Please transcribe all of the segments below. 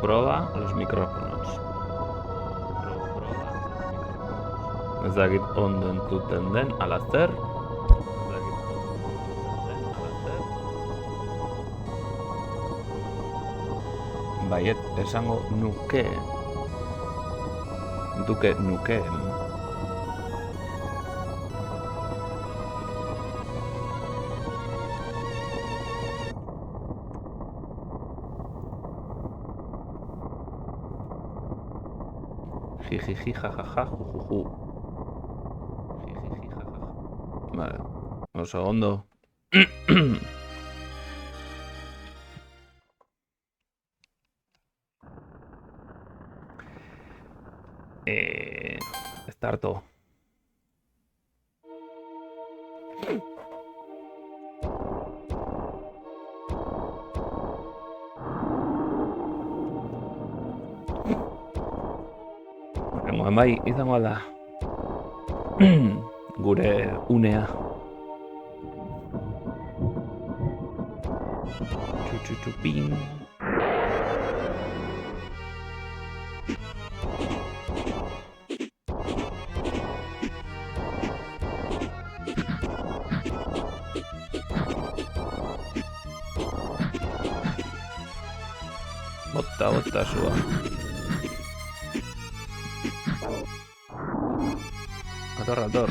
Proba los micrófonos. Ez dakit ondo entzuten den, alazer. Baiet, esango nuke. Duke nukeen. Jijiji, jajaja, jujuju. Jijiji, jajaja. Vale, oso ondo. Starto. Horrengoan bai, izango da. Gure unea. Txutxutxupin. Bota sua. Ator.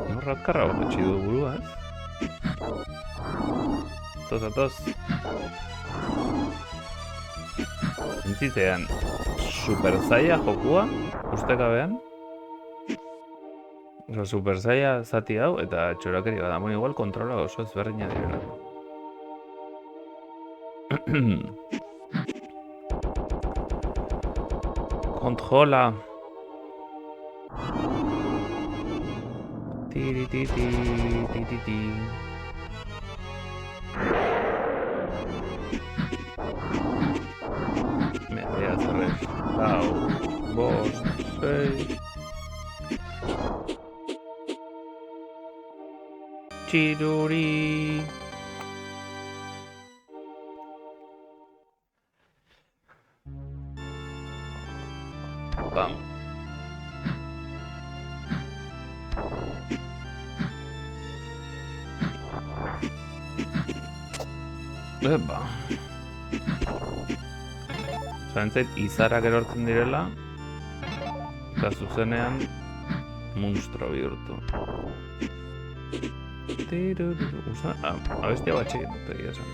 Norratkarra baketsi du burua, Atoz. Entzitean, super zaila jokua, ustekabean. Oso super zaila zati hau, eta txorakeri bada, igual kontrola oso ezberdina direla. Kontrola. Ti. Me voy a cerrar. Lau, bost, 6. Txiruri. Bam. Epa. Zarentzait, izarak erortzen direla, eta zuzenean monstro bihurtu. Abestia bat txegin dut egia esan.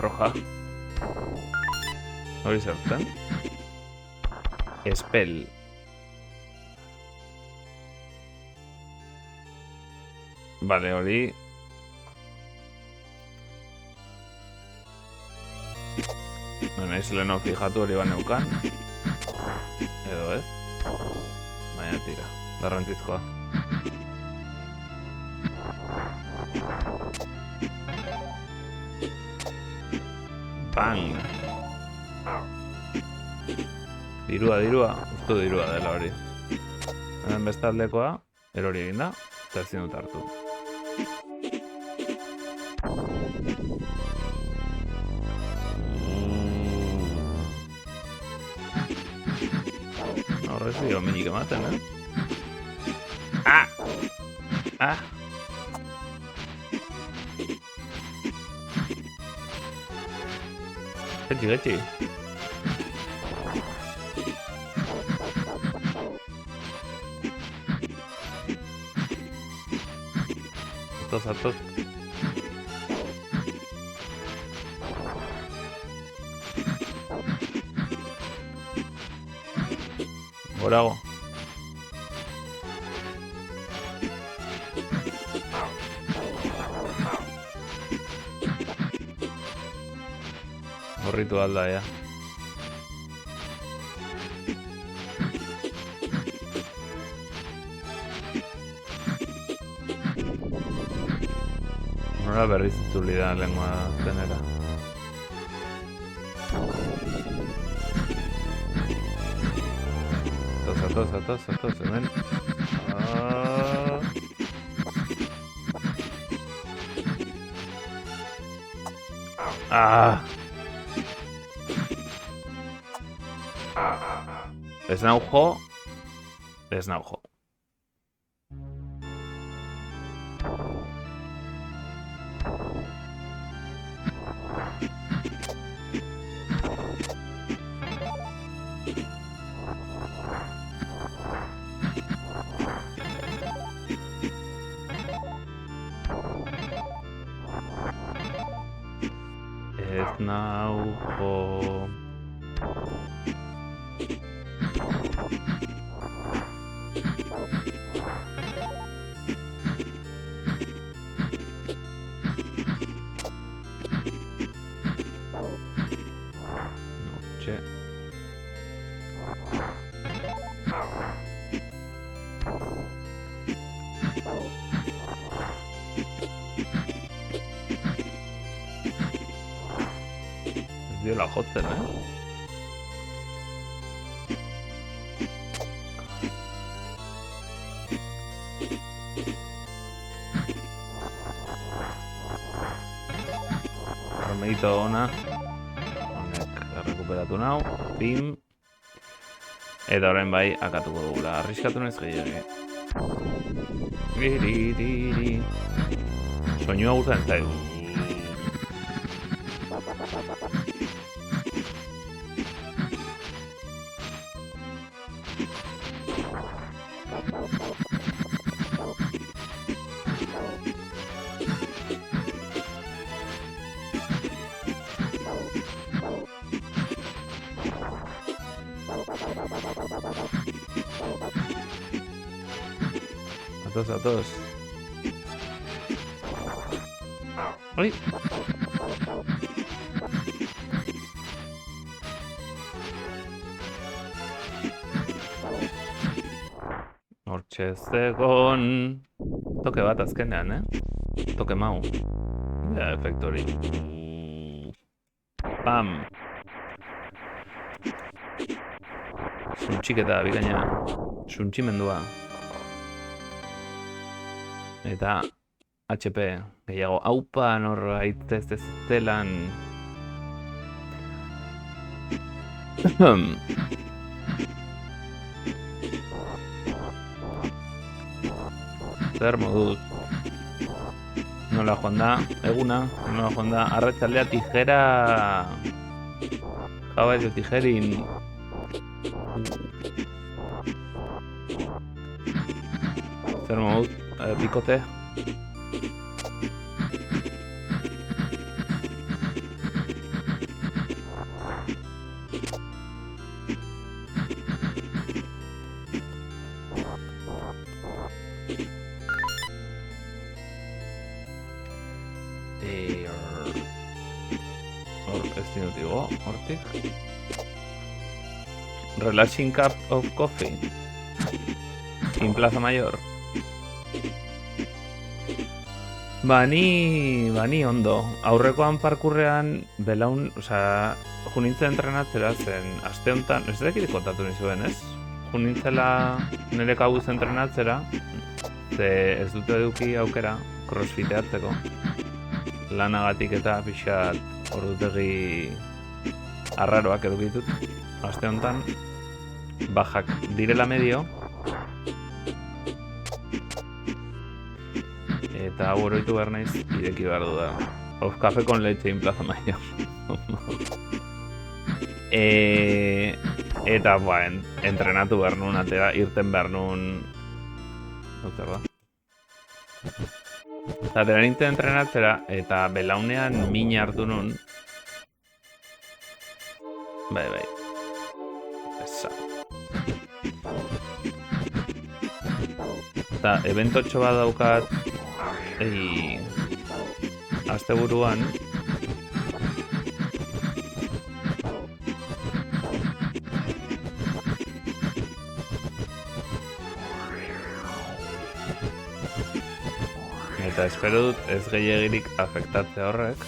Roja. Hori zertzen? Spell. Vale, hori... Naiz leheno fijatu hori baneukan. Edo ez? Baina tira, garrantzizkoa. Bang! Dirua, ustu dirua dela hori. Hemen bestaldekoa, erori eginda, eta ezin dut hartu. Horrez dio minik ematen, Ah! Getxi. Atoz. Gorago. Horritu alda, ja. Nora berriz itzuli da lengua zenera. Atoz, hemen. Ez nau jo. Diola jotzen, Armeito ona. Honek errekuperatu nau. Bim. Eta orain bai, akatuko dugula. Arriskatu naiz gehiagi. Soinua guztien zaigu. Atoz. Oi! Hortxe zegon... Toke bat azkenean, Toke mau. Ja, efektu hori. Pam! Suntxiketa, bikaina. Suntximendua. Eta HP, gehiago, aupa norbait ez zelan. Zer moduz. Nola joan da, eguna, nola joan da, arratsaldea tijera... Jabaio tijerin... Zer moduz. Bikote. Hor ez dinutigo, hortik. Relaxing cup of coffee. In Plaza Mayor. Bani ondo. Aurrekoan parkurrean belaun, junintzen entrenatzera zen aste honetan, ez dakit kontatu nizuen, ez? Junintzela nire kabuz entrenatzera, ze ez dute eduki aukera crossfiteatzeko. Lanagatik eta pixat ordutegi arraroak edukitut. Aste honetan, bajak direla medio, eta hau oroitu behar naiz, ireki behar du da. Of café con leche in Plaza Mayor. Eta, entrenatu behar nun, atera, irten behar nun... Zer da? Atera nintzen entrenatzera, eta belaunean min hartu nun. Bai. Esa. Eta eventotxo bat daukat, asteburuan Eta espero dut ez gehiagirik afektatzea horrek.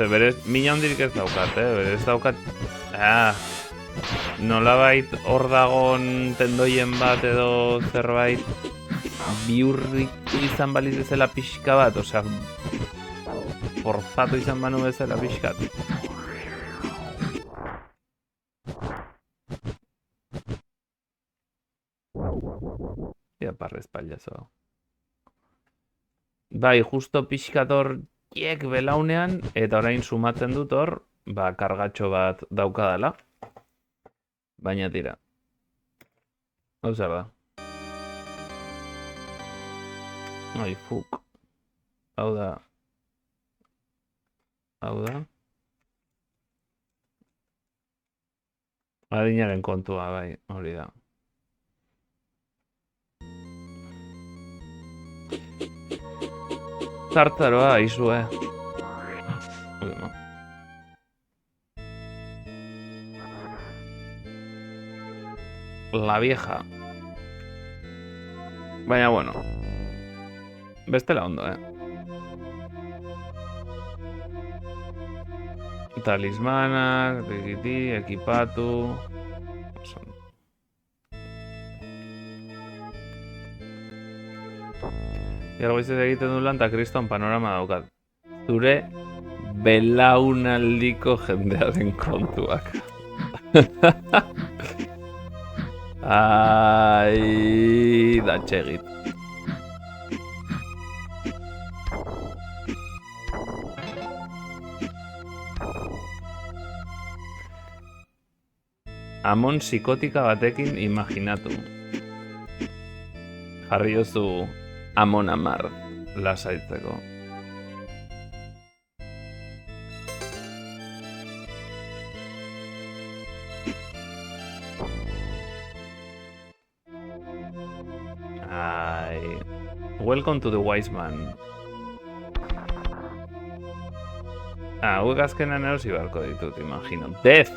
Berez, mina hondirik ez daukat, berez daukat... nolabait hor dagon tendoien bat edo zerbait bihurritu izan baliz bezala pixka bat, osea, forzatu izan banu bezala pixkat. Ia parrez pallazo. Bai, justo pixkat hor belaunean, eta orain sumatzen dut hor, kargatxo bat daukadala. Baina tira. Hau zer da. Ai, fuk. Hau da. Hau da. Adinaren kontua, bai, hori da. Tartaroa, izue. La vieja. Baina, bueno. Bestela ondo, Talismanak, ekipatu... Jargoizez egiten du lan, eta kriston panorama daukat. Zure belaunaldiko jendearen kontuak. Ai, da txegit. Amon psikotika batekin imaginatu. Jarri jozu Amon Amar lasaitzeko. Ai. Welcome to the wise man. Hauek azkenan erosi beharko ditut, imagino. Death!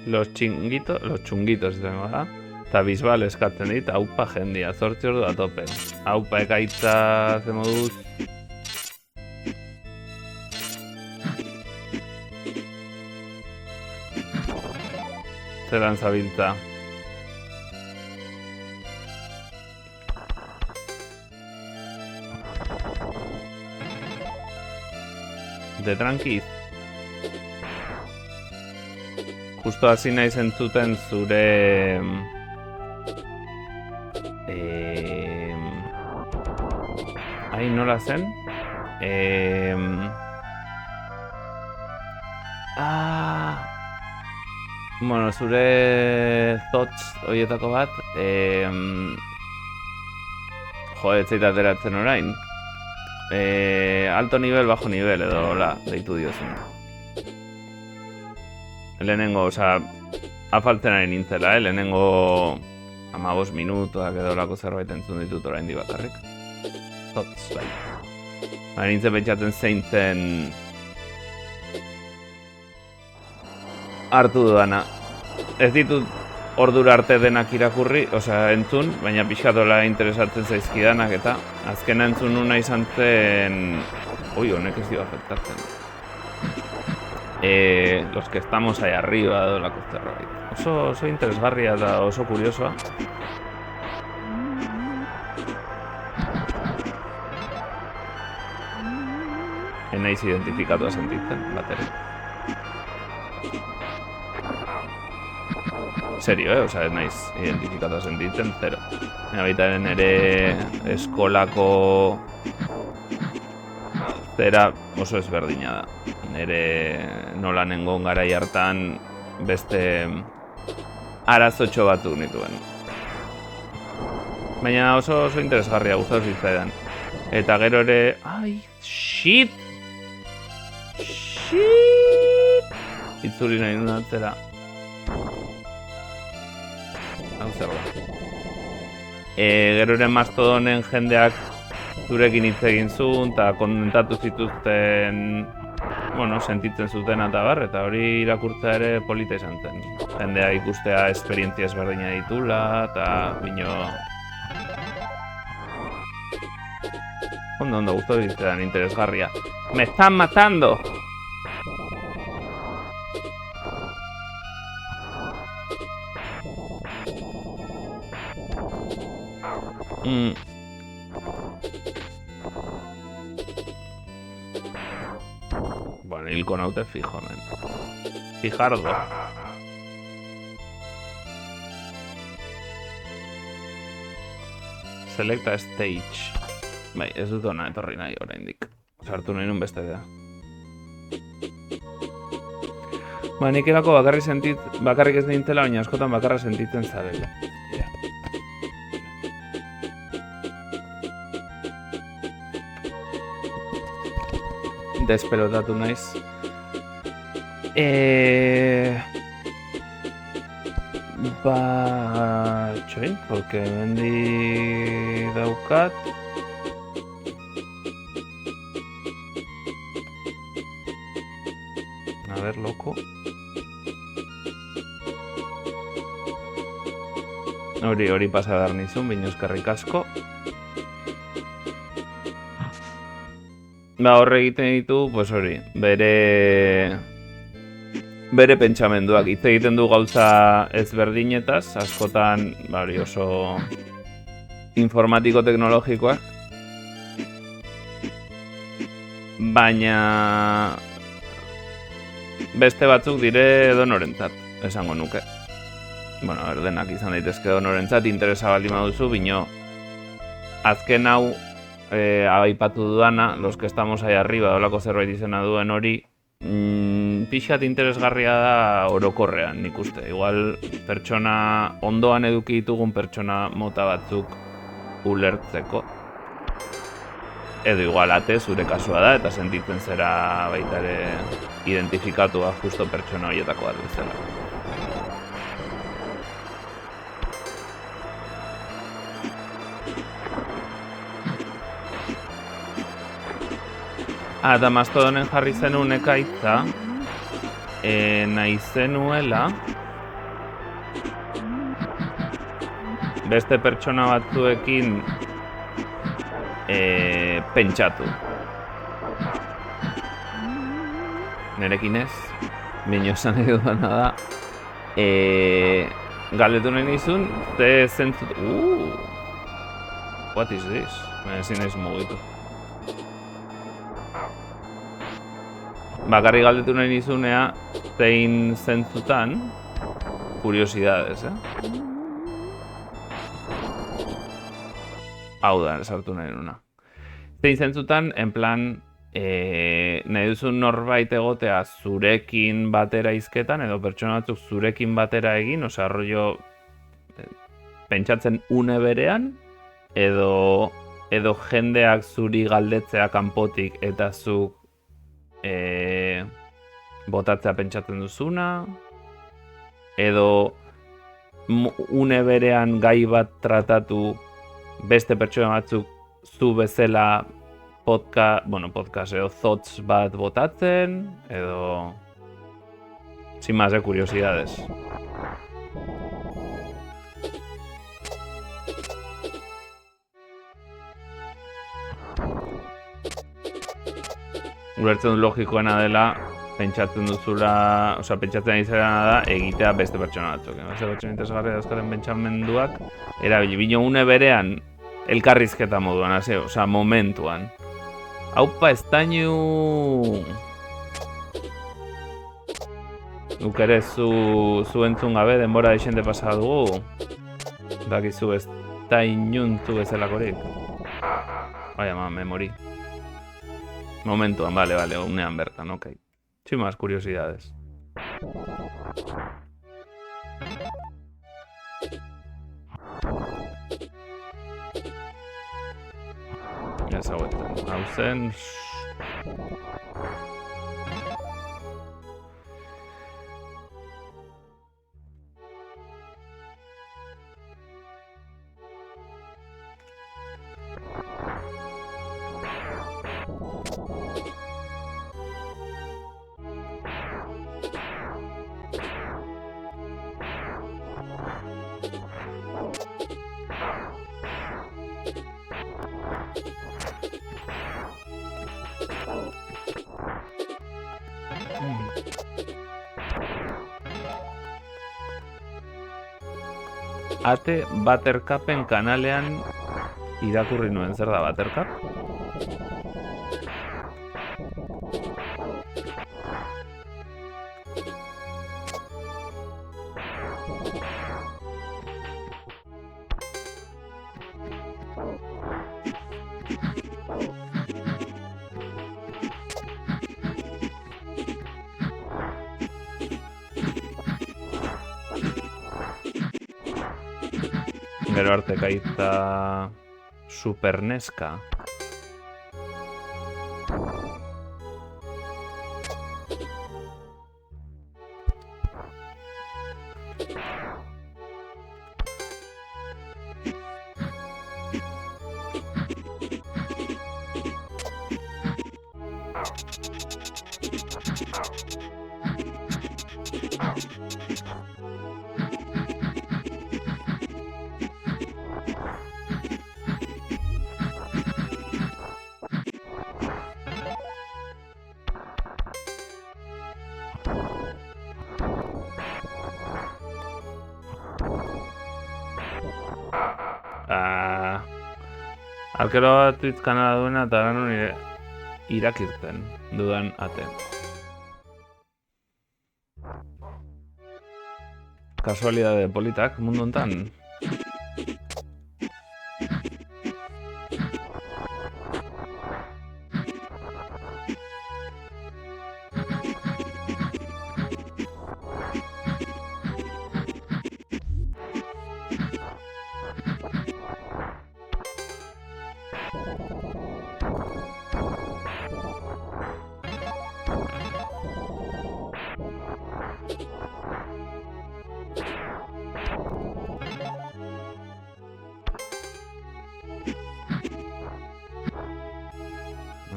Los chunguitos izango da. Eta Bisbal eskatzen dit, haupa jendia, 8 ordu atope. Haupa ekaitza ze moduz. Zeran zabiltza. De tranquiz. Justo hasi naiz entzuten zure... Ai, nola zen? Bueno, zure thoughts horietako bat, ez zait ateratzen orain. Alto nivel, bajo nivel, edo hola, deitu diozun. Lehenengo, oza, afaltzen ari nintzela, lehenengo 15 minutuak edo lako zerbait entzun ditut orain di bakarrik. Thoughts, bai. Nintzen pentsatzen zein zen hartu dudana. Ez ditut ordura arte denak irakurri, osea, entzun, baina pixkatola interesatzen zaizkidanak eta azkena entzun nuna izan zen... Ui, honek ez dio afektatzen. Los que estamos ahí arriba edo lako zerbait. Oso interesgarria eta oso kuriosoa. Naiz identifikatua sentitzen, bateri. Serio, osea, naiz identifikatua sentitzen, zero. Baitaren ere eskolako zera oso ezberdina da. Nere nola nengon garai hartan beste arazotxo batu nituen. Baina oso interesgarria gustatu zitzaidan. Eta gero ere... Ai, shit! Itzuli nahi nuen atzera. Hau zer da. Gero ere Mastodonen jendeak zurekin hitz egin zuen, eta komentatu zituzten, bueno, sentitzen zuten eta bar, eta hori irakurtza ere polita izan zen. Jendea ikustea esperientzia ezberdina ditula, eta bino... Ondo, gustatu ditzetan interesgarria. ¡Me están matando! Bueno, hilko naute fijo, men. Fijardo. Select a stage. Bai, ez dut ona etorri nahi oraindik. Sartu nahi nun beste da. Ba, nik erako bakarrik ez nintzela, baina askotan bakarra sentitzen zarela. Despelotatu naiz. Ba... Txoin, porque mendi daukat. A ver, loko. Hori pasa behar nizun, bine eskerrik asko. Ba, horre egiten ditu, pues hori, bere pentsamenduak. Hitz egiten du gauza ezberdinetaz, askotan, ba hori oso informatiko-teknologikoak. Baina beste batzuk dire edonorentzat, esango nuke. Bueno, denak izan daitezke edonorentzat, interesa baldin baduzu, bino azken hau aipatu dudana, los que estamos ahí arriba, dolako zerbait izena duen hori, pixat interesgarria da orokorrean, nik uste. Igual pertsona ondoan eduki ditugun pertsona mota batzuk ulertzeko. Edo igual ate zure kasua da eta sentitzen zera baita ere identifikatua justo pertsona horietako bat bezala. Eta Mastodonen jarri zenuen ekaitza, nahi zenuela beste pertsona batzuekin pentsatu. Nerekin ez, bino esan nahi dudana da, galdetu nahi nizun, ze zentzut... What is this? Ezin naiz mugitu. Bakarri galdetu nahi nizunea, zein zentzutan, kuriosidades, Hau da, sartu nahi nuna. Zein zentzutan, en plan, nahi duzun norbait egotea zurekin batera izketan, edo pertsona batzuk zurekin batera egin, osea, rollo, pentsatzen une berean, edo jendeak zuri galdetzea kanpotik eta zuk botatzea pentsatzen duzuna, edo une berean gai bat tratatu beste pertsona batzuk zu bezala podcast edo thoughts bat botatzen, edo sin más de curiosidades. Ulertzen du logikoena dela, pentsatzen duzula, osea, pentsatzen izena da, egitea beste pertsona batzuk. Beste pertsona interesgarria dauzkaren pentsamenduak, erabili, bino une berean, elkarrizketa moduan, osea, momentuan. Aupa, estainu! Guk ere zu entzun gabe, denbora deixente pasa dugu. Bakizu estainuntu bezalakorik. Bai, ama, memori. Momentuan, vale, unean bertan, ok. Sin más curiosidades. Ezagutzen. Hau zen... Ate Buttercupen kanalean irakurri nuen, zer da Buttercup? Gero arte kaita Super Neska. Arkero bat Twitch kanala duena eta gara nire irakirten dudan ate. Kasualidade politak mundu hontan.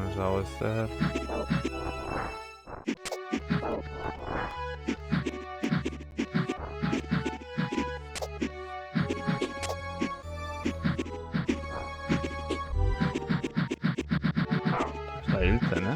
Ez dago ezer. Ez da hiltzen,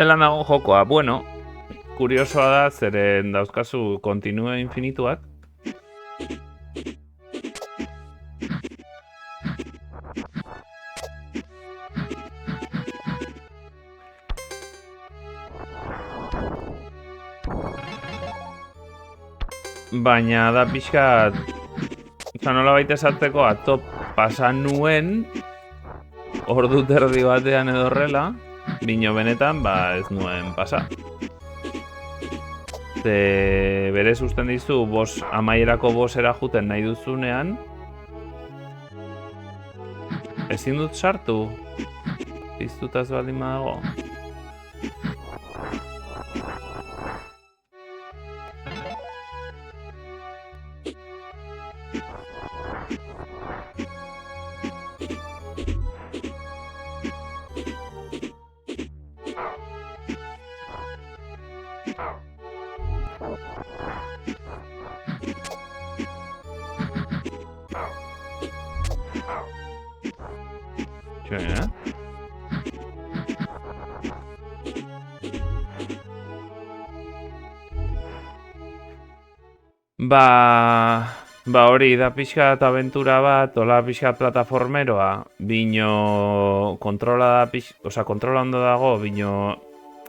Zelan dago jokoa, bueno, kuriosoa da, zeren dauzkazu kontinue infinituak. Baina da pixka, nola baita esateko, atzo pasan nuen, ordu terdi batean edo horrela, bino benetan, ez nuen pasa. Berez usten dizu, amaierako bosera juten nahi duzunean, ezin dut sartu, piztutaz baldin badago. Ba hori da pixka eta aventura bat, hola pixka plataformeroa, bino kontrola da pixka, kontrola ondo dago, bino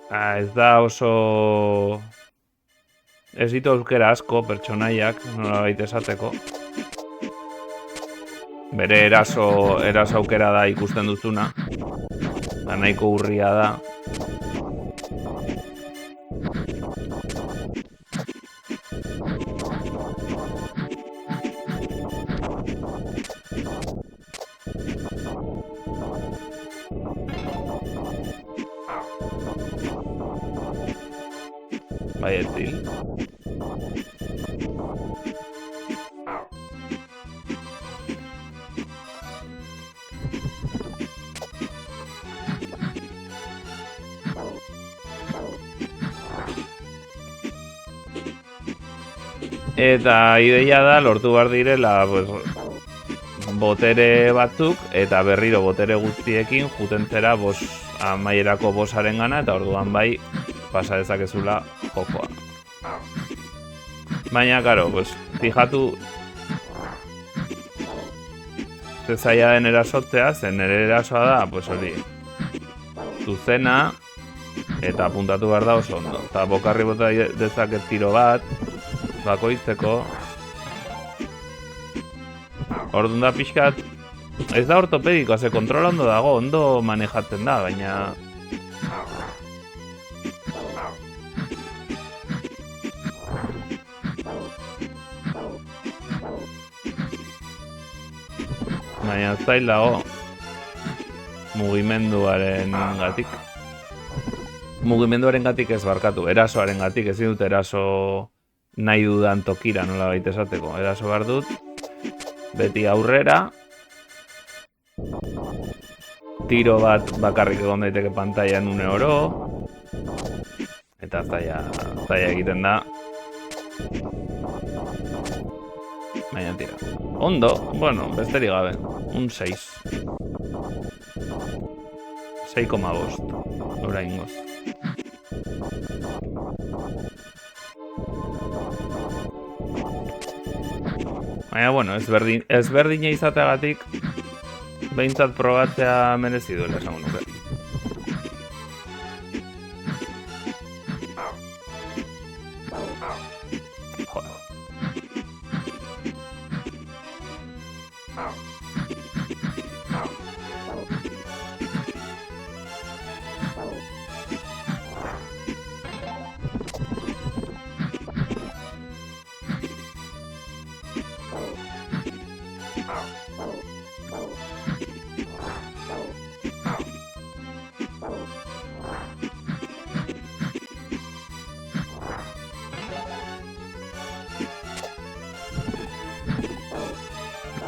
ez da oso... Ez ditu aukera asko pertsonaiak, nola baita esateko. Bere eraso aukera da ikusten duzuna. Da nahiko urria da. Bai, etil. Eta ideia da lortu behar direla pues, botere batzuk eta berriro botere guztiekin jutentzera amaierako bosaren gana eta orduan bai pasa dezakezula jokoa. Baina, karo, pues, fijatu zaila den erasotzea, zen nire erasoa da, pues hori, zuzena eta apuntatu behar da oso ondo. Eta bokarri bota dezaket tiro bat, bakoitzeko. Orduan da pixkat, ez da ortopedikoa, ze kontrola ondo dago, ondo manejatzen da, baina... Baina zail dago mugimenduaren gatik. Mugimenduaren gatik ez barkatu, erasoaren gatik, ezin dut eraso nahi dudan tokira nola baita esateko. Eraso behar dut, beti aurrera, tiro bat bakarrik egon daiteke pantailan une oro, eta zaila egiten da. Baina tira. Ondo, bueno, besterik gabe, un 6. 6,5, oraingoz. Baina, bueno, ezberdina izateagatik, behintzat probatzea merezi duela esango nuke.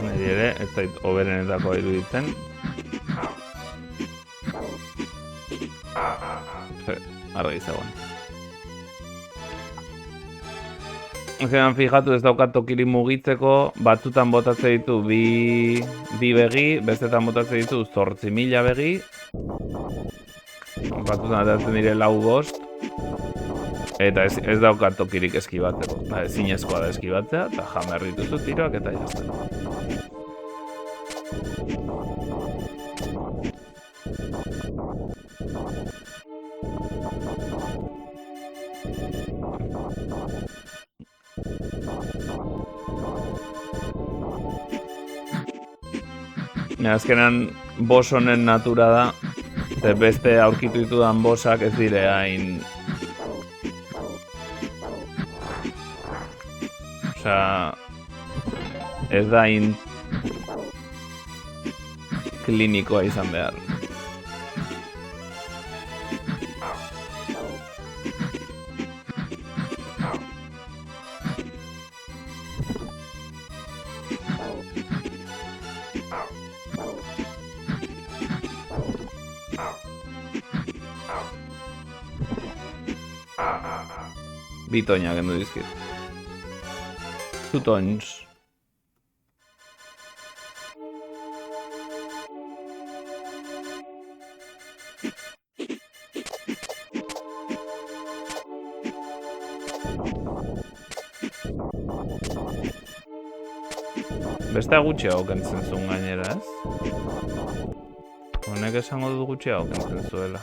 Niri ere, ez zait oberenetako iruditzen. Argi zegoen. Zeran fijatu ez daukat tokirik mugitzeko, batzutan botatzen ditu bi begi, bestetan botatzen ditu 8.000 begi. Batzutan atatzen dire 4-5. Eta ez daukat tokirik eskibatzeko. Ezinezkoa da eskibatzea, eta jamer dituzu tiroak eta jazten. Azkenan, boss honen natura da, beste aurkitu ditudan bossak ez dire hain... Osea, ez da hain klinikoa izan behar. Bitoina kendu dizkit. Zutons. Beste gutxiago kentzen zuen gainera, ez? Honek esango du gutxiago kentzen zuela.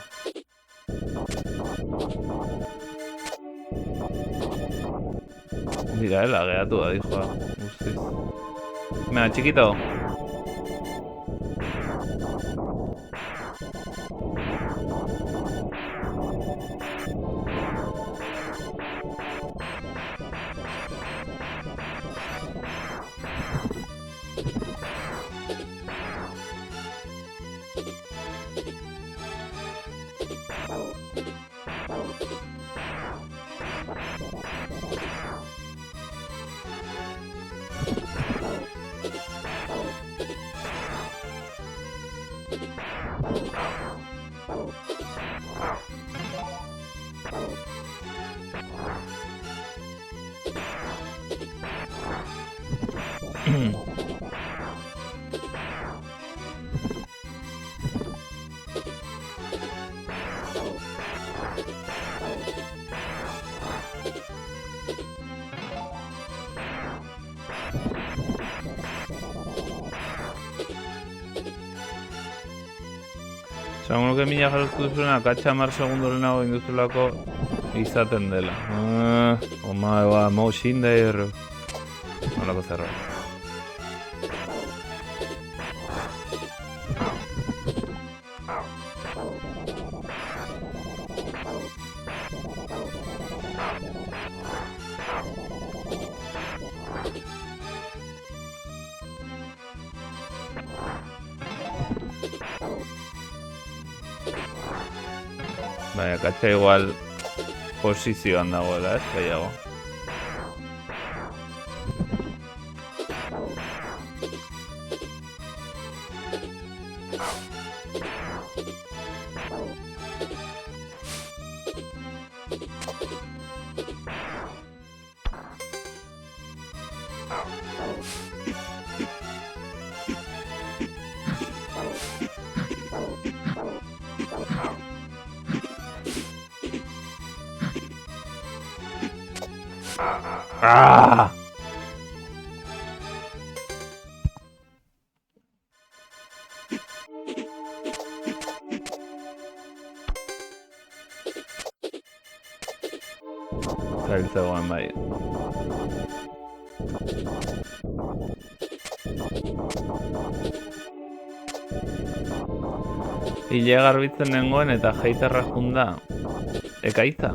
Mira, lagehatu da, dijoa, guztiz. Mira, txikito. Esango nuke mina jarroztu duzuena, akatsa 10 segundo lehenago induzulako izaten dela. Omae ba, mousin da erro. Nolako zerbait. Bai, akatsa igual posizioan dagoela, ez? Gehiago. Ah! Zailtzegoen bai. Hile garbitzen nengoen eta jeiterra junda. Ekaitza.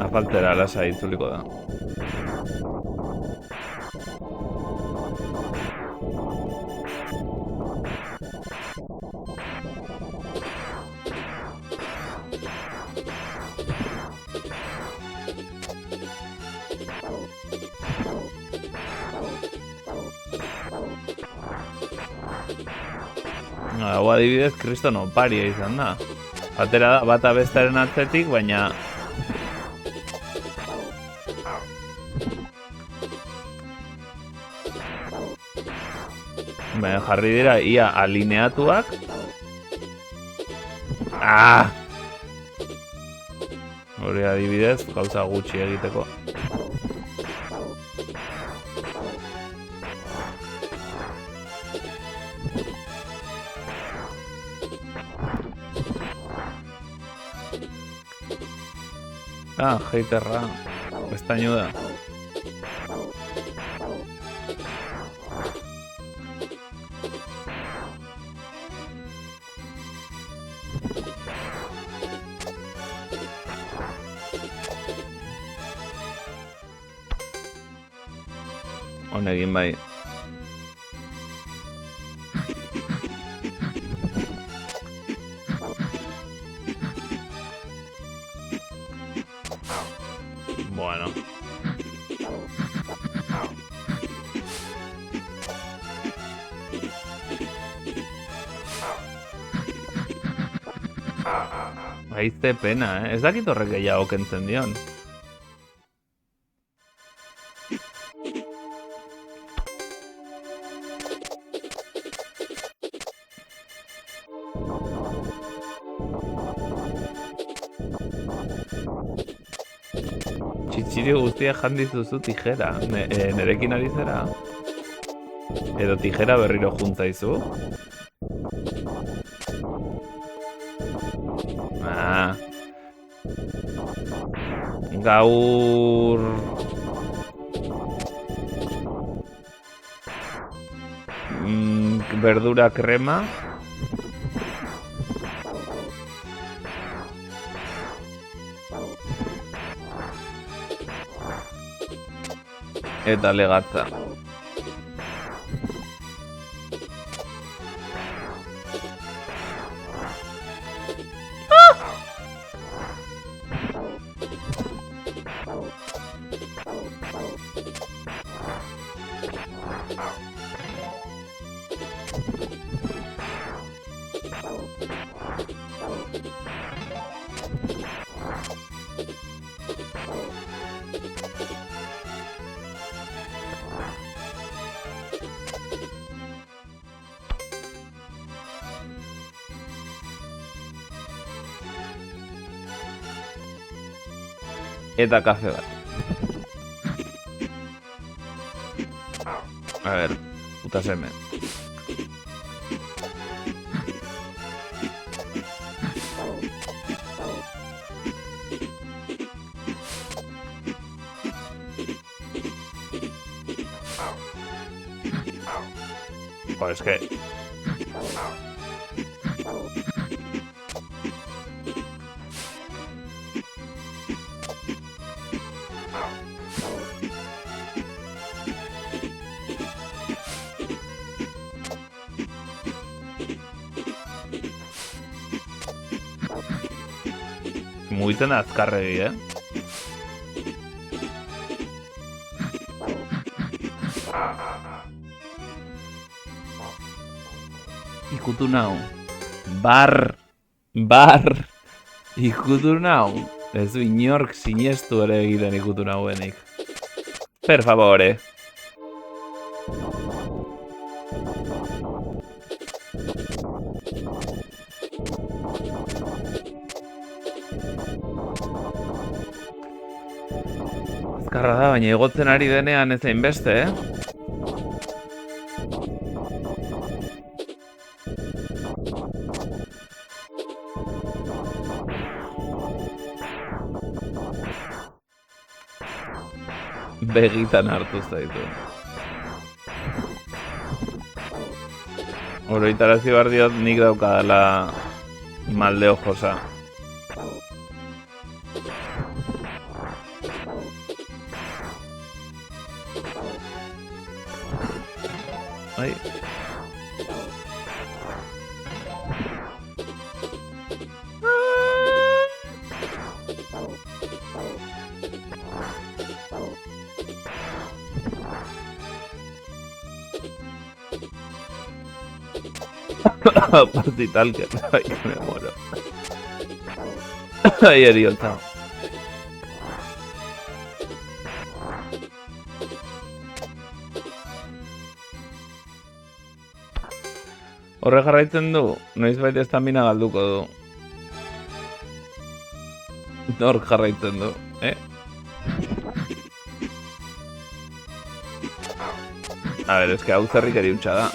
Afaltzera lasa itzuliko da. Hau adibidez, kriston oparia izan da. Atera da, bata bestaren atzetik, baina... Baina jarri dira, ia alineatuak. Ah! Hori adibidez, gauza gutxi egiteko. Ah, heiterra. Pestañu da. Honegin bai. Bueno. Haizte pena, Ez dakit horrek gehiago kentzen dion. Txitxiri guztiak jandituzu tijera. Nerekin ari zera? Edo tijera berriro juntzaizu? Ah. Gaur... Verdura krema. Eta legatza. eta kafe bat. A ver, puta seme. Joder, es que... Mugitzen da azkarregi, Ikutu nau. Bar. Ikutu nau. Ez du inork sinestu ere egiten ikutu nauenik. Per favore. Azkarra da, baina igotzen ari denean ez hainbeste, Begitan hartu zaitu. Oroitarazi behar diot nik daukadala malde ojosa. Ai. Partital que me muero. Ay, idiota. Horre jarraitzen du, noizbait estamina galduko du. Hor jarraitzen du, A ver, es que hau zerrik eriutxa da.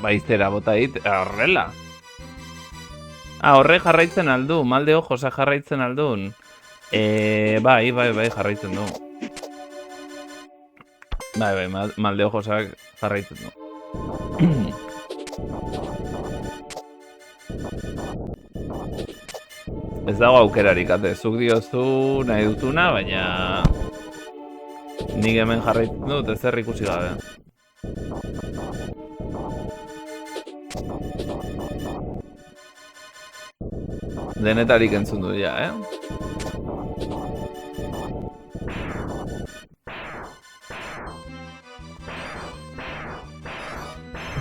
Baizera bota dit, horrela. Horre jarraitzen aldu, malde ojosa jarraitzen aldun. Bai, jarraitzen du. Bai, malde ojosak jarraitzen du. Ez dago aukerarik, ate, zuk diozu nahi dutuna, baina... Nik hemen jarraitzen dut, ezer ikusi gabe. Denetarik entzun du ja,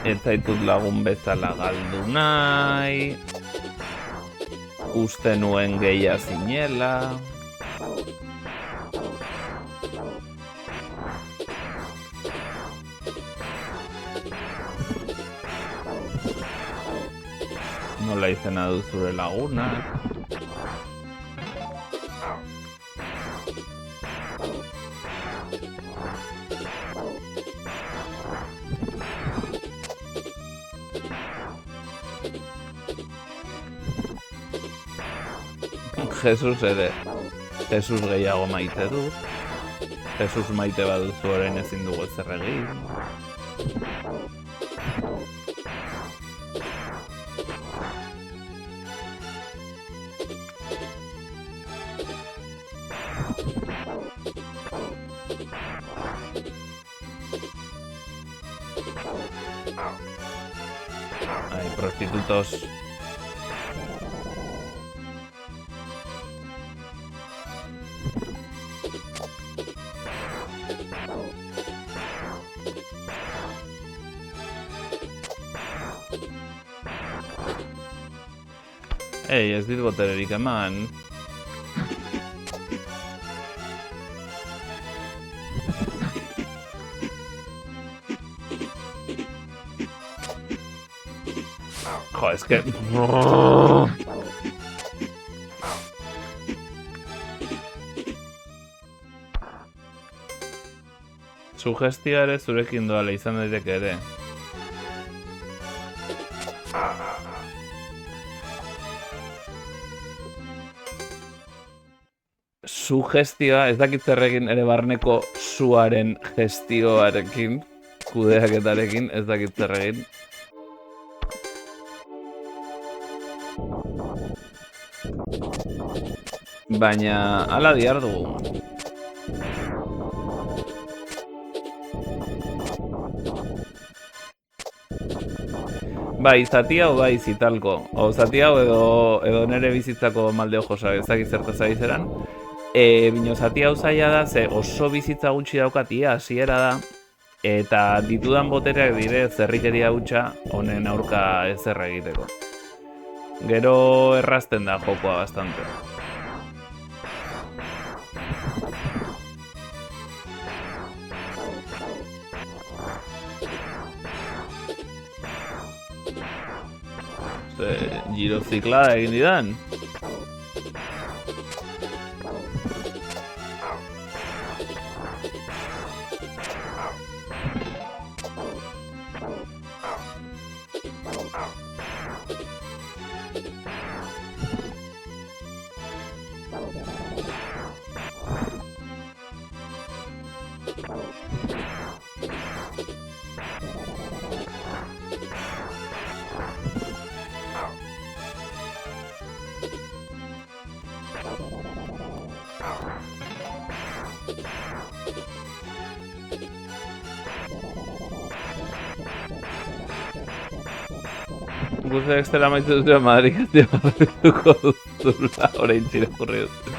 Ez zaitut lagun bezala galdu nahi. Uste nuen gehia zinela. Nola izena du zure laguna. Jesus ere. Jesus gehiago maite du. Jesus maite baduzu orain ezin dugu ezer egin. Hay prostitutos. Ei, ez dit botererik eman. Jo, ez que... Sugestioa ere zurekin doala izan daiteke ere. Sugestioa, ez dakit zer egin ere barneko suaren gestioarekin, kudeaketarekin, ez dakit zer egin. Baina, ala diardugu. Bai, zati hau bai zitalko. O zati hau edo nere bizitzako maldeo josa, ez dakit zertaz ari zeran. Bino zati hau zaila da, ze oso bizitza gutxi daukatia, hasiera da. Eta ditudan botereak dire zerrikeria hutsa honen aurka ezer egiteko. Gero errazten da jokoa bastante. Giro ziklada egin didan. Guzti ekstera maizu duzua Madrikatia barrituko duzula, orain txirakurri dut.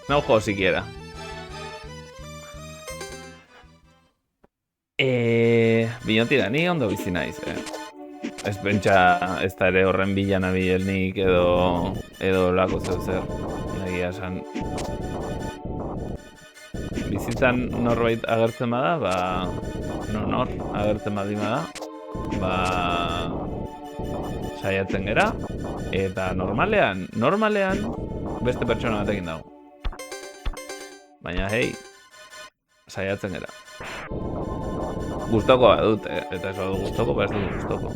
No juego siquiera. Binotira, ni ondo bizi naiz. Ez pentsa ez da ere horren bilan abielnik edo lako zer. Egia esan. Bizitzan norbait agertzen bada, nor agertzen badima da, saiatzen gera, eta normalean beste pertsona batekin dago. Baina, hei, saiatzen gera. Gustokoa dut, eta ez badu gustoko, ez dut gustoko.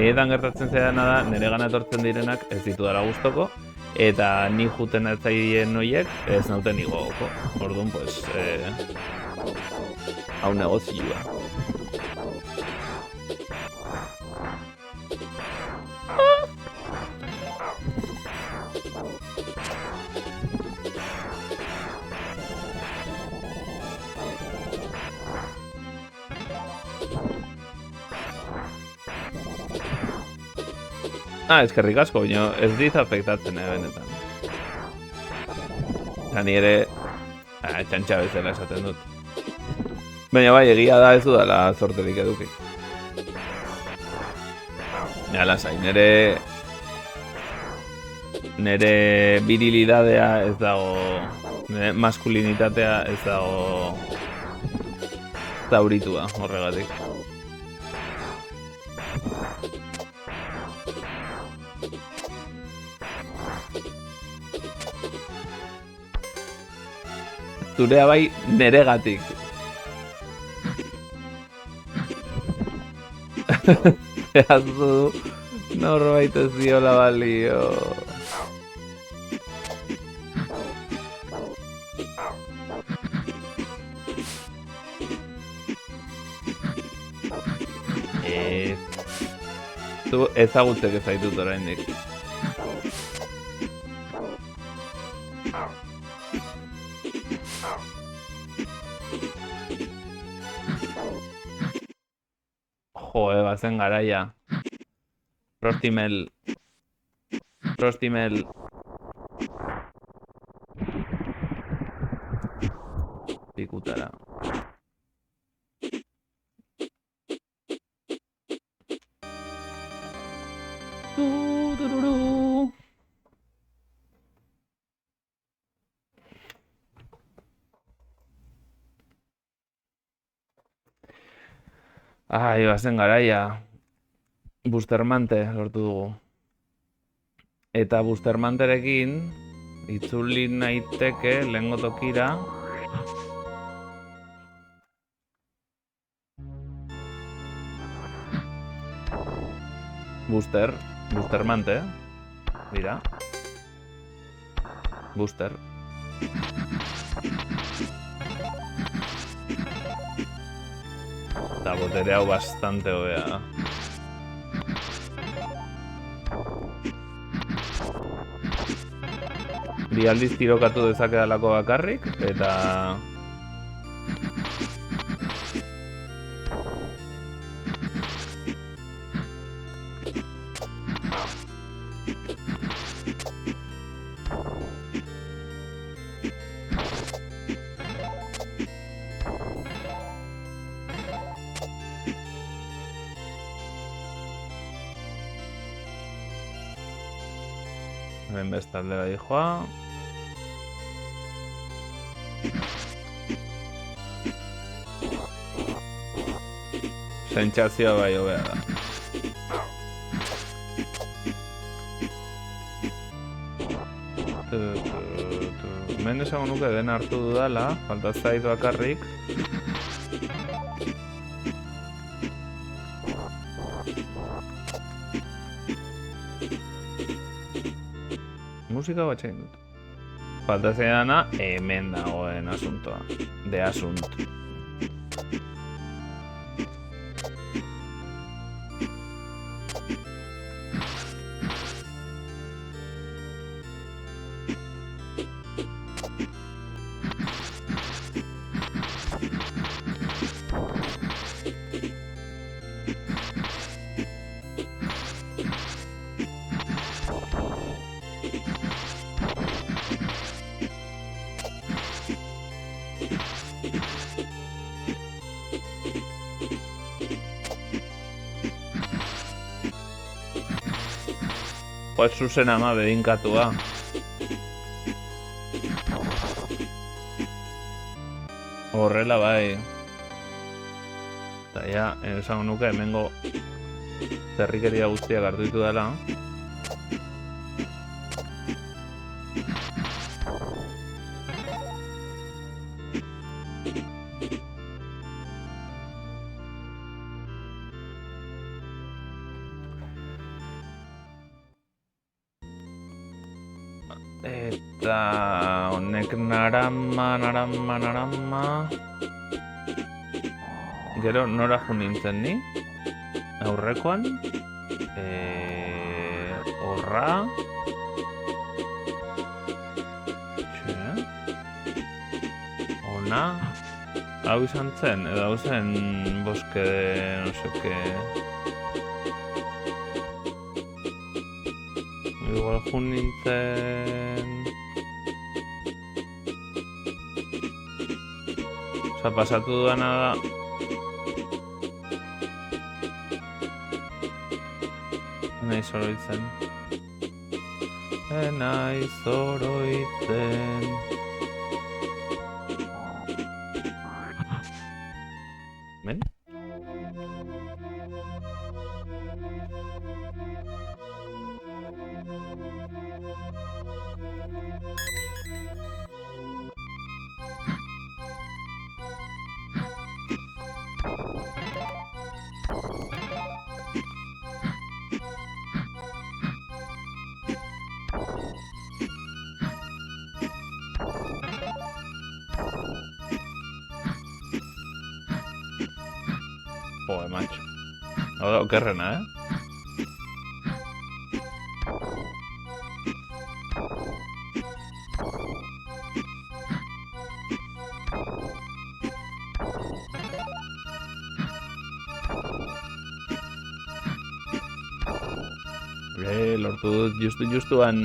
Edan gertatzen zaidana da, nire gana etortzen direnak ez ditu dara gustoko, eta ni juten etzaien noiek ez nauten igoko. Orduan, pues, hau negozioa. Eskerrik asko, baina ez dit afektatzen benetan. Eta ni ere txantxa bezala esaten dut. Baina bai, egia da ez dudala zorterik eduki. Lasai, nere virilidadea ez dago, nere maskulinitatea ez dago zauritua horregatik. Zurea bai neregatik. Zehaztu norbait ez diola balio. Zu ezagutzek ezaitut oraindik. Joe, bazen garaia. Prostimel. Pikutara. Ai, bazen garaia. Bustermante lortu dugu. Eta Bustermanterekin itzuli naiteke lehengo tokira. Bustermante. Mira. Buster. Eta botere hau bastante hobea da. Bi aldiz tirokatu dezakedalako bakarrik, eta... Hemen bestalde bai joa. Sentsazioa bai hobea da. Hemen esango nuke den hartu dudala, falta zait bakarrik. Musika batxein dut. Falta zaidana hemen dagoen asuntoa. De asunt. Pues zuzen ama bedinkatua. Horrela bai. Eta ja, esango nuke hemengo zerrikeria guztiak hartu ditu dela. Eta honek narama. Gero nora jo nintzen ni? Aurrekoan? Horra. Ona. Hau izan zen, edo hau zen boske de no seke. Igual jo nintzen... Osa, pasatu duana da... Naiz oroitzen. Naiz oroitzen. Men? Joder, macho. Hau da okerrena, lortu dut justuan.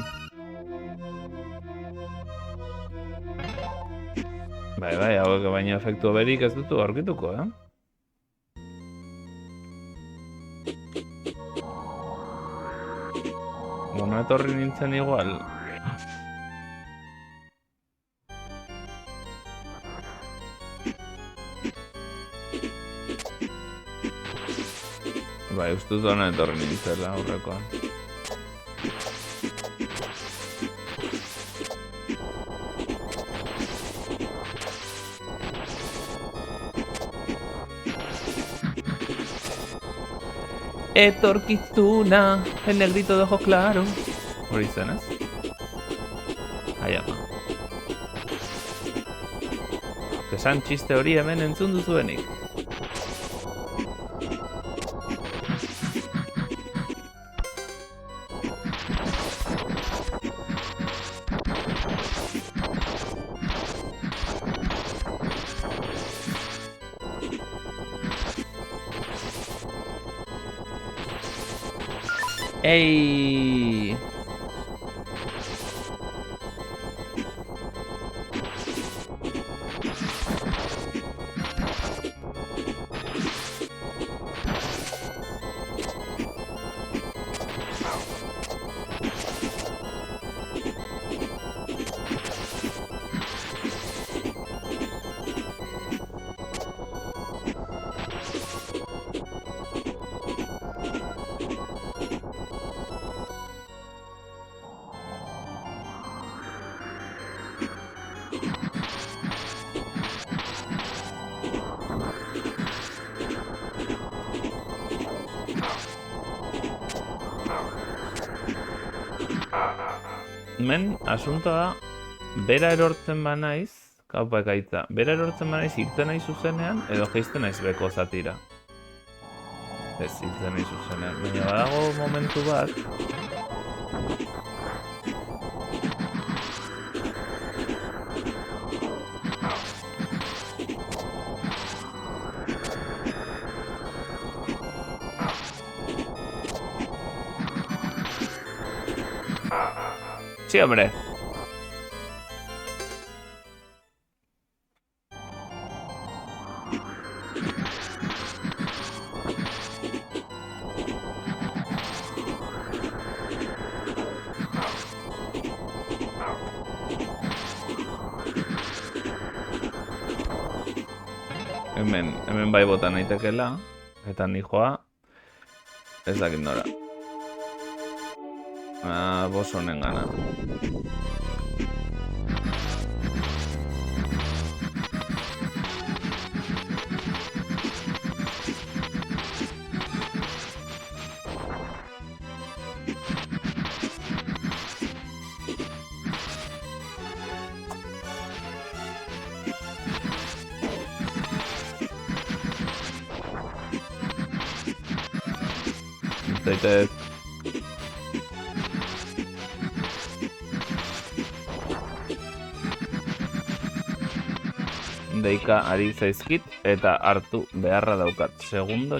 Bai, hauek baina efektu berik ez dutu aurkituko, Bona etorri nintzen igual. Bai, uste dut ona etorri nintzela aurrekoan. Etorkizuna, el negrito de ojos claros. Hori zen, ez? Aiama. Esan txiste hori hemen entzun duzuenik. ¡Ey! Hemen, asuntoa da, bera erortzen banaiz, kaupa ekaitza, bera erortzen banaiz hiltzen nahi zuzenean, edo geizten naiz beko zatira. Ez hiltzen nahi zuzenean, baina badago momentu bat. Sí, hombre. Hemen bai bota naitekela, eta nijoa ez dakit nora. Boss honen gana. Zaitez. Deika ari zaizkit eta hartu beharra daukat. Segundo.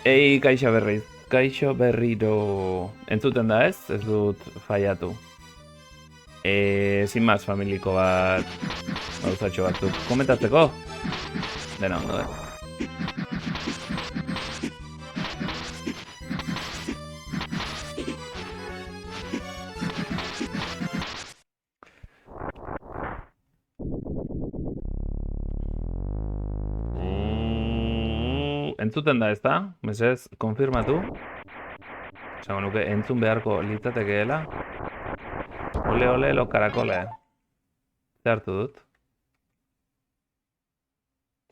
Ei, kaixo berriro. Entzuten da ez? Ez dut faiatu. Sin más, familiko bat gauzatxo batzuk. Komentatzeko? Dena ondo, Entzuten da ez da? Mesez, konfirmatu. Esango nuke, entzun beharko litzatekeela. Ole, lo karakole. Zertu dut.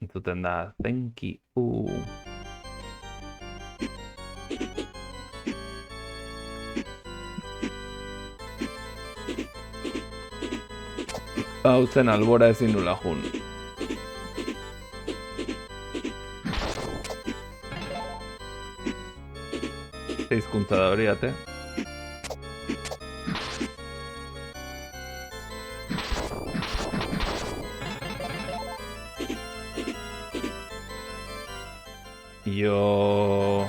Entzuten da, thank you. Hau zen albora ezin nula jun. Hizkuntza da hori, ate. Yo...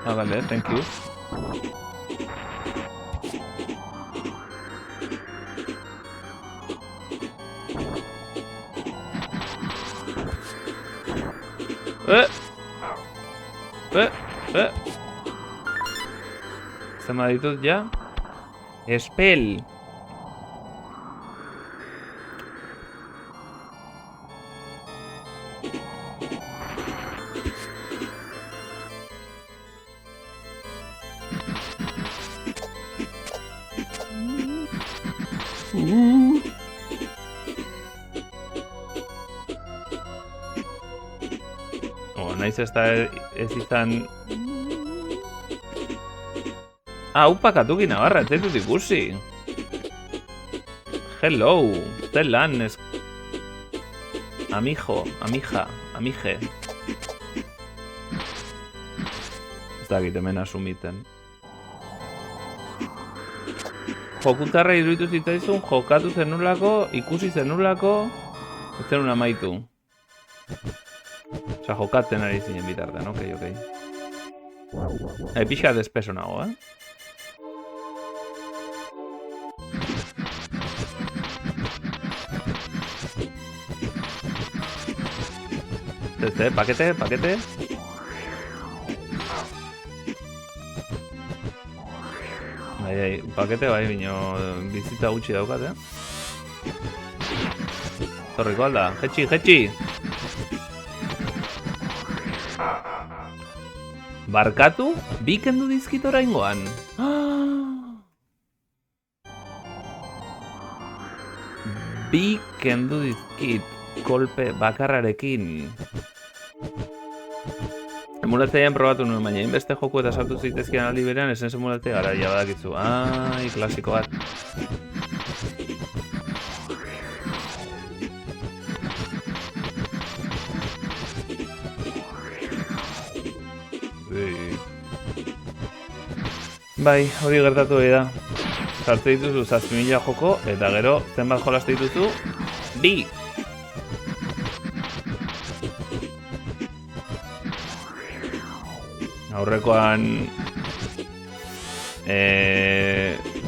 Ah, vale, thank you. Zema ditut ja? Spell. Naiz ez izan... Upakatuki nabarra, ez zaitut ikusi. Hello, zer lan, amijo, amija, amije. Ez dakit hemen asumiten. Jokutarra iruditu zitzaizun, jokatu zenulako, ikusi zenulako, ez zenun amaitu. Osa, jokatzen ari zinen bitartean, okei. Pixa despeso nago, Pakete. Pakete bai, bino bizitza gutxi daukat, Torriko alda, jetxi! Barkatu, bi kendu dizkit oraingoan. Bi kendu dizkit kolpe bakarrarekin. Emulatzean probatu nuen, baina inbeste joku eta sartu zitezkian aldi berean, esen emulatze gara, ja badakitzu. Klasiko bat. Bai, hori gertatu da. Sartze dituzu 7.000 joko, eta gero zenbat jolaste dituzu? 2! Aurrekoan...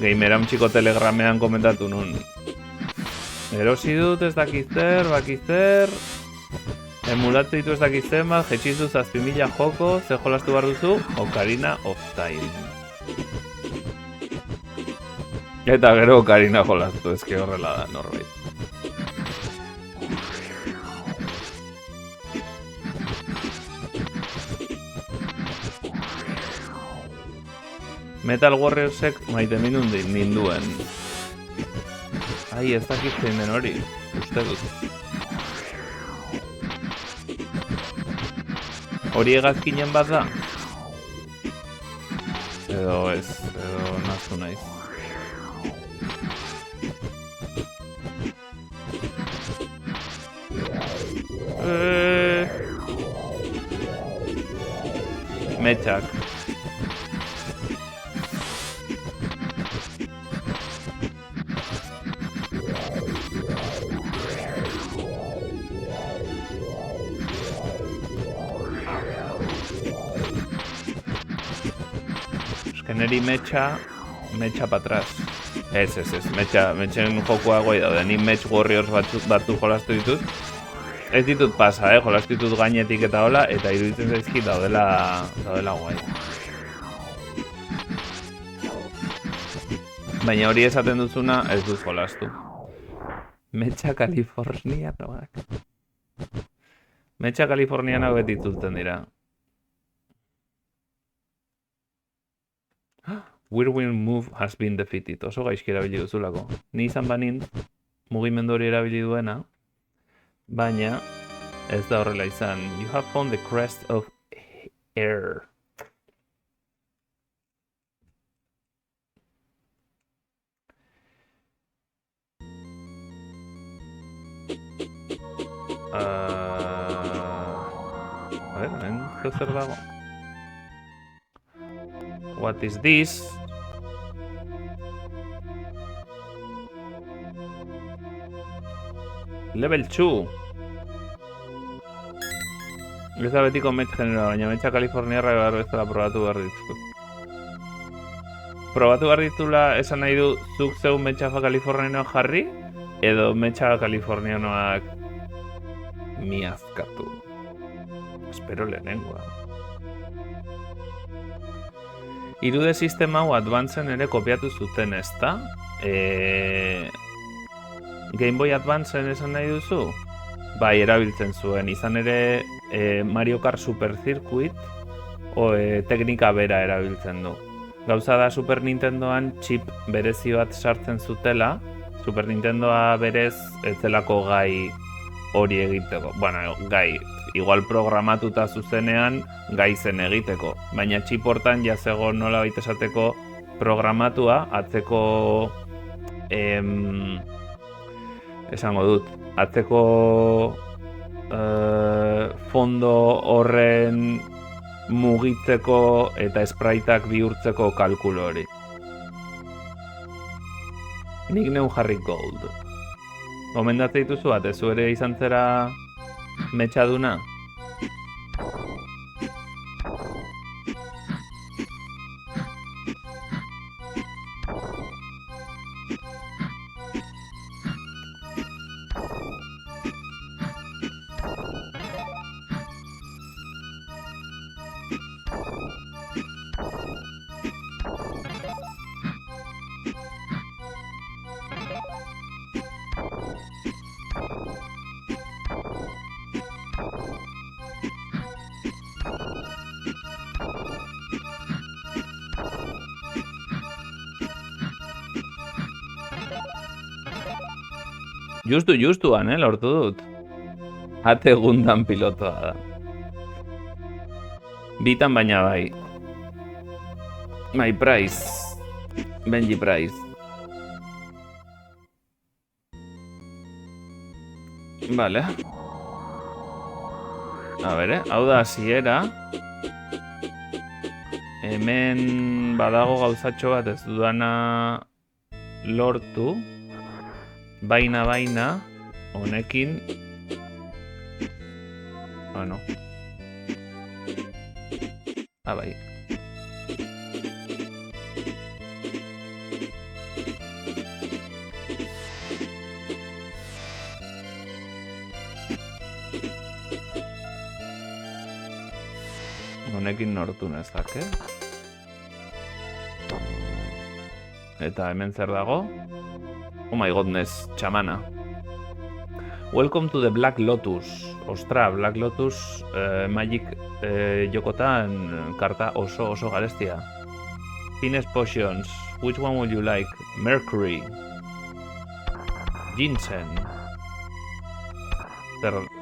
Gamera txiko telegramean komentatu nun. Erosi dut ez dakizzer, bakizzer... Emulatze ditu ez dakizzen bat, jetxizu 7.000 joko, ze jolastu behar duzu, Ocarina of Time. Eta gero Ocarina jolastu, ezke horrela da, norbait. Metal Warriorsek maite ninduen. Ez dakitzen den hori, uste dut. Hori egazkinen bat da? Edo ez, edo naztu naiz. Metxak. que neri metxa patraz. Ez, metxen jokua goi daude, ni Match Warriors batzu jolastu ditut. Ez ditut pasa, jolastu ditut gainetik eta hola, eta iruditzen zaizkit daudela guai. Baina hori esaten duzuna ez dut jolastu. Metxa Kalifornianoak. Metxa Kalifornianoak beti itzultzen dira. Whirlwind move has been defeated. Oso gaizki erabili duzulako. Ni izan banin mugimendu hori erabili duena, baina ez da horrela izan. You have found the crest of air. A ver, zer dago. What is this? Level 2. Ez da betiko Match generoa, baina Matcha Kaliforniarra behar bezala probatu behar ditut. Probatu behar ditula esan nahi du zuk zeu Matcha Kalifornianoak jarri, edo Matcha Kalifornianoak miazkatu. Espero lehenengoa. Irude sistema hau Advancen ere kopiatu zuten, ezta? Game Boy Advancen esan nahi duzu? Bai, erabiltzen zuen. Izan ere Mario Kart Super Circuit teknika bera erabiltzen du. Gauza da Super Nintendoan chip berezi bat sartzen zutela. Super Nintendoa berez ez zelako gai hori egiteko. Bueno, gai, igual programatuta zuzenean gai zen egiteko. Baina chip hortan jazego nola baita esateko programatua, atzeko esango dut, atzeko fondo horren mugitzeko eta spriteak bihurtzeko kalkulo hori. Nik neun jarri gold. Gomendatze dituzu bat, ez ere izan zera metxaduna? Justuan, lortu dut. Ate Gundam pilotoa da. Bitan baina bai. My Price. Benji Price. Vale. A bere, hau da hasiera. Hemen badago gauzatxo bat ez dudana lortu. Baina, honekin... Bueno. Bai. Honekin nortu nezake. Eta hemen zer dago? Oh my godness, txamana. Welcome to the Black Lotus. Ostra, Black Lotus Magic jokotan karta oso garestia. Finest Potions. Which one would you like? Mercury. Ginseng.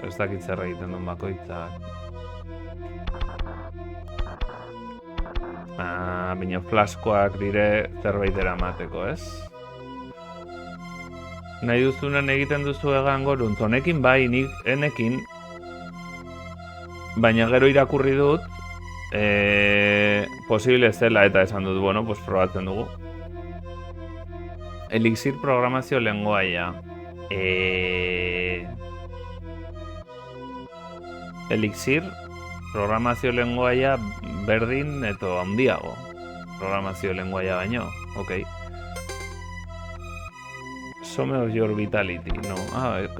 Ez dakit zer egiten duen bakoitzak. Baina flaskoak dire zerbait eramateko, ez? Nahi duzunen egiten duzu egan goruntz. Honekin bai, nik enekin. Baina gero irakurri dut. Posible zela eta esan dut, bueno, pues probatzen dugu. Elixir programazio lengoaia. Elixir programazio lengoaia berdin eto handiago. Programazio lenguaia baino, ok. Some of your vitality, no.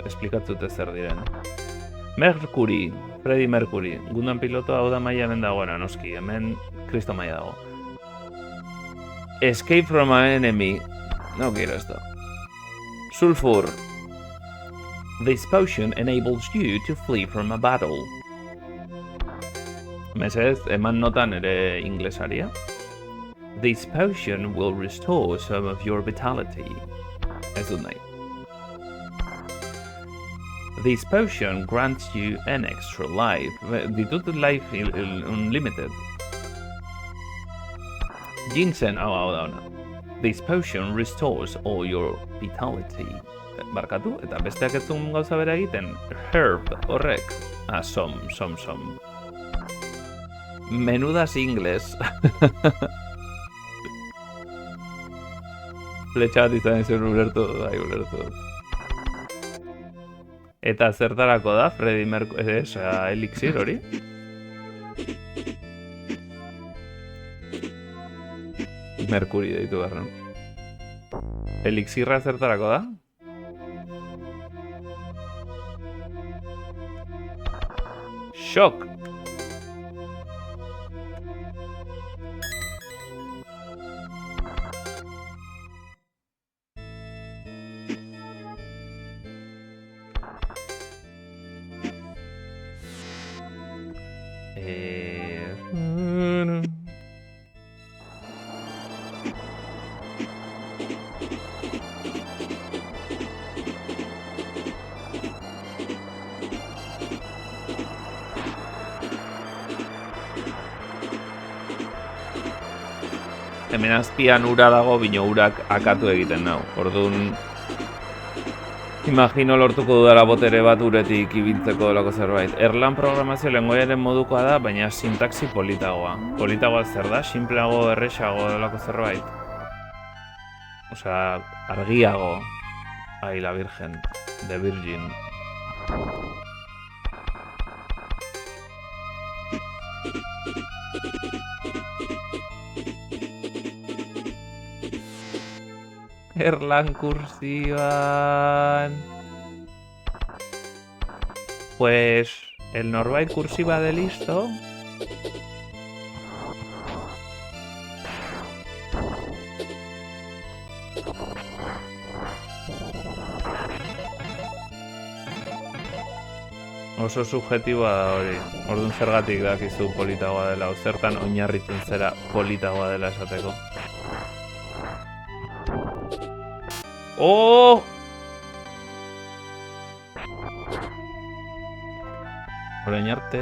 Esplikatzute zer diren. Mercury, Freddie Mercury. Gundan pilotoa hau da maila hemen dagoena, noski. Hemen kristo maila dago. Escape from an enemy. No quiero esto. Sulfur. This potion enables you to flee from a battle. Mesez, eman notan ere inglesaria. This potion will restore some of your vitality. Ez dut nahi. This potion grants you an extra life. Ditut life unlimited. Ginseng, hau da ona. This potion restores all your vitality. Barkatu, eta besteak ez zuen gauza bera egiten. Herb, horrek. Som. Menudas ingles. Fletxa bat izan zen ulertu. Eta zertarako da, Freddie Mercury, elixir hori? Mercury deitu garran. Elixirra zertarako da? Shock! Hemen azpian ura dago, bino urak akatu egiten nau. Orduan, imagino lortuko dudala botere bat uretik ibiltzeko delako zerbait. Erlan programazio lengoiaren modukoa da, baina sintaxi politagoa. Politagoa zer da? Simpleago, erresago delako zerbait. Osea, argiago. Ai, la virgen. The Virgin. Erlan kursiban. Pues el norbait kursiba de listo. Oso subjetiboa da hori. Orduan zergatik dakizu politagoa dela, o zertan oinarritzen zera politagoa dela esateko. Oh! Orain arte...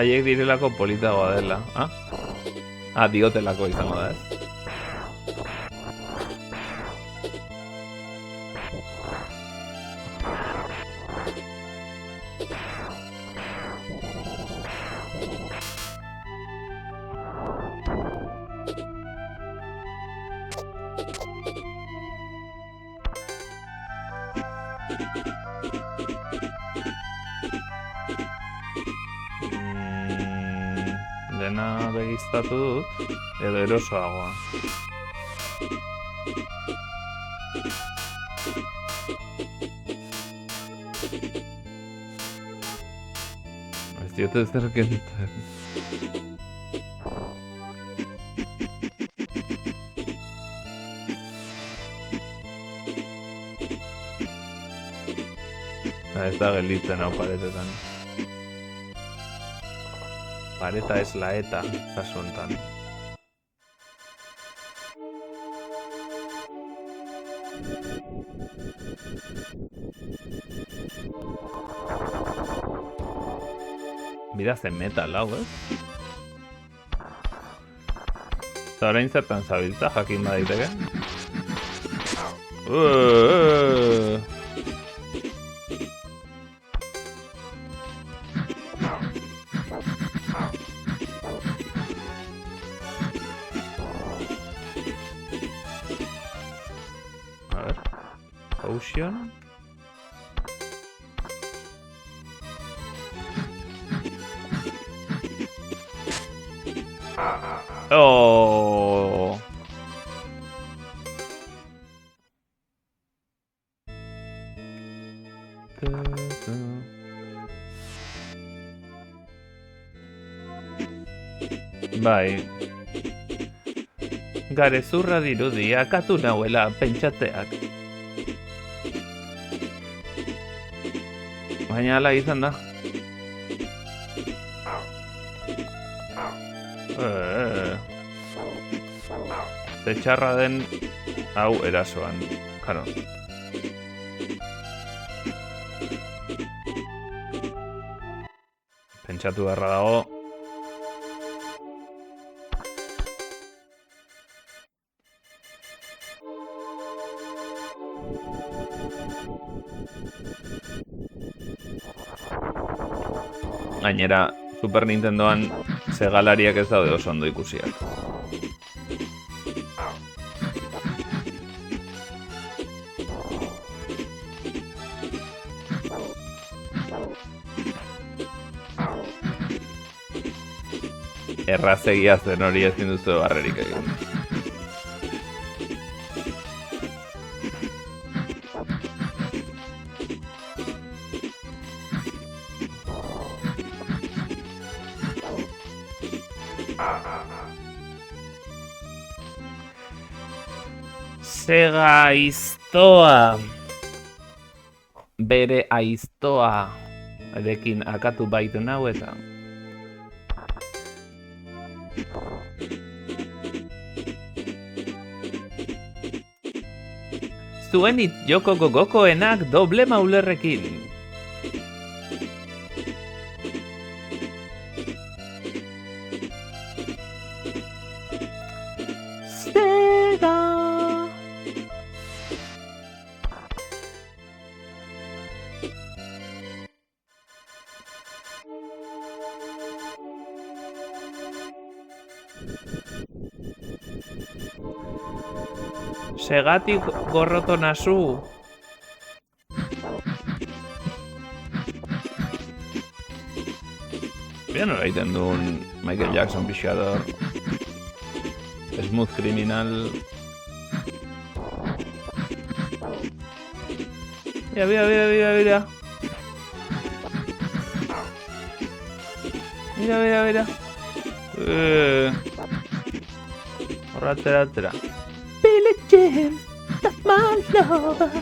Haiek direlako politagoa dela, diotelako izango da, ez? Dena begiztatu dut, edo erosoagoa. Ez diote zer kentzen. Ez da gelditzen hau paretetan. Pareta ez laeta, kasu honetan. Bida zen metal hau, ez? Eta orain zertan zabiltza, jakin badaiteke. A ver. Potion. Oh. Bai. Garezurra dirudi, akatu nauela pentsatzeak. Baina ala izan da. Ze txarra den hau erasoan, karo. Pentsatu beharra dago. Gainera, Super Nintendoan segalariak ez daude oso ondo ikusiak. Errazegia zen hori ezin duzu barrerik egin. Sega aiztoa. Bere aiztoa. Erekin akatu baitu nau eta. Zuenit joko gogokoenak doble maulerrekin. Sega. Segatik gorroto nazu. Bien nola egiten duen Michael Jackson pixador. Smooth Criminal. Mira. Mira. Horra. Billie Jean, that's my lover.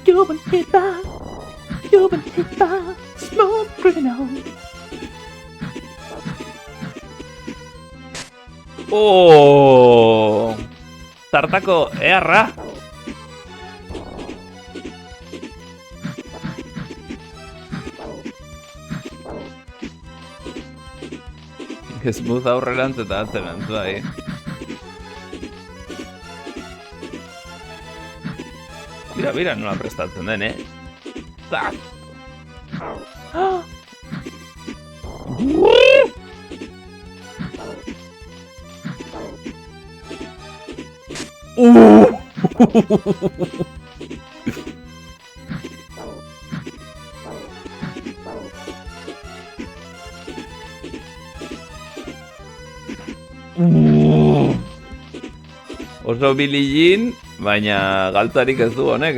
You've been hit by smooth criminal. Oh, tartako earra. Smooth aurrerantz eta atzerantz, bai. Mira nola prestatzen den, Zak! Oso Billie Jean, baina galtzarik ez du honek,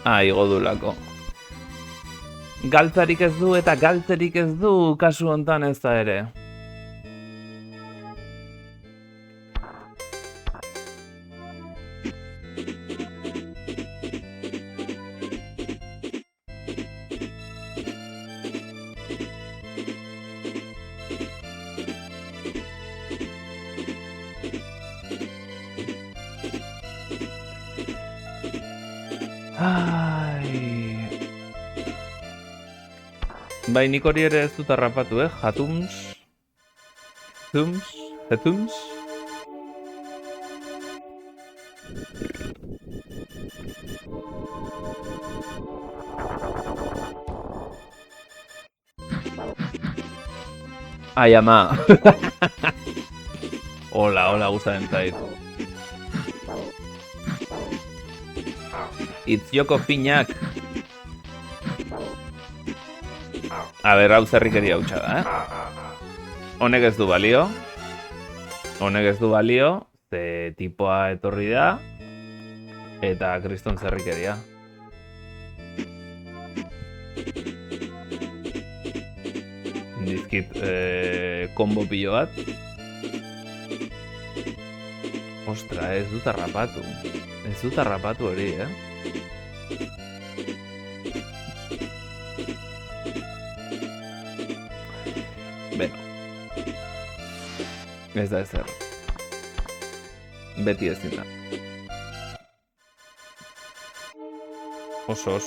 Ai, igo dulako. Galtzarik ez du eta galtzerik ez du kasu hontan ez da ere. Ai... Bai, nik hori ere ez dut harrapatu, Hatums. Hatums. Ai, ama. Hola, gustaren zait. Itzioko finak. A ber, hau zerrikeria hutsa da, Honek ez du balio. Ze tipoa etorri da. Eta kriston zerrikeria. Dizkit kombo pilo bat. Ostra, ez dut harrapatu. Hori, Beno. Ez da ezer. Beti ezin da. Oso.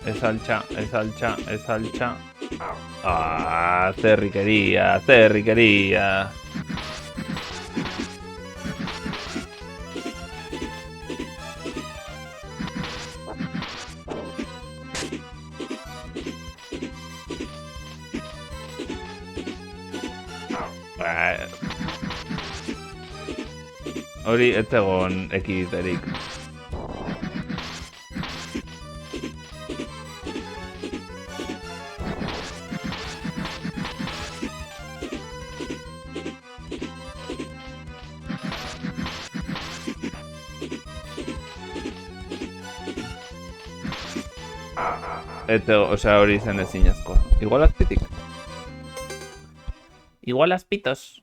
Ez altxa. Ez altxa. Ah, zerrikeria. Hori ez egon ekiditerik. Osea, hori zen ezin asko. Igual azpitik. Igual azpitos.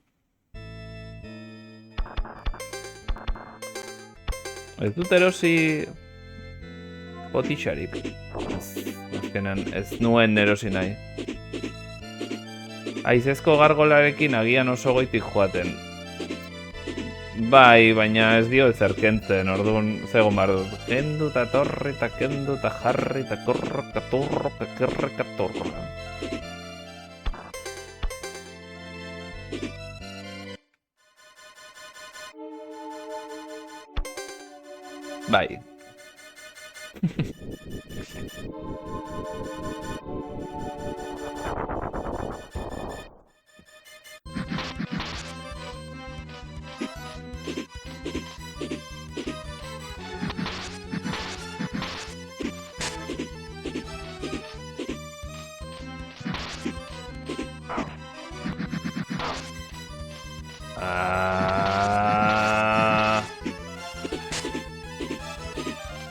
Ez dut erosi potixarik. Azkenan ez nuen erosi nahi. Aizezko gargolarekin agian oso goitik joaten. Bai, baina ez dio ezerkentzen, orduan zegoen bar dut. Kendu eta torri eta kendu eta jarri eta korroka torroka kerreka torroka. Bai.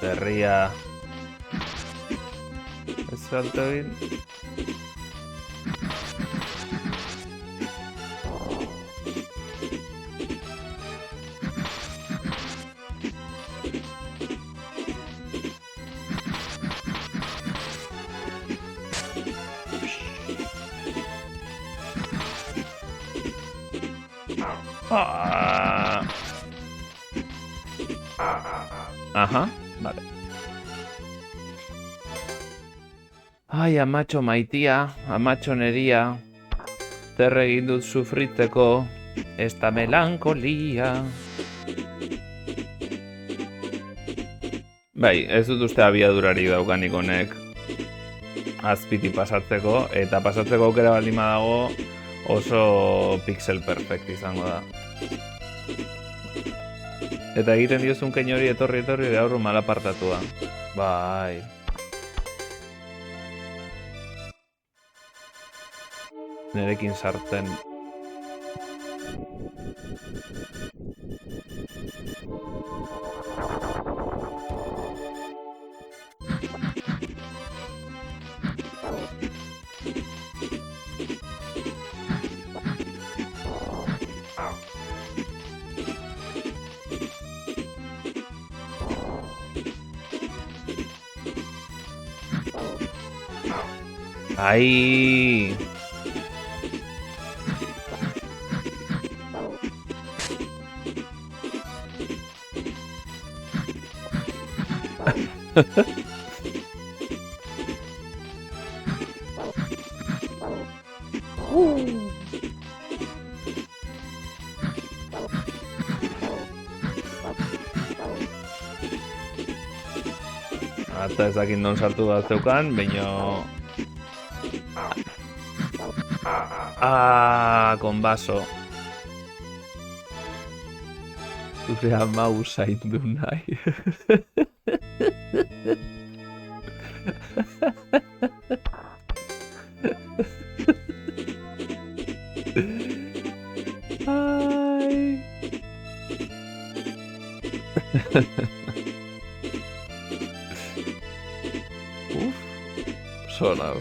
Zerria. Ez salto egin. Aha, vale. Ai, amatxo maitia, amatxo neria, zer egin dut sufritzeko, esta melankolia. Bai, ez dut uste abiadurari daukanik honek azpiti pasatzeko, eta pasatzeko aukera baldin badago oso pixel perfect izango da. Eta egiten diozun kein hori etorri da aurru malapartatua. Bai. Nerekin sartzen. Ai. Eta ezakin non sartu bat zeukan, baino... Con vaso. Zure ama usaindu nahi. Ai. Sona.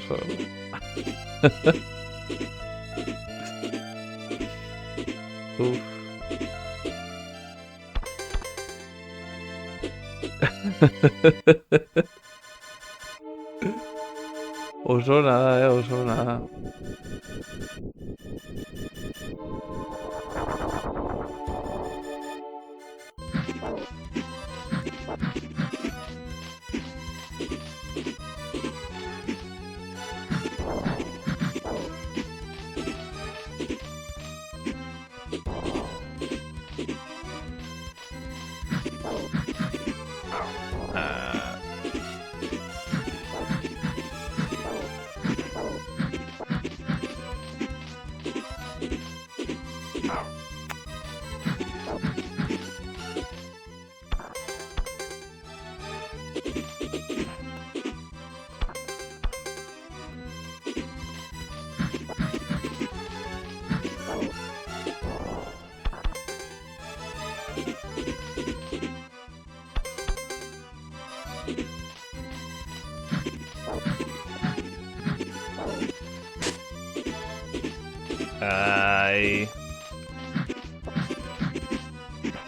Oso nada. Ai.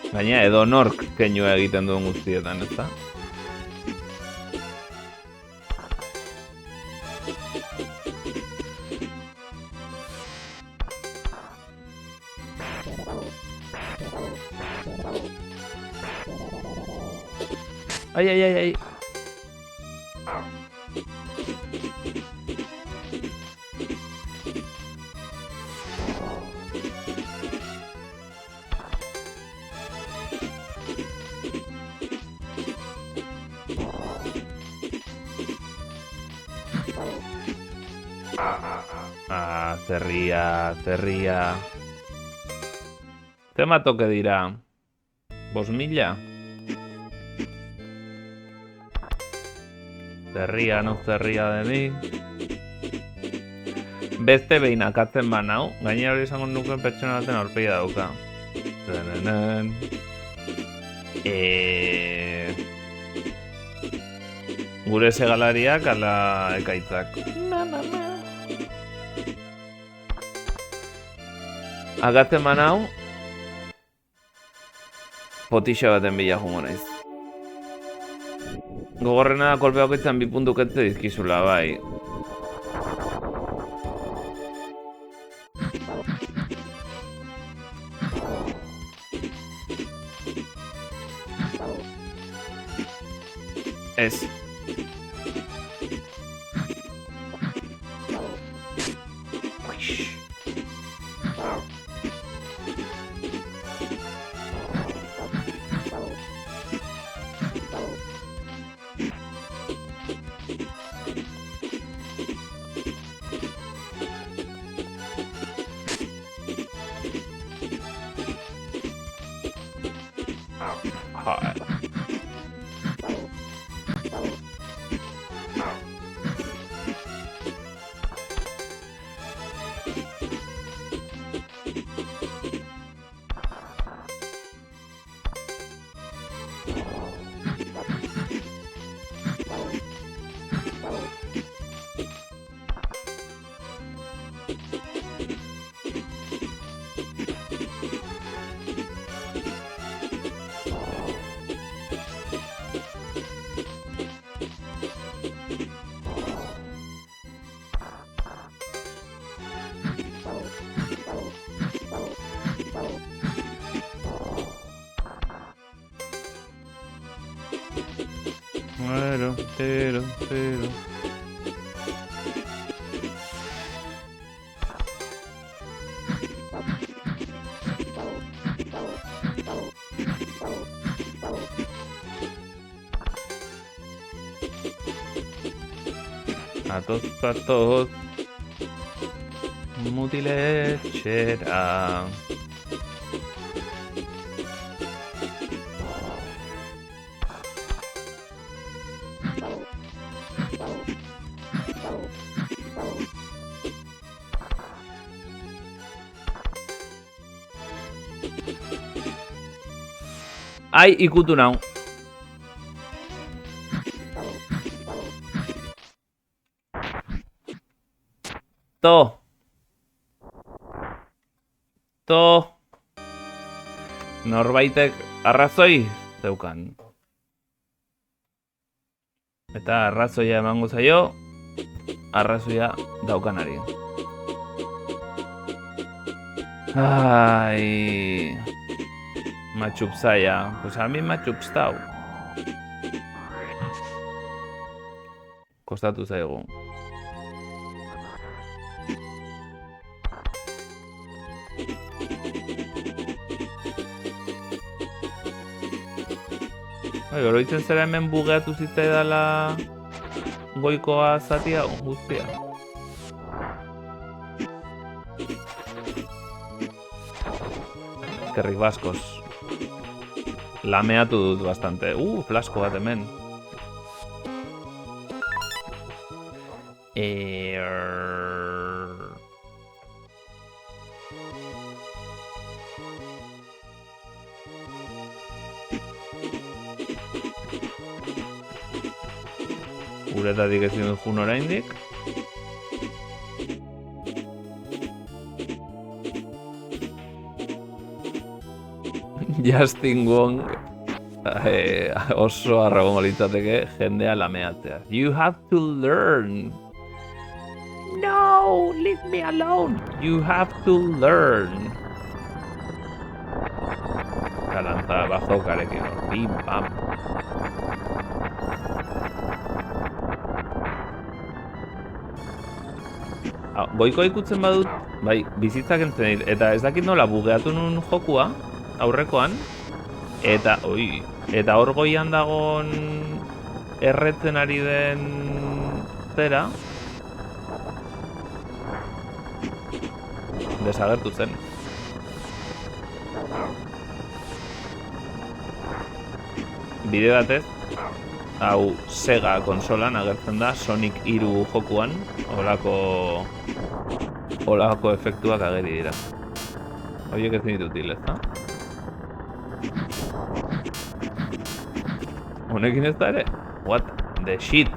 Gaina edo nork keinua egiten duen guztietan, ezta? Ai. Zerria. Temato que dira 5.000? Zerria, no zerria de mi. Beste behin akatzen banau, gainera hori izango nukeen pertsona baten aurpegia dauka. Gure segalariak ala ekaitzak. Agatzen banau, potixa baten bila jungo naiz. Gogorrena da kolpe bakoitzan 2 puntu ketze dizkizula, bai. Ez. Pero. A todos. Mutilechera. Ai, ikutu nau. Norbaitek arrazoi zeukan. Eta arrazoia emango zaio, arrazoia daukanari. Ai... Matxupzaia. Pues a mi matxupstau. Kostatu zaigu. Oroitzen zera hemen bugeatu zitzaidala goikoa zatia guztia. Eskerrik baskoz. Lameatu dut bastante. Flasko bat hemen. Uretatik ezin dut jun oraindik. Justin Wong oso arragongo litzateke jendea lameatzea. You have to learn. No, leave me alone. You have to learn. Kalantza bajokarekin. Pim, pam. Goiko ikutzen badut, bai, bizitzak entzen dit, eta ez dakit nola bugeatu nun jokua, aurrekoan, eta hor goian dagon erretzen ari den zera, desagertu zen. Bide batez, hau Sega konsolan agertzen da Sonic 3 jokuan, holako efektuak ageri dira. Horiek ez ditut hil, ezta? Honekin ez da ere? What the shit?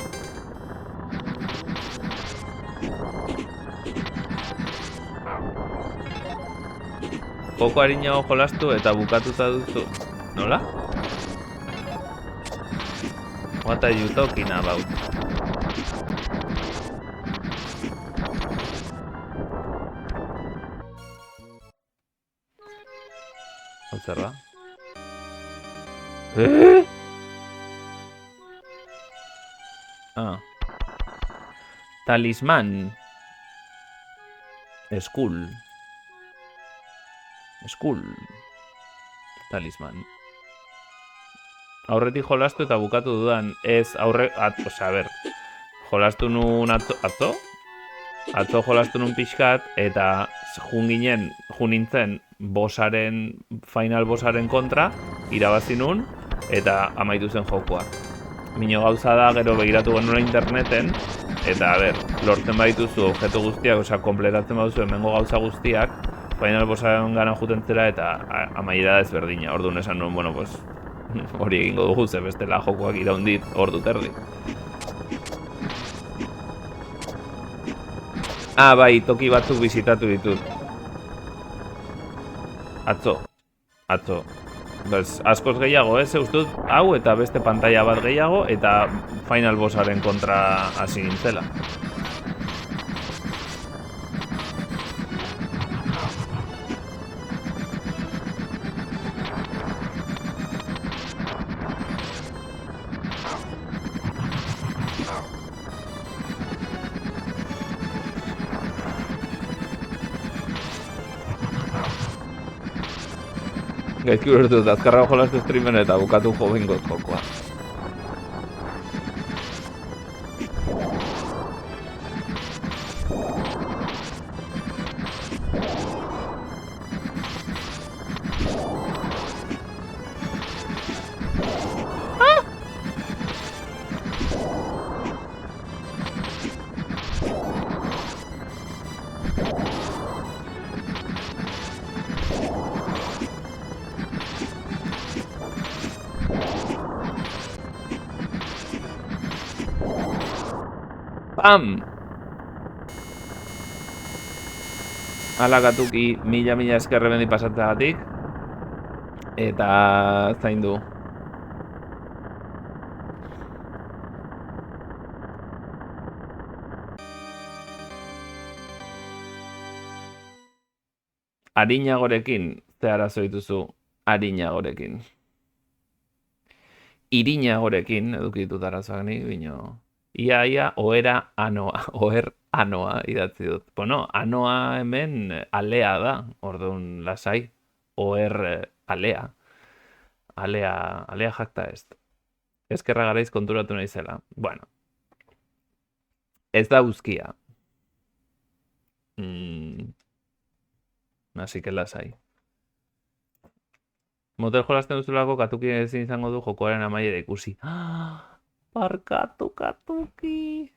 Joko harinago jolastu eta bukatuta duzu. Nola? What are you talking about? Zer da? Talisman. Skull. Talisman. Aurretik jolastu eta bukatu dudan, ez jolastu nun atzo? Atzo jolastu nun pixkat, eta jun nintzen final bossaren kontra, irabazi nun, eta amaitu zen jokua. Mino gauza da, gero begiratu genuen interneten, eta lortzen badituzu objektu guztiak, kompletatzen baduzu hemengo gauza guztiak, final bossaren gana juten zera, eta amaiera ezberdina. Orduan esan nuen, Hori egingo dugu, ze bestela jokoak iraundit ordu terdi. Bai, toki batzuk bizitatu ditut. Atzo. Askoz gehiago, ustut, hau eta beste pantalla bat gehiago, eta Final Bossaren kontra hasi gintzela. Gaizki ulertut, azkarrago jolastu streamen eta bukatu jo bengot jokoa. Pam! Ala gatuki, mila esker bendi pasatzeagatik. Eta zaindu. Arinagorekin, ze arazo dituzu arinagorekin. Irinagorekin, edukitut arazoak nik, bino... Ia, oher anoa idatzi dut. Bueno, anoa hemen alea da, orduan lasai. Oher alea. Alea jakta ez. Ezkerra garaiz konturatu nahi zela. Bueno. Ez da uzkia. Así que lasai. Motel jolasten duzulako katuki ezin izango du jokoaren amaiera ikusi. Barkatu, katuki.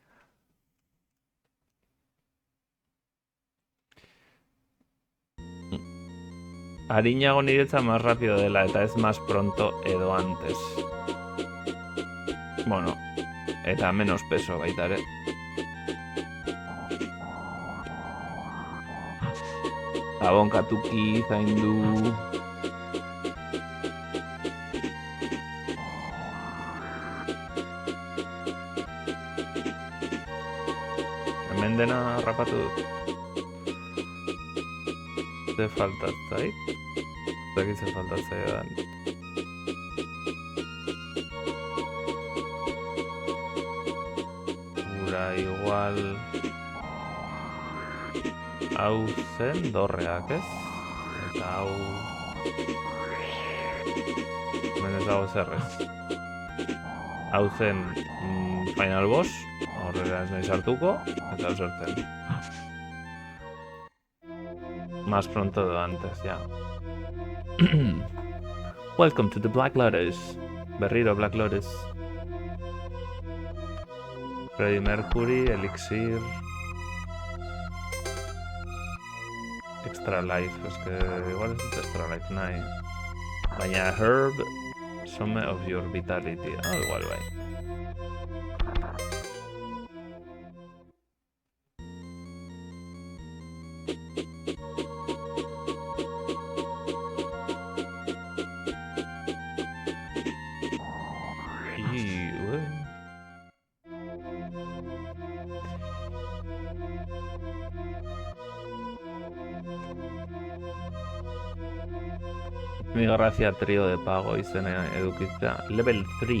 Arinago niretza más rápido dela eta ez más pronto edo antes. Bueno, eta menos peso baita ere. Gabon katuki, zaindu. Hemen dena rapatu dut. Ze faltatzait? Zaki ze faltatzait edan. Ura igual... Hau zen dorreak, ez? Eta hau... Hemen ez dago zerrez. Hau zen Final Boss, horrela ez nahi sartuko, eta hau zertzen. Más pronto de antes, ya. Welcome to the Black Lotus. Berriro Black Lotus. Freddie Mercury, Elixir... Extra Life, es que igual es Extra Life, nahi. Baina Herb, Some of Your Vitality. Igual bai. Mi gracia trío de pago izena edukitzea. Level 3.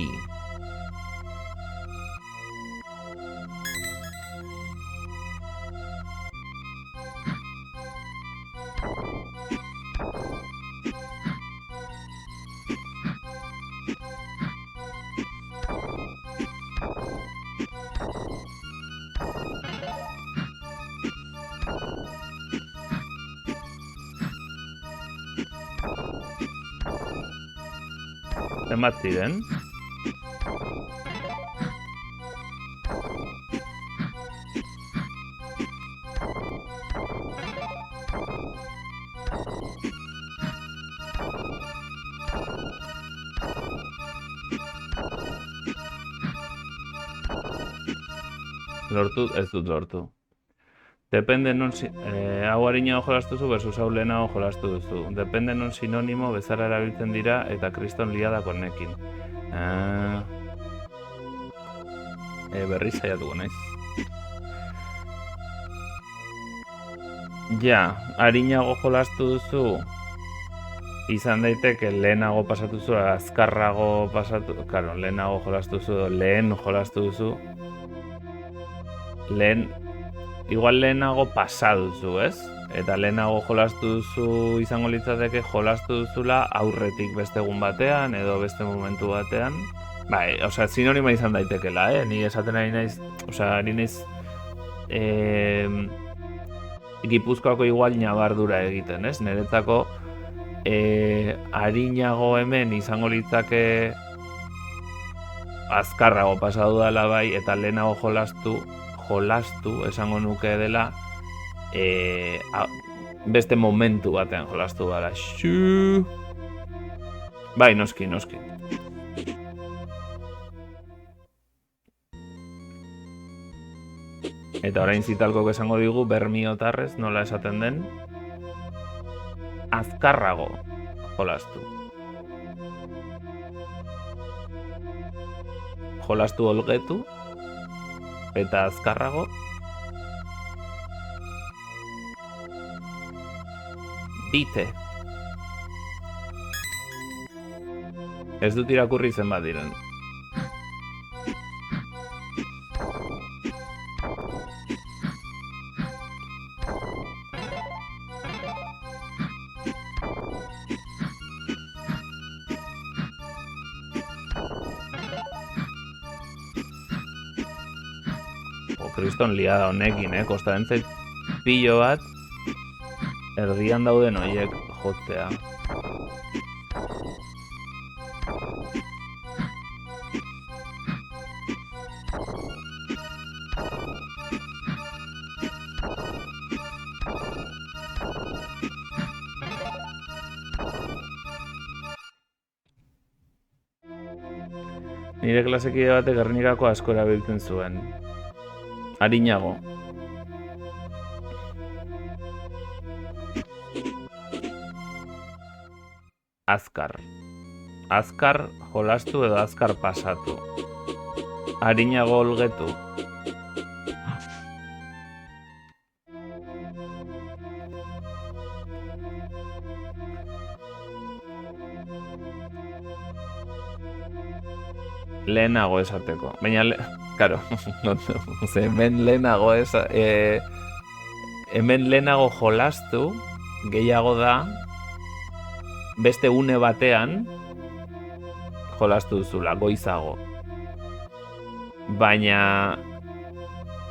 Zenbat ziren? Lortu, ez dut lortu. Depende non... hau harinago jolastu duzu versus hau lehenago jolastu duzu. Depende non sinonimo bezala erabiltzen dira eta kriston liada konekin. Berriz saiatuko naiz. Ja, harinago jolastu duzu. Izan daiteke lehenago pasatu zu, azkarrago pasatu... Claro, lehenago jolastu duzu, lehen jolastu duzu. Igual lehenago pasatu duzu, ez? Eta lehenago jolastu duzu izango litzateke jolastu duzula aurretik beste egun batean edo beste momentu batean. Bai, osea, sinonima izan daitekela, Ni esaten ari naiz, osea, ari naiz Gipuzkoako igual nabardura egiten, ez? Niretzako harinago hemen izango litzake azkarrago pasatu dela bai, eta lehenago jolastu esango nuke dela beste momentu batean jolastu dela. Bai, noski. Eta orain zitalkok esango digu bermiotarrez nola esaten den azkarrago jolastu. Jolastu olgetu eta azkarrago bite. Ez dut irakurri zenbat diren. Kriston liada honekin, kostaren zait pilo bat erdian dauden horiek jotzea. Nire klasekide batek Gernikako asko erabiltzen zuen. Harinago. Azkar. Azkar jolastu edo azkar pasatu. Harinago olgetu. Lehenago esateko. Baina, claro, hemen lehenago hemen lehenago jolastu gehiago da beste une batean jolastu duzula, goizago. Baina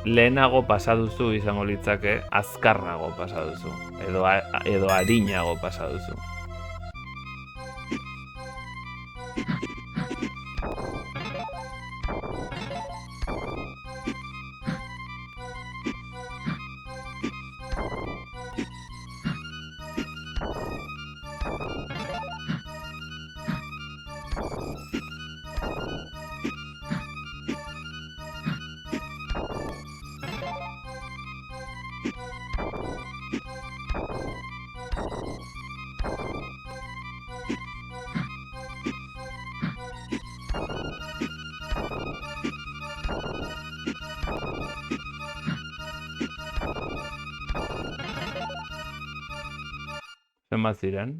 lehenago pasaduzu izango litzake azkarrago pasaduzu edo harinago pasaduzu. Zenbat ziren?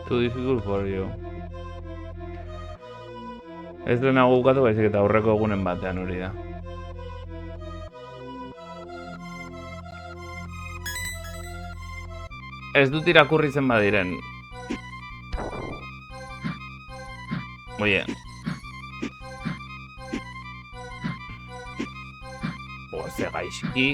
Too difficult for you. Ez lehenago bukatu baizik eta aurreko egunen batean hori da. Ez dut irakurri zenbat diren. Oie. Ze gaizki.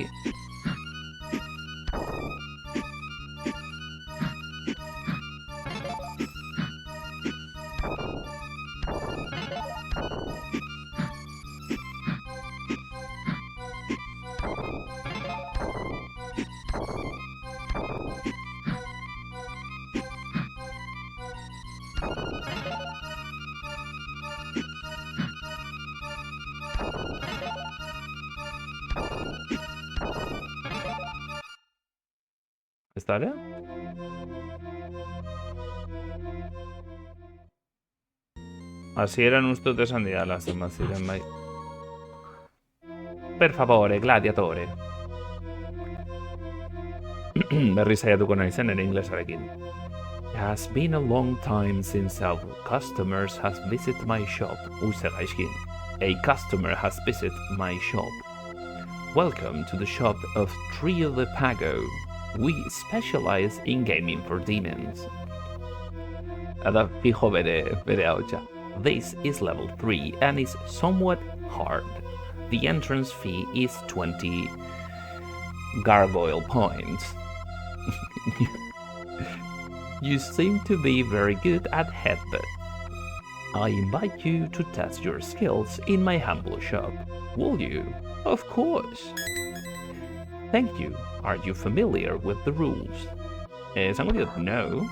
Ez da ere? Hasieran uste dut esan didala zenbat ziren bai. Per favore, gladiatore. Berri saiatuko nahi zen ere inglesarekin. It has been a long time since our customers has visited my shop. Zer gaizkin. A customer has visited my shop. Welcome to the shop of Trio de Pago. We specialize in gaming for demons. Ada fijo bere hautsa. This is level 3 and is somewhat hard. The entrance fee is 20 gargoyle points. You seem to be very good at headbutt. I invite you to test your skills in my humble shop. Will you? Of course. Thank you. Are you familiar with the rules? Somebody that no.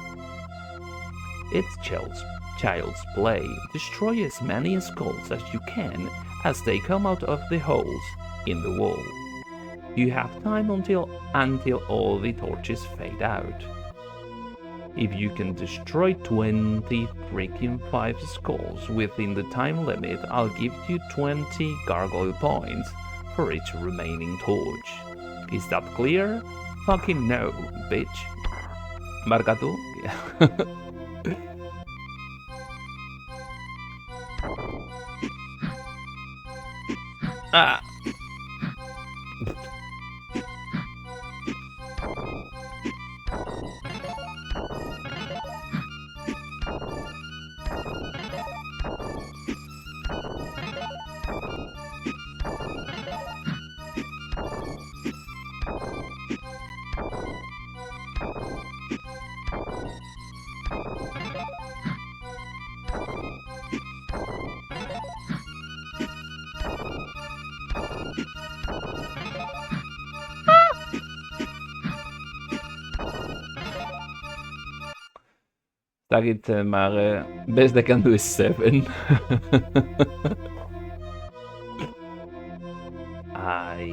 It's child's play. Destroy as many skulls as you can as they come out of the holes in the wall. You have time until all the torches fade out. If you can destroy 20 freaking 5 skulls within the time limit, I'll give you 20 gargoyle points for each remaining torch. Is that clear? Fucking no, bitch. Barkatu. Ah! Dakit, maar best I can do is 7. I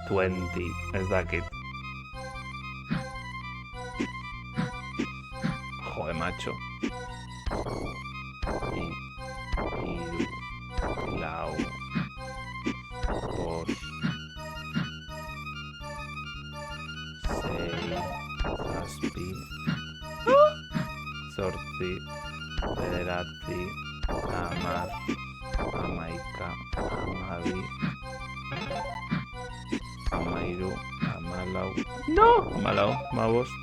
20, ez dakit. Joder, macho. Hiru, lau, bost, sei, zazpi, zortzi, bederatzi, hamar, hamaika, hamabi, hamairu, hamalau, no! Hamalau, hamabost,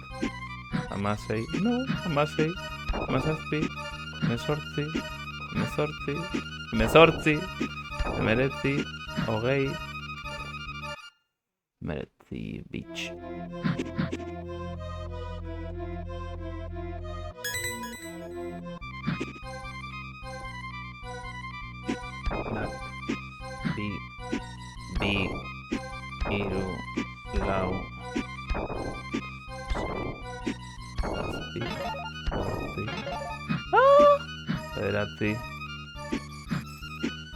hamasei, no! Hamasei, hamazazpi, hemezortzi, hemeretzi, hogei, hemeretzi, bitch. Bi, hiru, lau, sei, zazpi, zortzi, bederatzi,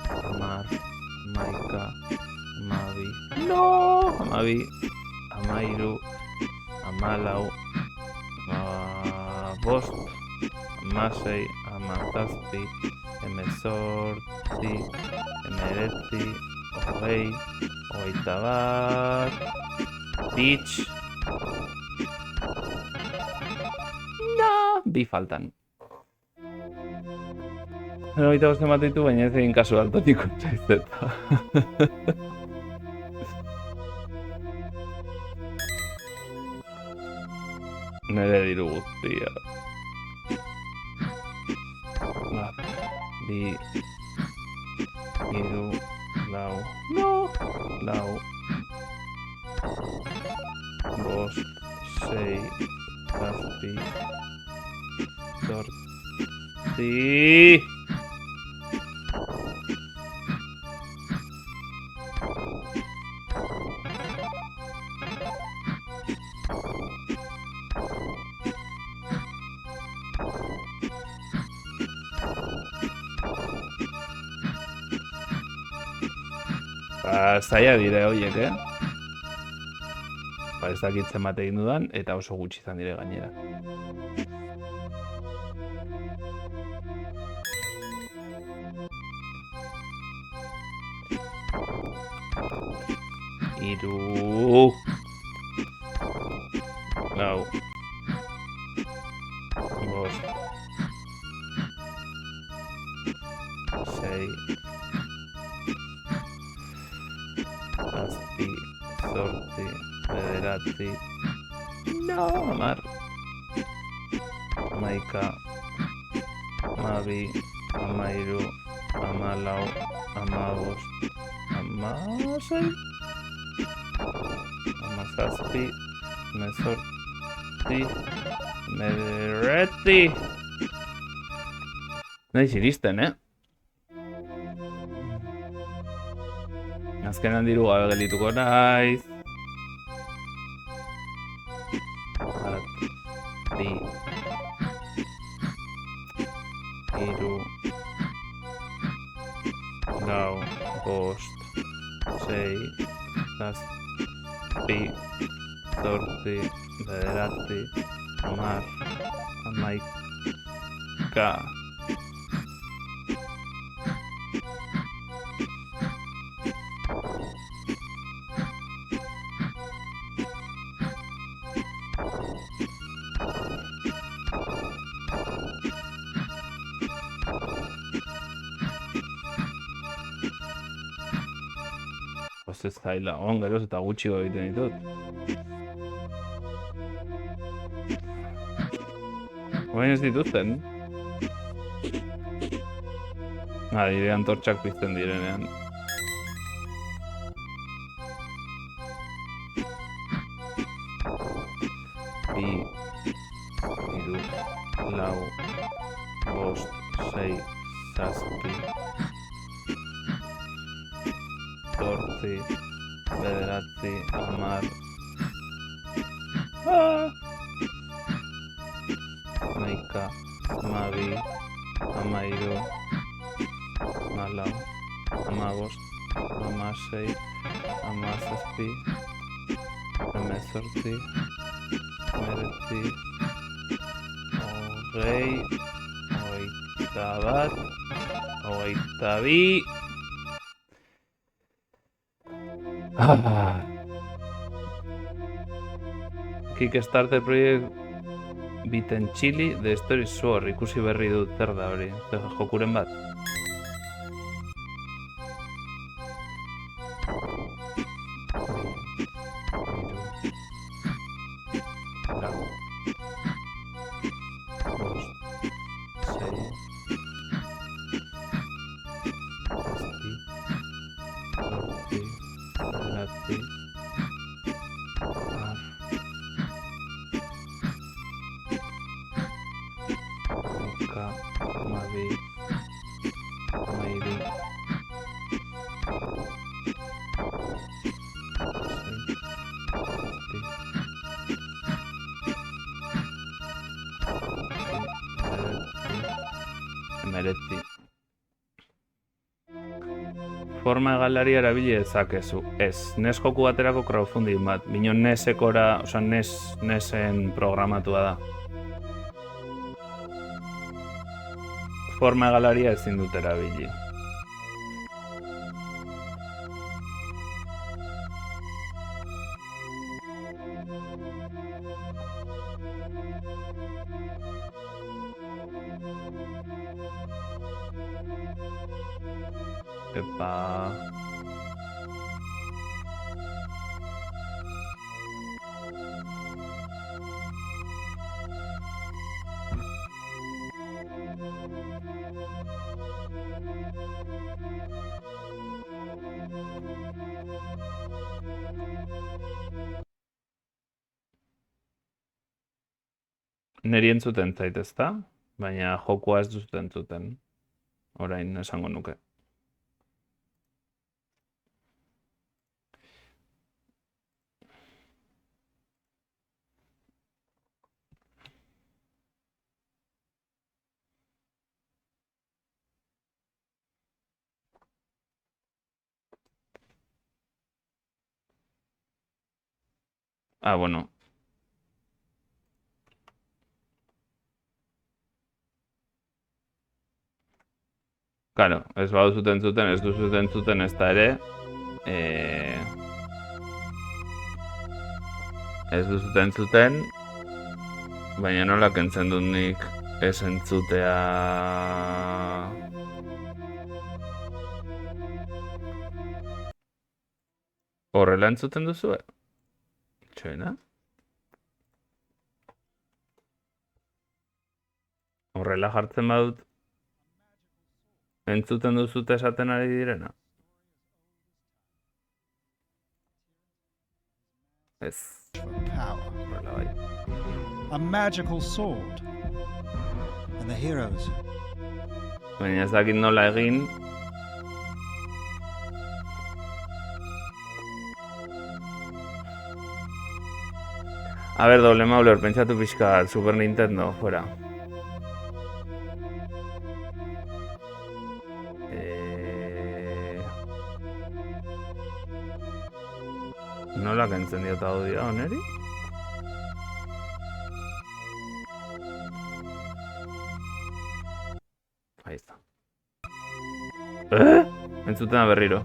hamar, hamaika, hamabi, no! Hamabi, hamairu, hamalau, hamabost, hamasei, hamazazpi, hemezortzi, hemeretzi, hogei, hogeita bat, bitch. No! Bi faltan. Hogeita bost ematen ditu, baina ez egin kasu altotik kontzaitzeta. Nere diru guztia. Bat, bi, hiru, lau, no! Lau, bost, sei, zazpi, zortzi... Zaila dire horiek, ez dakit zenbat egin dudan, eta oso gutxi izan dire gainera. Iru... Lau... Bost... Sei... Zazpi... Zortzi... Bederatzi... No! Amar... Amaika... Amabi... Amairu... Amalau... Amabost... Amasei... Amazazpi... Mezortzi... Mederatzi... Naiz iristen, Azkenan diru gabe geldituko naiz. Bat, bi, hiru, lau, bost, sei, zazpi, zortzi, bederatzi, hamar, hamaika. Ez zaila, geroz eta gutxi egiten ditut. Baina ez dituzten. Dire antortxak pizten direnean. Bi, hiru, lau, bost, sei, zazpi, zortzi, bederatzi, hamar. Hamaika, hamabi, hamairu, hamalau, hamabost, hamasei, hamazazpi, hemezortzi, hemeretzi, hogei, hogeita bat, hogeita bi. Kickstarter proiekt biten txili The Story Sword, ikusi berri dut, zer da hori, jokuren bat. Forma egalaria erabili dezakezu. Ez, NES joku baterako crowdfunding bat. Bino NES-ekora, oza, NES-en programatua da. Forma egalaria ezin dut erabili. Epa... Neri entzuten zait, ezta? Baina jokua ez dut entzuten. Orain esango nuke. Ah, bueno. Claro, ez baduzut entzuten, ez duzut entzuten ezta ere. Ez duzut entzuten, baina nola kentzen dut nik ez entzutea... Horrela entzuten duzue? Txoina? Horrela jartzen badut entzuten duzute esaten ari direna? Ez. Horrela bai. A magical sword. And the heroes. Baina ez dakit nola egin. A ber, doble mauler, pentsatu pixka bat, Super Nintendo, fuera. Nola kentzen diot audio honeri? Ahí está. Entzuten da berriro.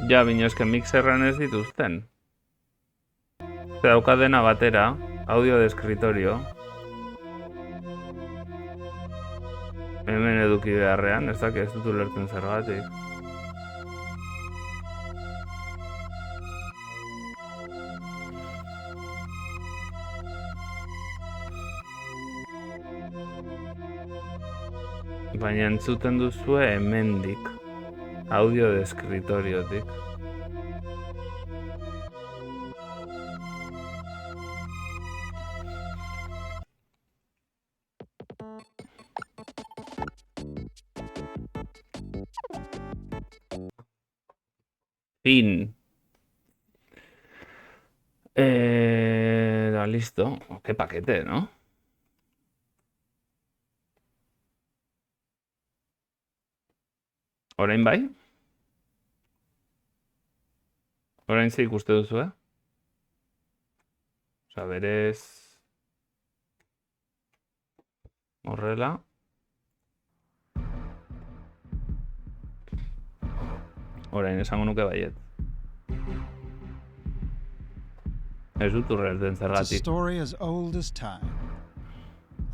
Ja, bino eske mixerran ez dituzten. Ze dauka dena batera, audio de escritorio. Hemen eduki beharrean, ez dakit ez dut ulertzen zergatik. Baina entzuten duzue hemendik. Audio de escritoriotik. Fin. Listo. Qué paquete, ¿no? Orain bai? Orain ze ikuste duzu, eh? Osa, berez... Horrela. Orain esango nuke baiet. Ez dut urrelten It's a zergatik. story as old as time.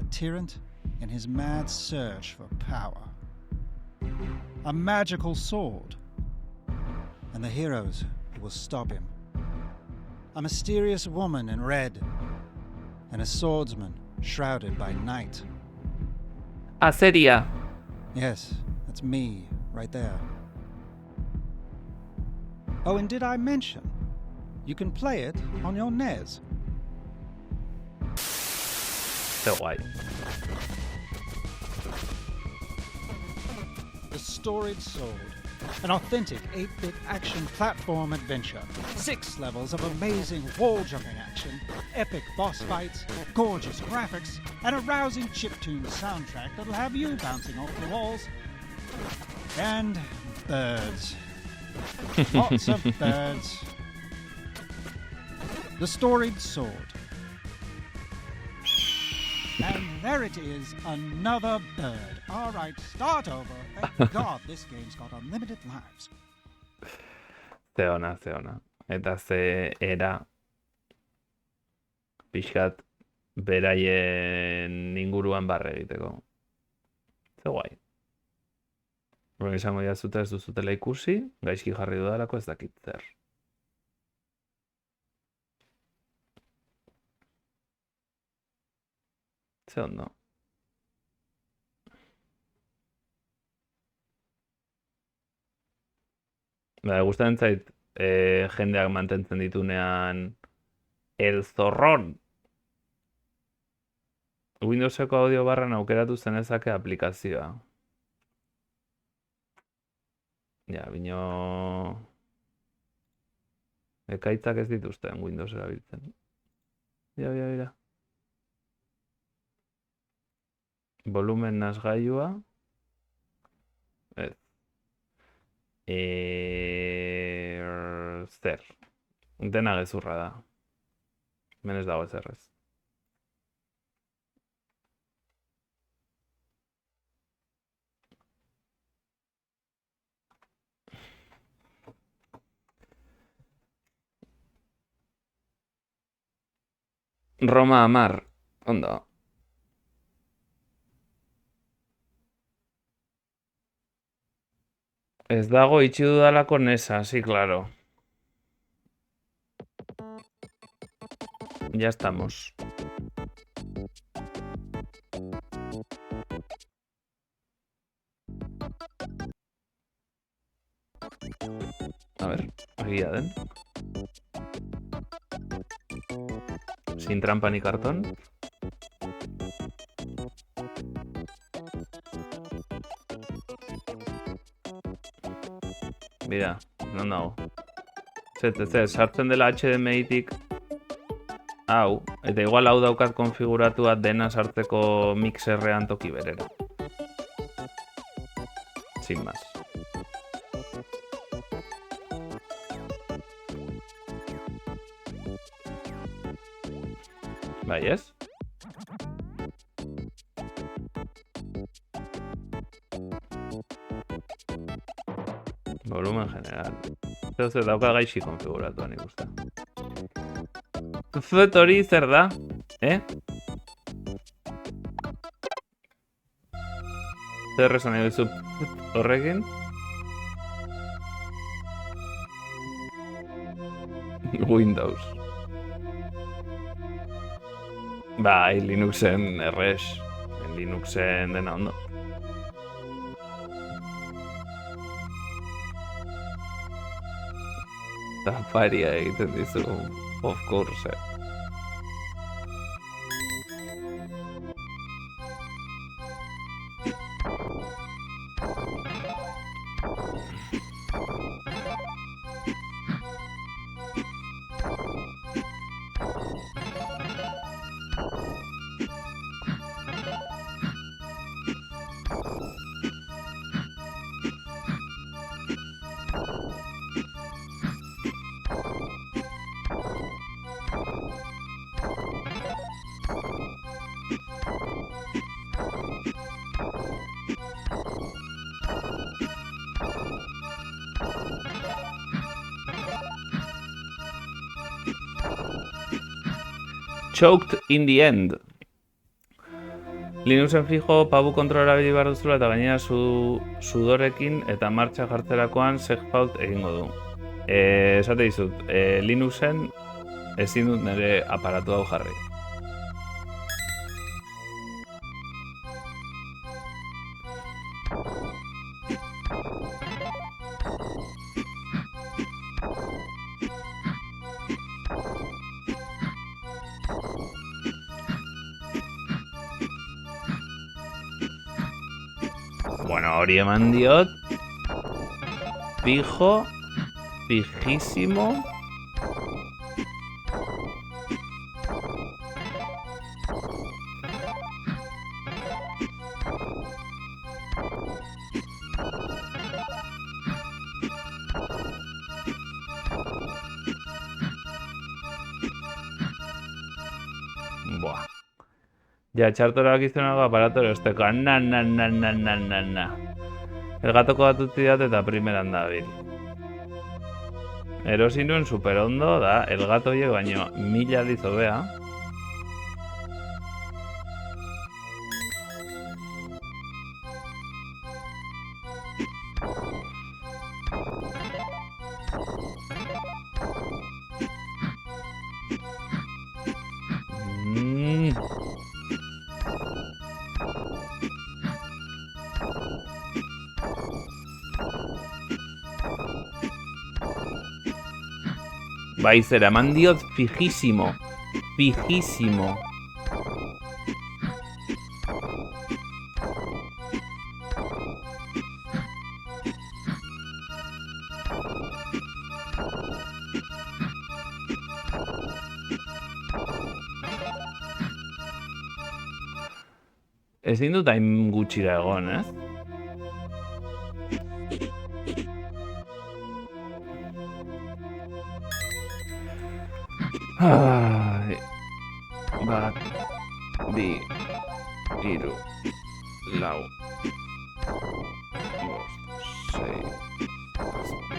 A tyrant in his mad search for power. A magical sword. And the heroes who will stop him. A mysterious woman in red. And a swordsman shrouded by night. Azeria. Yes, that's me, right there. Oh, and did I mention? You can play it on your NES. Ze guai. The Storied Sword. An authentic 8-bit action platform adventure. 6 levels of amazing wall-jumping action, epic boss fights, gorgeous graphics, and a rousing chiptune soundtrack that'll have you bouncing off the walls. And birds. Lots of birds. The Storied Sword. And there it is, another bird. All right, start over. Thank God this game's got unlimited lives. Ze ona, ze ona. Eta ze era pixkat beraien inguruan barre egiteko. Ze guai. Horren izango jazuta ez duzutela ikusi, gaizki jarri dudalako ez dakit zer. Ze ondo. Gustatzen zait jendeak mantentzen ditunean El Zorron. Windowseko audio barran aukeratu zenezake aplikazioa. Ja, bino... Ekaitzak ez dituzten Windows erabiltzen. Bira. Volumen nasgailua. Ez. Zer. Dena gezurra da. Hemen ez dago ezer ez. Roma 10. Ondo. Ez dago itxi dudalako nesa, sí, claro. Ya estamos. A ver, egia den. Sin trampa ni cartón. Mira, non dago. Sartzen dela HDMI-tik hau, eta igual hau daukat konfiguratua dena sartzeko mixerrean toki berera. Sin más. Bai, ez? Volumen general. Zer dauka gaixi konfiguratuan ikusta. Zuet hori zer da? Zer esan nahi duzu horrekin? Windows. Bai, Linuxen errex. Linuxen dena ondo. Taparia egiten dizu, of course. Choked in the end. Linuxen fijo, pabu kontrola bili behar duzula eta gainera sudorekin eta martxa jartzerakoan segfault egingo du. Esate dizut, Linuxen ezin dut nire aparatu hau jarri. Bueno, hori eman diot. Fijo. Fijísimo. Buah. Ya, txartorak izan algo aparatore osteko. Na. El gatoko bat utzi dat eta primeran da bil. Erosi nuen super ondo da, el gato horiek baino 1000 aldiz hobea. Bai, zera, eman diot fijísimo. Fijísimo. Ezin dut hain gutxira egon, ez? Bat, bi, hiru, lau, bost, sei, zazpi,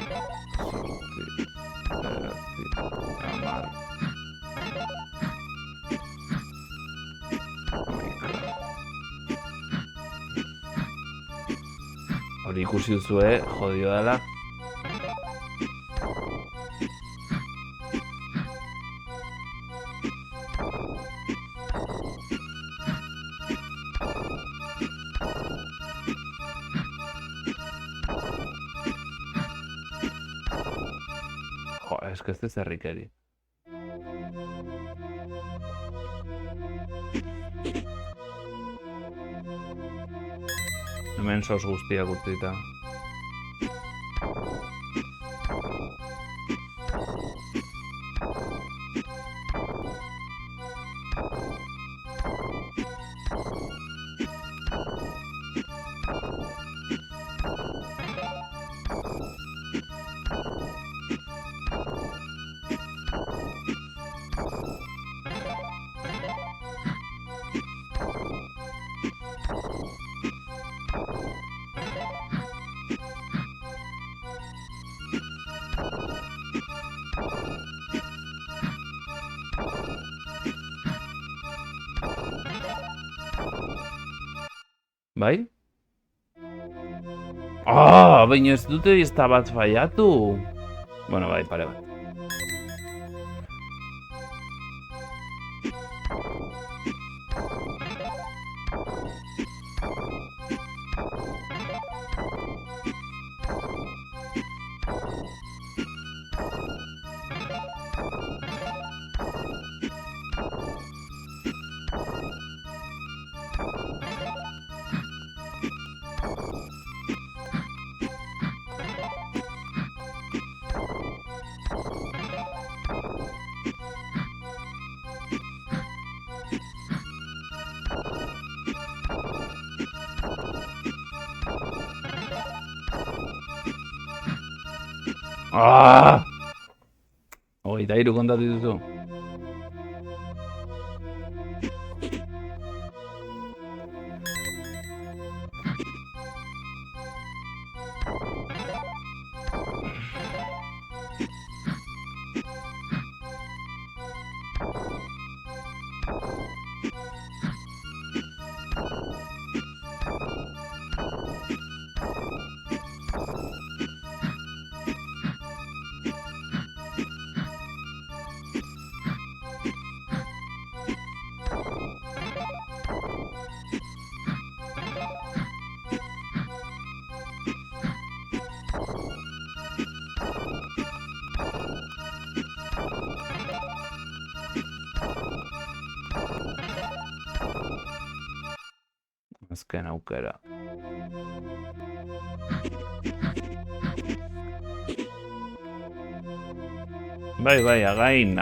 zortzi, bederatzi, hamar, hamaika. Hori ikusi duzue, jodio dela. Jo, ez que ez ez herrikeri. Hemen sos guztiak utzita. Bai? Baina ez dute izta bat faiatu. Bueno, bai, pare bat. Hogeita hiru kontatu dituzu. Azken aukera. Bai, again.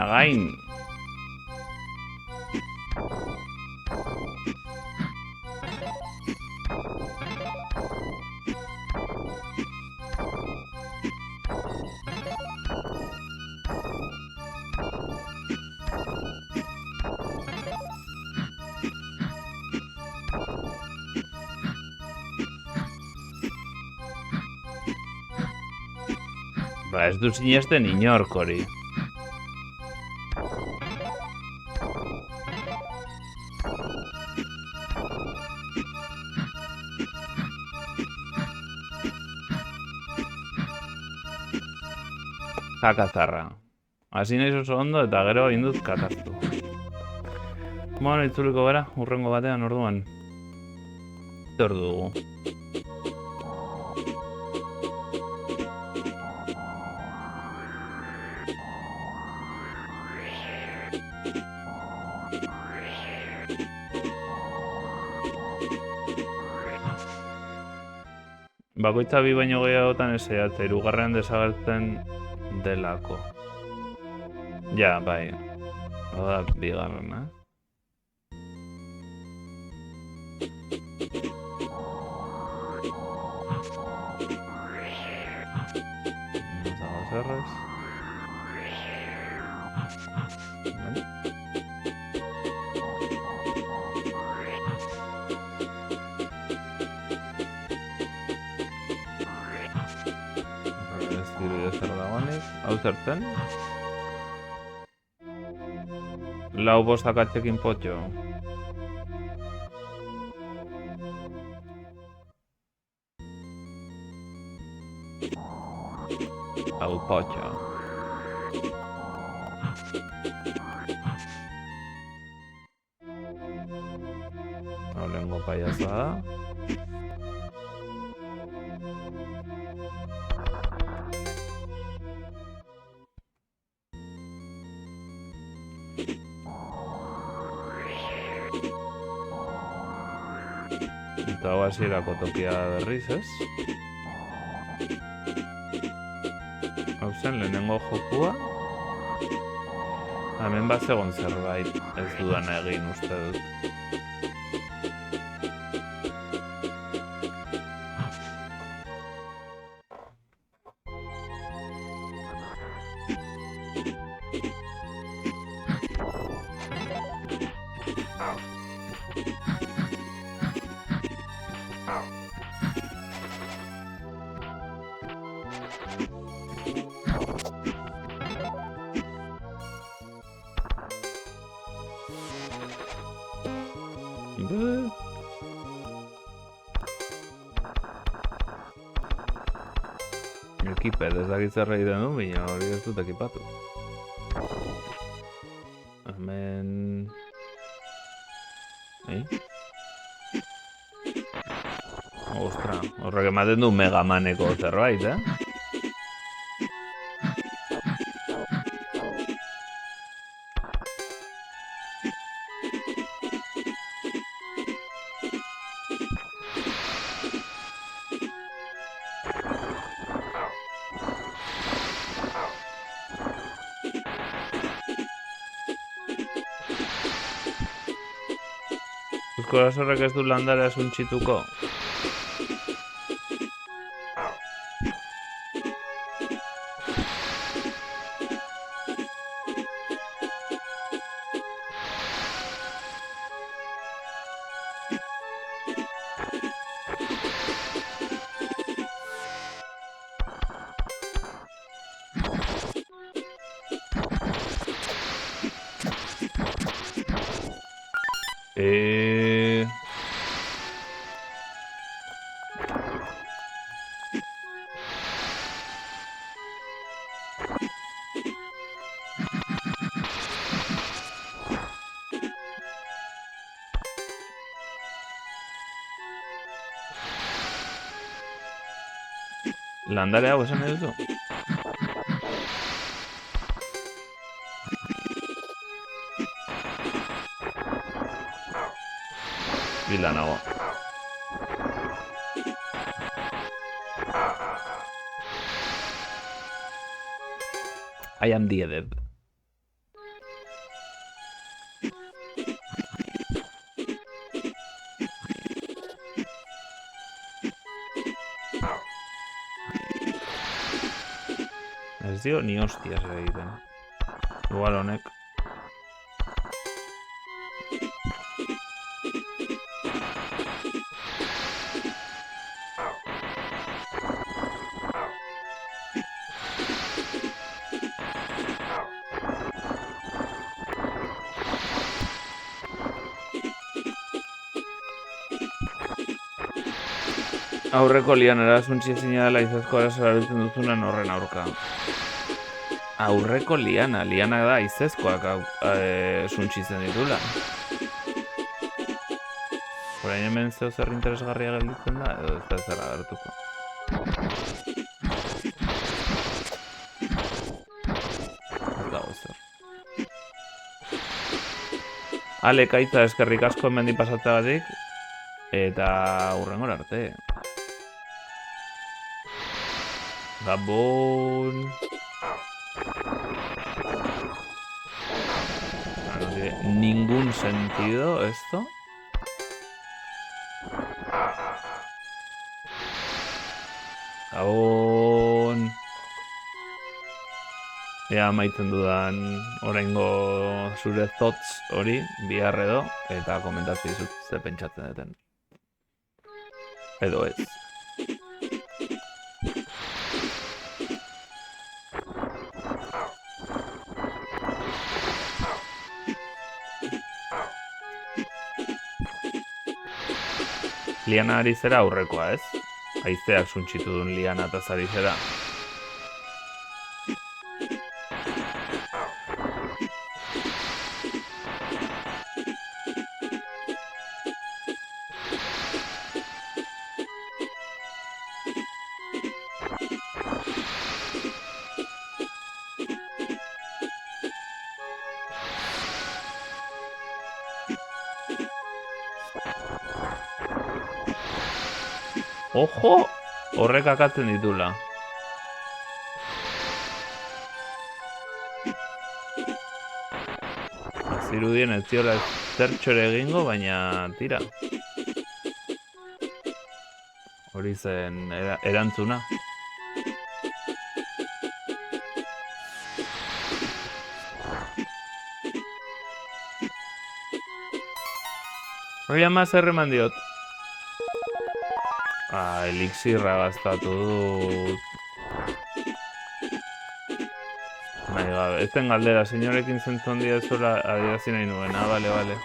Ba, ez du sinesten inork hori. Kakazarra. Hasi naiz oso ondo eta gero egin dut kakaztu. Bueno, itzuliko gara, hurrengo batean orduan. Zer dugu? Bakoitza bi baino gehiagotan ez zehatza, hirugarrean desagertzen delako. Ja, bai. Hau da bigarrena. Hau zertzen? Lau bostak atxekin potxo. El potxo. Hau lehenko paiaza da. Eta hau hasierako tokia berriz, ez? Hau zen lehenengo jokua. Hemen bat zegoen zerbait ez dudan egin uste dut. Ekiper, ez dakit zerra egiten du, baina hori ez dut ekipatu. Hemen... Ostra, horrek ematen du Mega Maneko zerbait, Korazorrek ez du landarea suntxituko. Landare hau esan nahi duzu? Bila nago. I am the dead. Ez dio ni hostias egiten. Igual honek. Aurreko lianera zuntzi ezina dela izazko arazo erabiltzen duzunan horren aurka. Aurreko liana da izezkoak zuntzitzen ditula. Horain hemen zeo zer interesgarria gelditzen da, edo ez da zer agertuko. Ez dago zer. Ale, Kaitza, eskerrik asko hemen dipasatzeagatik, eta hurrengora arte. Gabon. No tiene ningún sentido esto. Gabon. Ea amaitzen dudan oraingo zure thoughts hori bihar edo eta komentatzen dizut ze pentsatzen duten. Edo ez. Liana ari zera aurrekoa, ez? Haizeak suntxitu duen liana eta zari zera. Ojo! Horrek akatzen ditula. Zirudien ez ziola zertxore egingo, baina tira. Hori zen erantzuna. Hori ama zer eman diot. Elixirra gastatu dut. Nahi gabe, ez den galdera, senyorekin zentzu handia zuela adierazi nahi nuen, bale.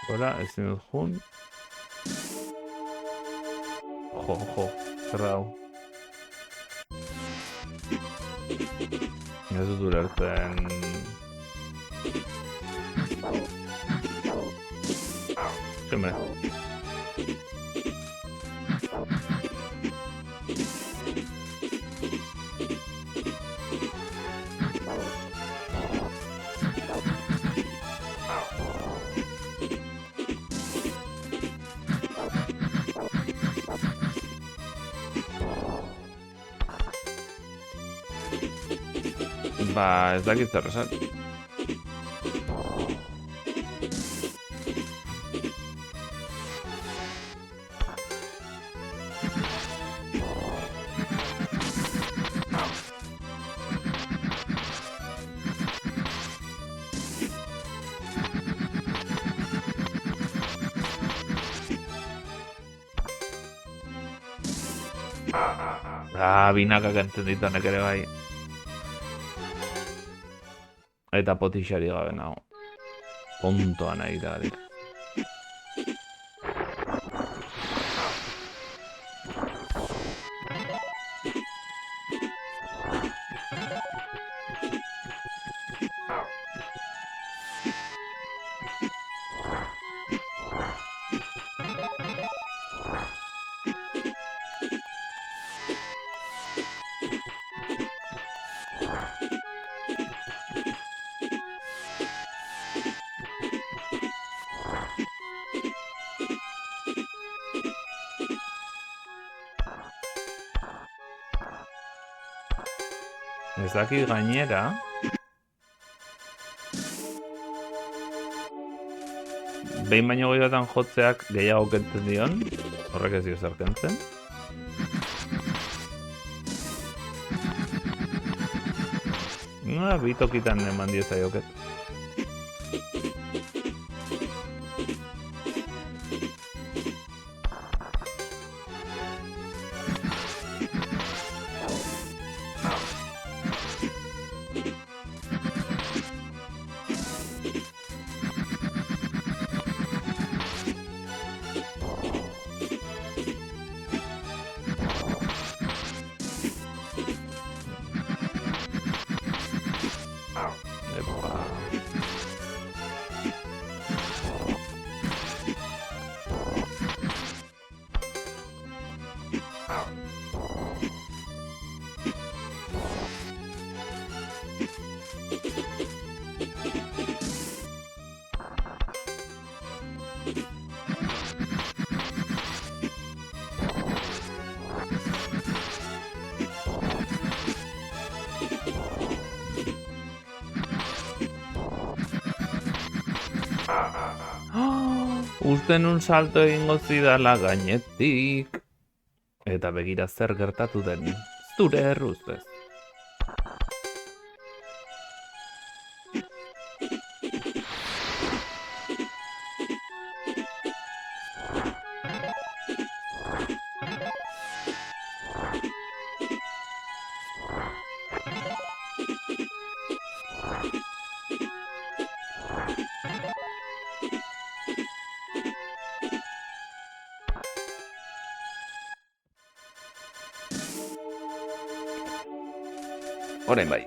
Gora, ezin dut jun. Ojo, zer hau. Ez dut ulertzen. Zemre. Ez dakit zer esan. Binakak entenditu honek ere bai. Eta potixari gabe nago. Kontoan nahi da garik. Ez dakit gainera. Behin baino gehiagotan jotzeak gehiago kentzen dion. Horrek ez dio zer kentzen. Bi tokitan eman dieza joket. uste nun salto egingo zidala gainetik. Eta begira zer gertatu den, zure erruztez. Orain bai.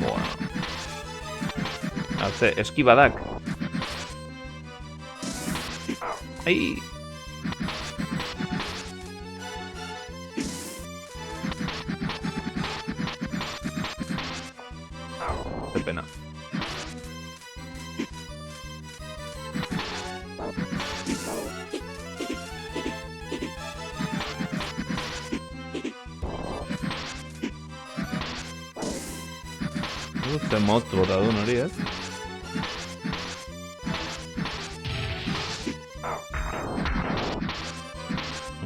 Boa. Hace eskibadak. Ai. Qué pena. Ze mod bota duen hori, ez?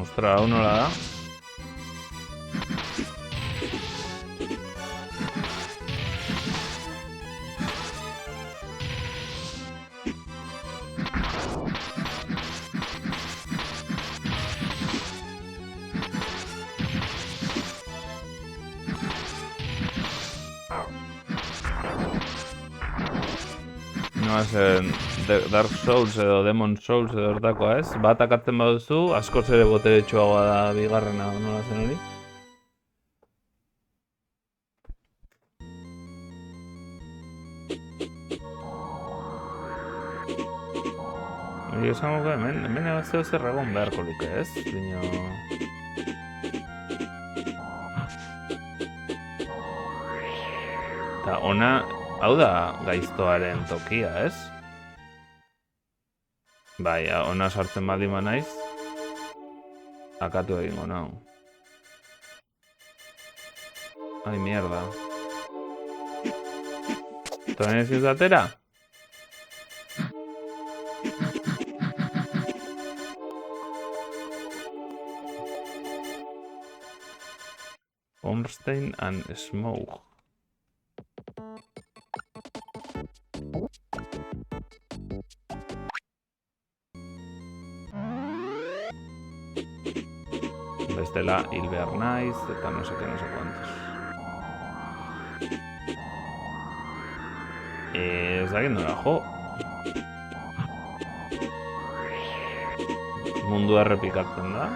Ostra, hau nola da? No, Dark Souls edo Demon Souls edo hortakoa, ez? Bat akatzen baduzu, askoz ere boteretsuagoa da bigarrena, nola zen hori? Hori esango hemen egazteo zer egon beharko luke, ez? Bino... Eta ona... Hau da gaiztoaren tokia, ez? Bai, ona sartzen baldin naiz, akatu egingo nau. Ai, mierda. Toren ez izatera? Ornstein and Smoke. Bestela hil behar naiz, eta no sé cuantos. Ez dakit nola jo. Mundua errepikatzen da.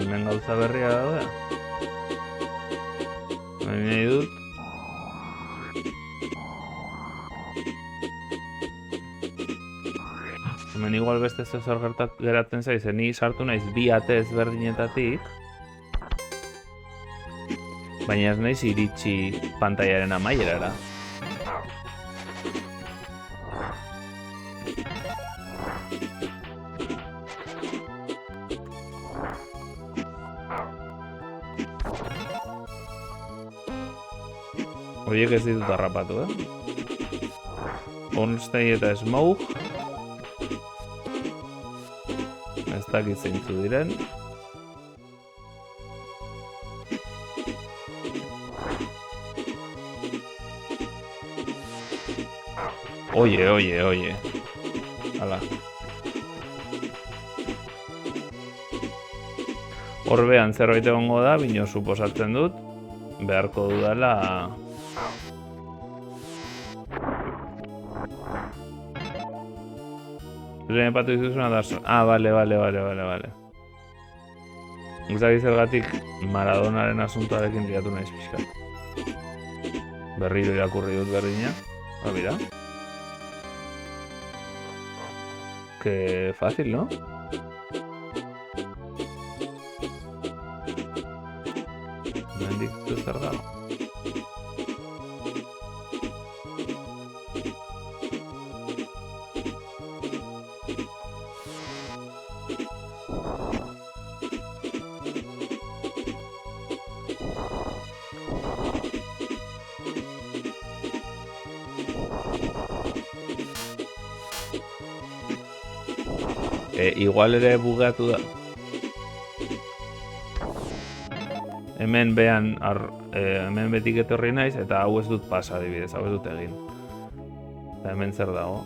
Hemen gauza berria daude. Nahi dut. Hemen igual beste zer geratzen zaiz, ni sartu naiz bi ate ezberdinetatik. Baina ez naiz iritsi pantaiaren amaierara. Horiek ez ditut harrapatu, Ornstein eta Smoke. Ez dakit zeintzu diren. Oie. Hala. Horbean zerbait egongo da, bino suposatzen dut. Beharko dudala... Zure epatu izuzuna Darson. Ah, vale. Uzak izergatik Maradonaren asuntoarekin liatu naiz pixkat. Berriro irakurri dut berdina. Ah, mira. Que fácil, ¿no? Hemendik zer dago? Igual ere bugeatu da. Hemen behan, hemen betik etorri naiz, eta hau ez dut pasa adibidez, hau ez dut egin. Eta hemen zer dago?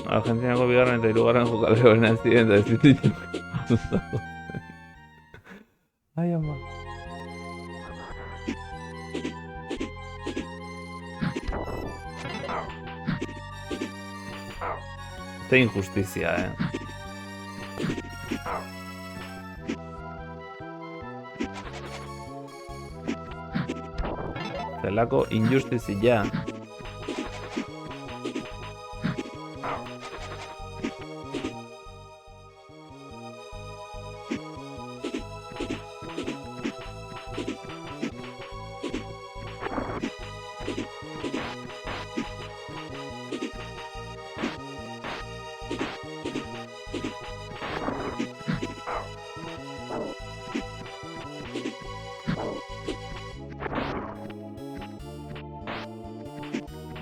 Argentinako bigarren eta hirugarren jokalea ez ziren, eta ez ditu. Ai, ama. Ze injustizia, Zelako injustizia.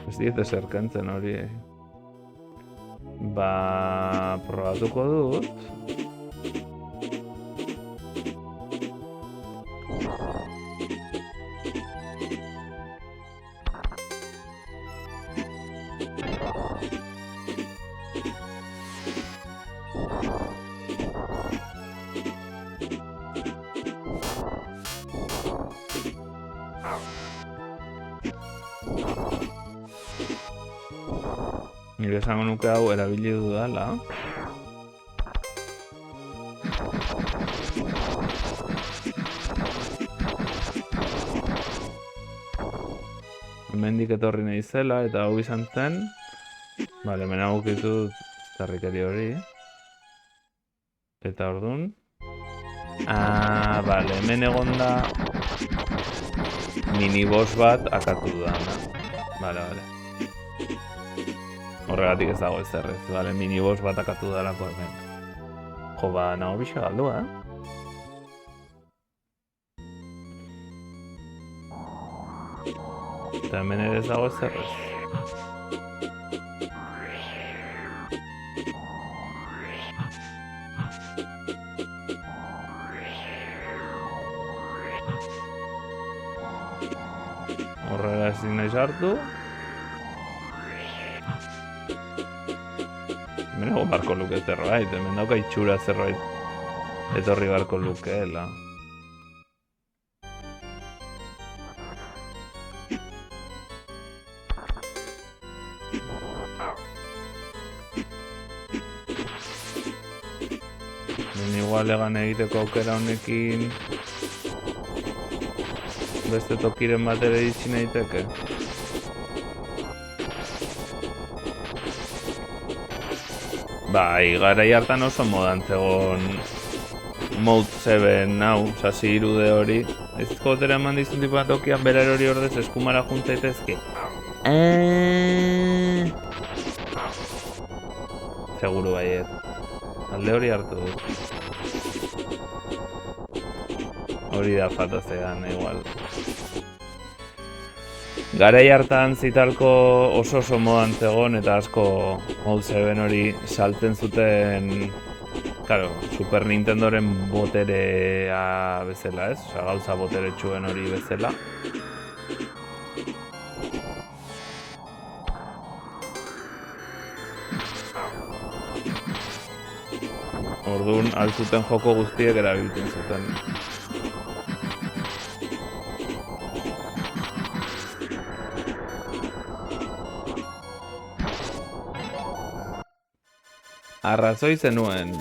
Ez diete zerkentzen hori. Ba, probatuko dut. Nire esango nuke hau erabili dudala. Hemendik etorri nahi zela eta hau izan zen. Bale, hemen agukitu zarrikeri hori. Eta orduan. Bale, hemen egon da miniboss bat akatu dudana. Bale. Horregatik ez dago ez errez, bale, miniboss bat akatu dalako hemen. Jo, ba, nago bixa galdua, Eta hemen ere ez dago ez errez. Horrela ezin nahi sartu. Hemen egon barko luke zerbait, hemen dauka itxura zerbait etorri barko lukeela. Hemen igual egan egiteko aukera honekin beste tokiren bat ere itxi nahiteke. Bai, garai hartan oso modan zegoen Mode 7 hau, sasi irude hori. Ez gotera eman dizun tipu bat tokian berar hori ordez eskumara juntzaitezke. Seguru baiet. Alde hori hartu dut. Hori da fatazean, igual. Garai hartan zitalko oso modan zegoen eta asko Mode 7 hori saltzen zuten, claro, Super Nintendoren boterea bezala, ez? Osa, gauza boteretsueen hori bezala. Orduan, altzuten joko guztiek erabiltzen zuten. Arrazoi zenuen.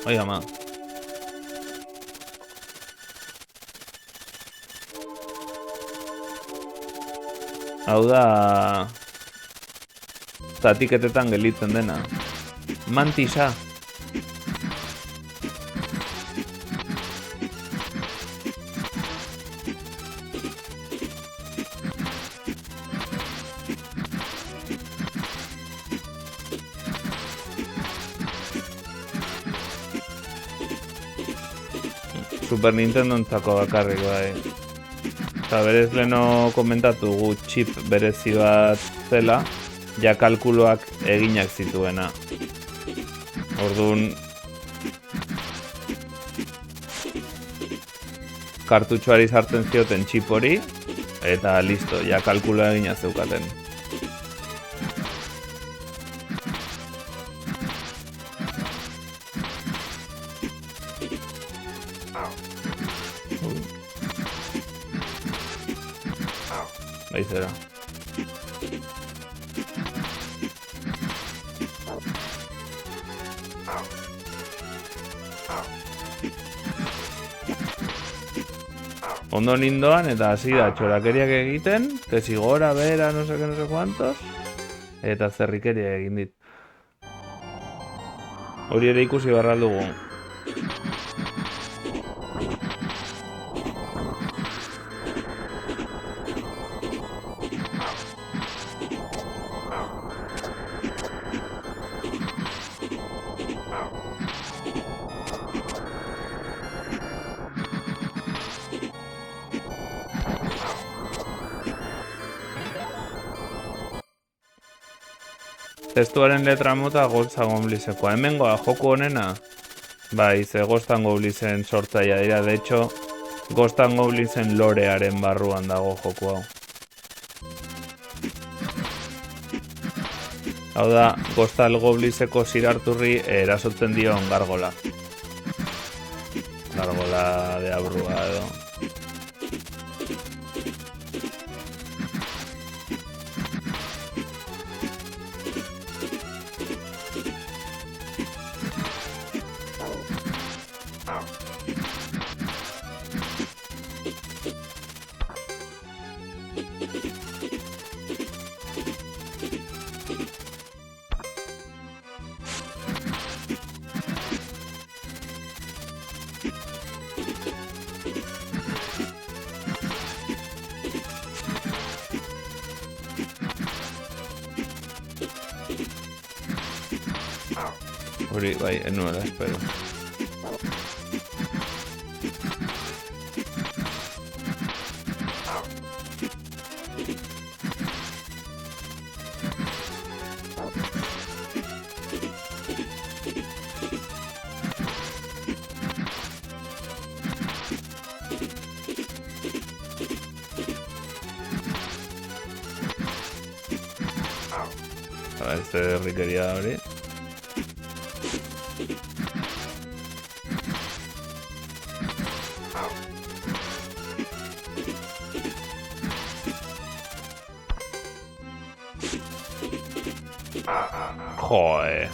Oi ama. Hau da zatiketetan gelditzen dena. Mantisa. Super Nintendo entzako bakarrik bai. Eta berez leno komentatu gu chip berezi bat zela, ja kalkuloak eginak zituena. Orduan, kartutxoari sartzen zioten chip hori, eta listo, ja kalkuloa egina zeukaten. Zera. Ondo nindoan eta hasi da txorakeriak egiten, tesi gora, bera, no sé cuantos, eta zerrikeria egin dit. Hori ere ikusi barraldugu. Testuaren letra mota Ghosts and Goblinsekoa. Hemengoa joku honena, bai, ze Ghosts and Goblinsen sortzaia dira. De hecho, Ghosts and Goblinsen lorearen barruan dago joku hau. Hau da, Ghosts and Goblinseko zirarturri erasotzen dion gargola. Gargola de abrua edo. Hori, bai, nuela, espero. A ver, este riquería hori. Joe.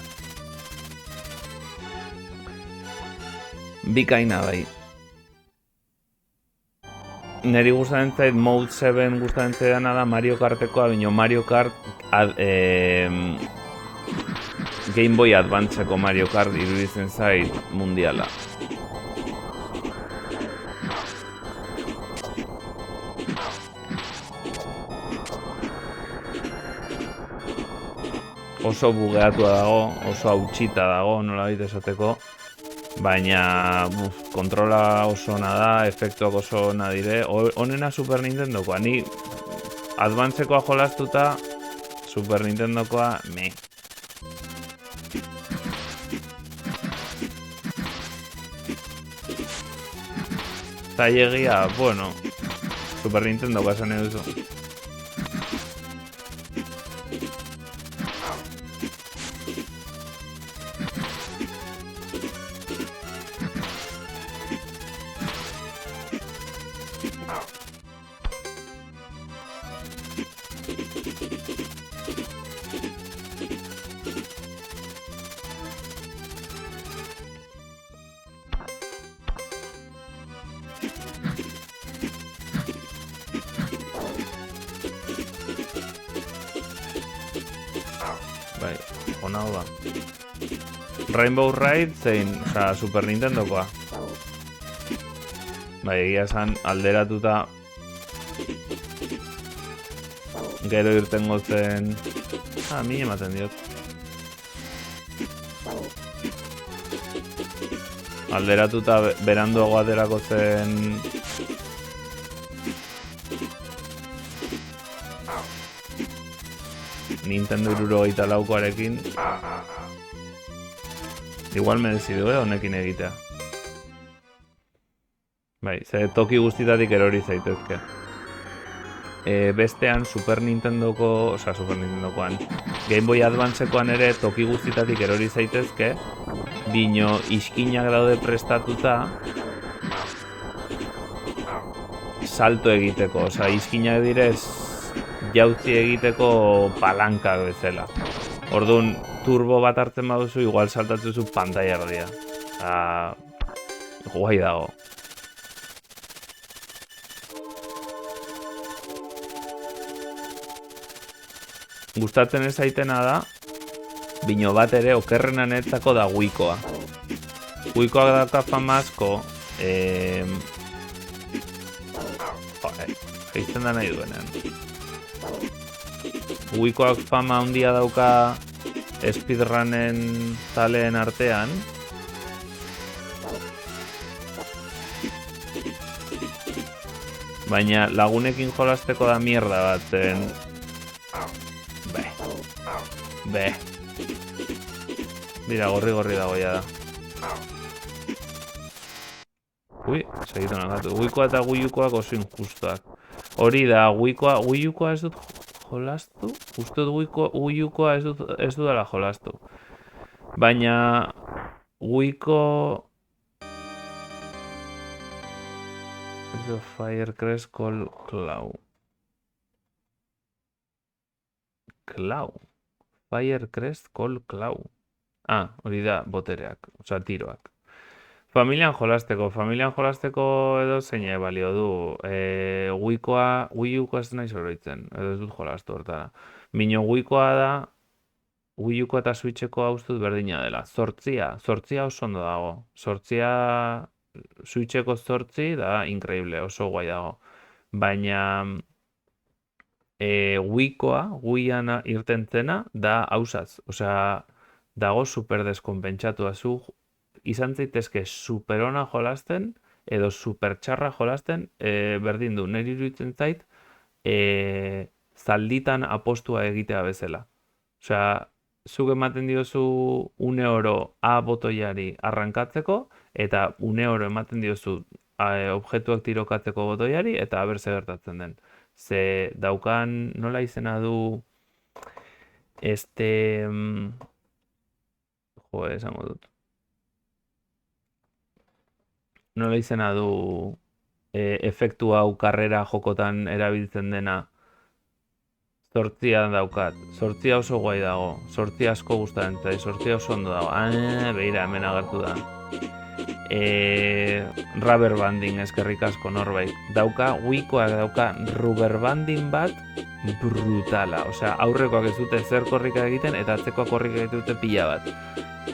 Bikaina bai. Neri gustatzen zait Mode 7 gustatzen zaidana da Mario Kartekoa, baina Mario Kart Game Boy Advanceko Mario Kart iruditzen zait mundiala. Oso bugeatua dago, oso hautsita dago, nolabait esateko, baina kontrola oso ona da, efektuak oso ona dire. Honena Super Nintendokoa, ni Advancekoa jolastuta, Super Nintendokoa, me. Zailegia, bueno, Super Nintendokoa esan eduzu. Bai, ona hau da. Rainbow Ride zein, oza, Super Nintendokoa. Bai, egia esan alderatuta gero irtengo zen... mi ematen diot. alderatuta beranduago aterako zen... Nintendo 64arekin. Igual merezi du, honekin egitea. Bai, ze toki guztitatik erori zaitezke. Bestean Super Nintendokoan, Game Boy Advancekoan ere toki guztitatik erori zaitezke, bino iskinak daude prestatuta salto egiteko, osea, iskinak direz jauzi egiteko palankak bezala. Orduan, turbo bat hartzen baduzu, igual saltatzen zu pantaila erdia. Guai dago. Gustatzen ez zaitena da, bino bat ere okerrenanetzako da Wiikoa. Wiikoak dauka fama asko, geizten da nahi duenean. Wiikoak fama handia dauka speedrunnen taleen artean. Baina lagunekin jolasteko da mierda bat, zen... Be. Mira, gorri dago ya da. Ui, segitu nakatu. Wiikoa eta Wii Ukoak oso injustuak. Hori da, Wii Ukoa ez dut jolastu? Uste dut Wii Ukoa ez dudala jolastu. Baina... Wiiko... Firecrest Claw. Firecrest Claw. Hori da botereak, osea tiroak. Familian jolasteko edo zeina balio du. Wii Ukoa ez nahi zoroitzen, edo ez dut jolastu hortara. Mino Wiikoa da, Wii Ukoa eta Switcheko hau dut berdina dela. Zortzia oso ondo dago. Switcheko 8 da increíble, oso guai dago. Baina... Wiian irten zena da hausaz, osea, dago super deskonpentsatua zu, izan zaitezke super ona jolasten, edo super txarra jolasten, berdin du, niri iruditzen zait, zalditan apostua egitea bezala. Osea, zuk ematen diozu €1 A botoiari arrankatzeko, eta €1 ematen diozu objektuak tirokatzeko botoiari, eta aber ze gertatzen den. Ze daukan nola izena du esango dut. Nola izena du efektu hau karrera jokotan erabiltzen dena. Zortzia daukat. Zortzia oso guai dago. Zortzia asko gustatzen zait. Zortzia oso ondo dago. Beira, hemen agertu da. Rubber banding eskerrik asko norbait. Wiikoak dauka rubber banding bat brutala. Osea, aurrekoak ez dute zer korrika egiten eta atzekoak korrika egiten dute pila bat.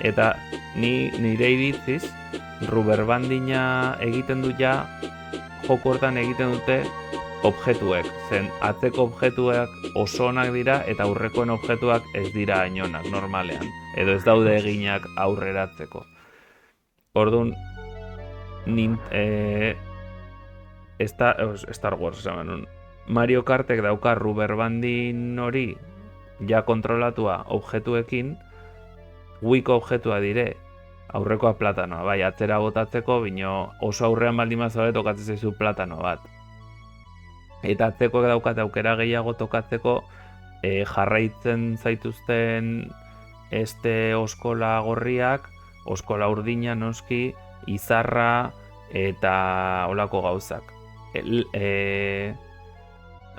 Eta nire iritziz, rubber bandina egiten du ja, joko hortan egiten dute objektuek. Zen atzeko objektuak oso onak dira eta aurrekoen objektuak ez dira inonak normalean. Edo ez daude eginak aurreratzeko. Orduan, Star Wars esan genuen. Mario Kartek dauka rubber bandin hori ja kontrolatua objektuekin, Wiiko objektua dire, aurrekoa platanoa, bai, atzera botatzeko, bino oso aurrean baldin mazaude tokatzen zaizu platano bat. Eta atzekoak daukat aukera gehiago tokatzeko jarraitzen zaituzten oskola gorriak, oskola urdina noski, izarra eta olako gauzak.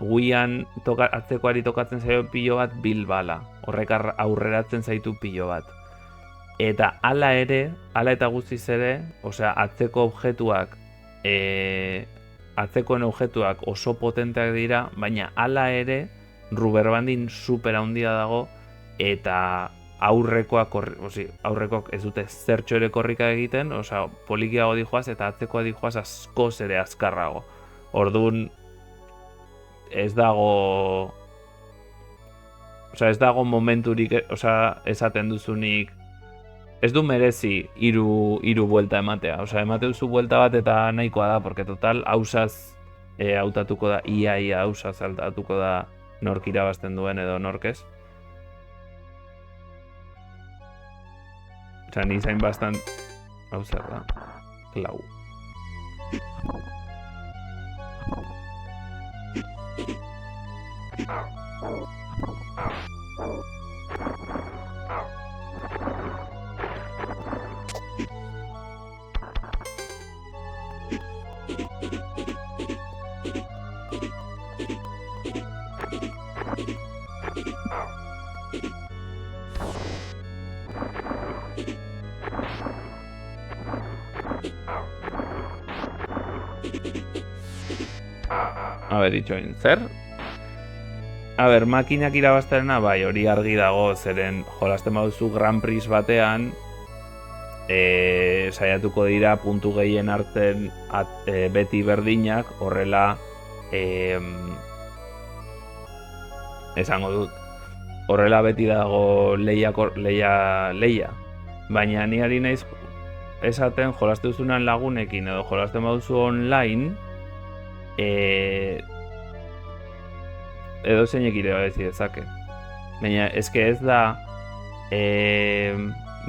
Wiian atzekoari tokatzen zaio pilo bat bilbala, horrek aurreratzen zaitu pilo bat. Eta hala eta guztiz ere, osea, atzeko objektuak, atzekoen objektuak oso potenteak dira, baina hala ere, rubber bandin super handia dago, eta aurrekoak ez dute zertxo ere korrika egiten, osea, polikiago dijoaz eta atzekoa dijoaz askoz ere azkarrago. Orduan, ez dago momenturik, osea, esaten duzunik ez du merezi hiru buelta ematea. Osea, emateuzu buelta bat eta nahikoa da, porque total hausaz hautatuko da, ia hausaz hautatuko da nork irabazten duen edo norkez. Osea, ni zain bastant... Hau zer da? Klau. A ber, itxoin, zer? A ber, makinak irabazterena, bai, hori argi dago, zeren jolasten baduzu Grand Prix batean, saiatuko dira puntu gehien hartzen beti berdinak, horrela, esango dut, horrela beti dago leia. Baina ni ari naiz esaten jolasten duzunan lagunekin edo jolasten baduzu online, edo zeinek irabazi dezake. Baina eske ez da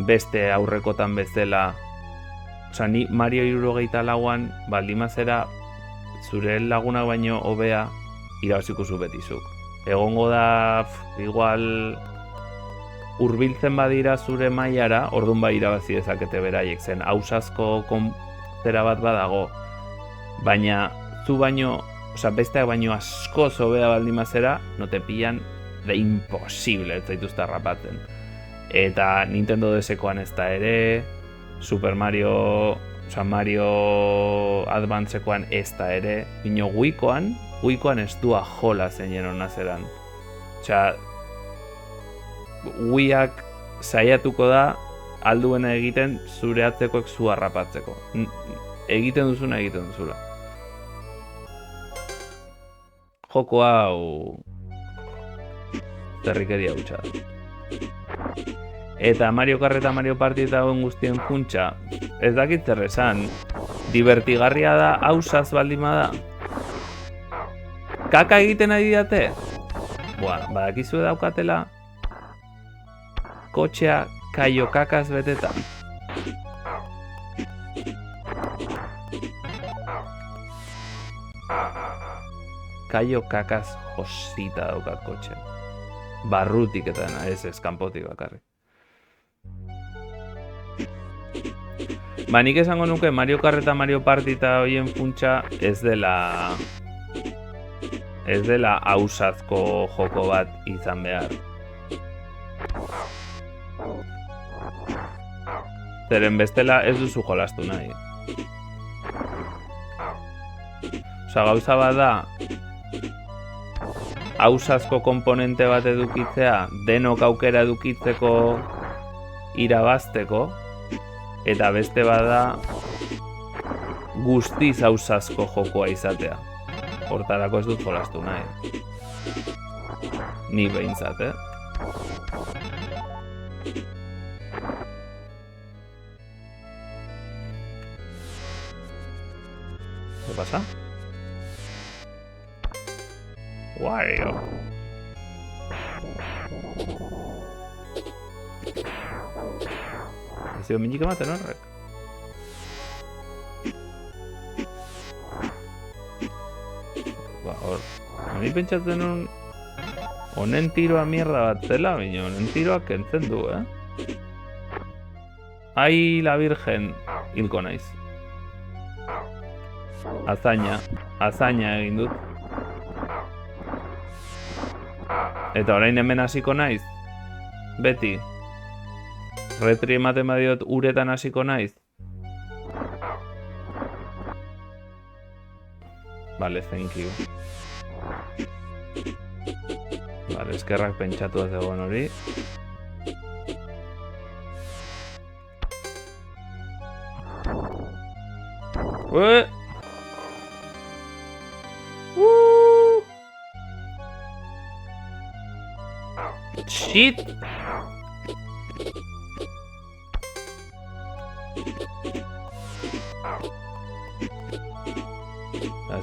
beste aurrekotan bezala. Osea, ni Mario 64an baldimazera zure lagunak baino hobea irabaziko zu betizuk. Egongo da igual hurbiltzen badira zure mailara, ordun bai irabazi dezakete beraiek, zen ausazko zera bat badago. Baina zu baino, osea, besteak baino askoz hobea baldimazera, no te pillan de imposible ez zaituzte harrapatzen. Eta Nintendo DS-koan ez da ere, Super Mario, osea, Mario Advance-koan ez da ere, bino Wii-koan ez du jola zeinen hona zeran. Osea, Wii-ak saiatuko da alduena egiten zure atzekoek zu harrapatzeko. Egiten duzuna egiten duzula. Joko hau zerrikeria hutsa da. Eta Mario Kart eta Mario Party eta hauen guztien funtsa, ez dakit zer esan, divertigarria da hausaz baldima da. Kaka egiten ari date? Badakizue daukatela kotxea kaio kakaz beteta. Kaio kakaz josita daukat kotxe. Barrutik eta ez kanpotik bakarrik. Nik esango nuke Mario Kart eta Mario Party eta hoien funtsa ez dela hausazko joko bat izan behar. Zeren bestela ez duzu jolastu nahi. Osa, gauza bat da hausazko komponente bat edukitzea, denok aukera edukitzeko irabazteko, eta beste bada guztiz hausazko jokoa izatea. Hortarako ez dut jolastu nahi. Ni behintzat, ¿Qué pasa? Wario. Ez minik ematen horrek. Ni pentsatzen nun honen tiroa mierda bat zela, baina honen tiroa kentzen du, Ai, la virgen, hilko naiz. Hazaina egin dut. Eta orain hemen hasiko naiz. Beti. Retri ematen badiot uretan hasiko naiz. Vale, thank you. Vale, eskerrak pentsatu ez egon hori. Shit!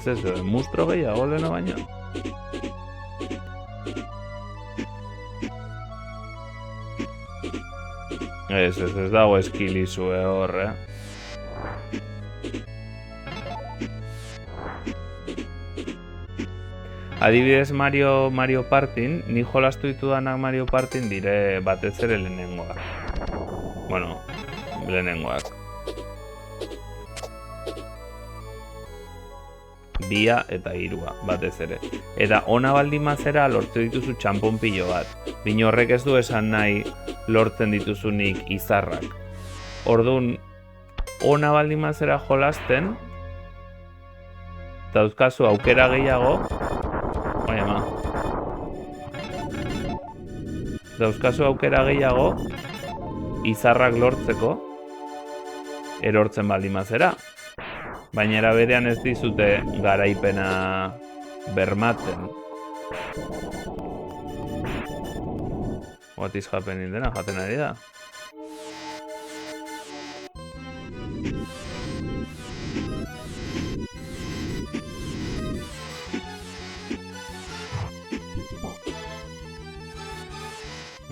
Ez, mustro gehiago leheno baino. Ez dago eskilizue hor, Adibidez Mario Partin, ni jolastu ditudanak Mario Partin dire batez ere lehenengoak. Bueno, lehenengoak. Bia eta hirua, batez ere. Eta ona baldin mazera lortzen dituzu txampon pilo bat. Bino horrek ez du esan nahi lortzen dituzunik izarrak. Orduan, ona baldin mazera jolasten, dauzkazu aukera gehiago, dauzkazu aukera gehiago izarrak lortzeko erortzen baldin mazera. Baina era berean ez dizute garaipena bermatzen. What is happening dena jaten ari da?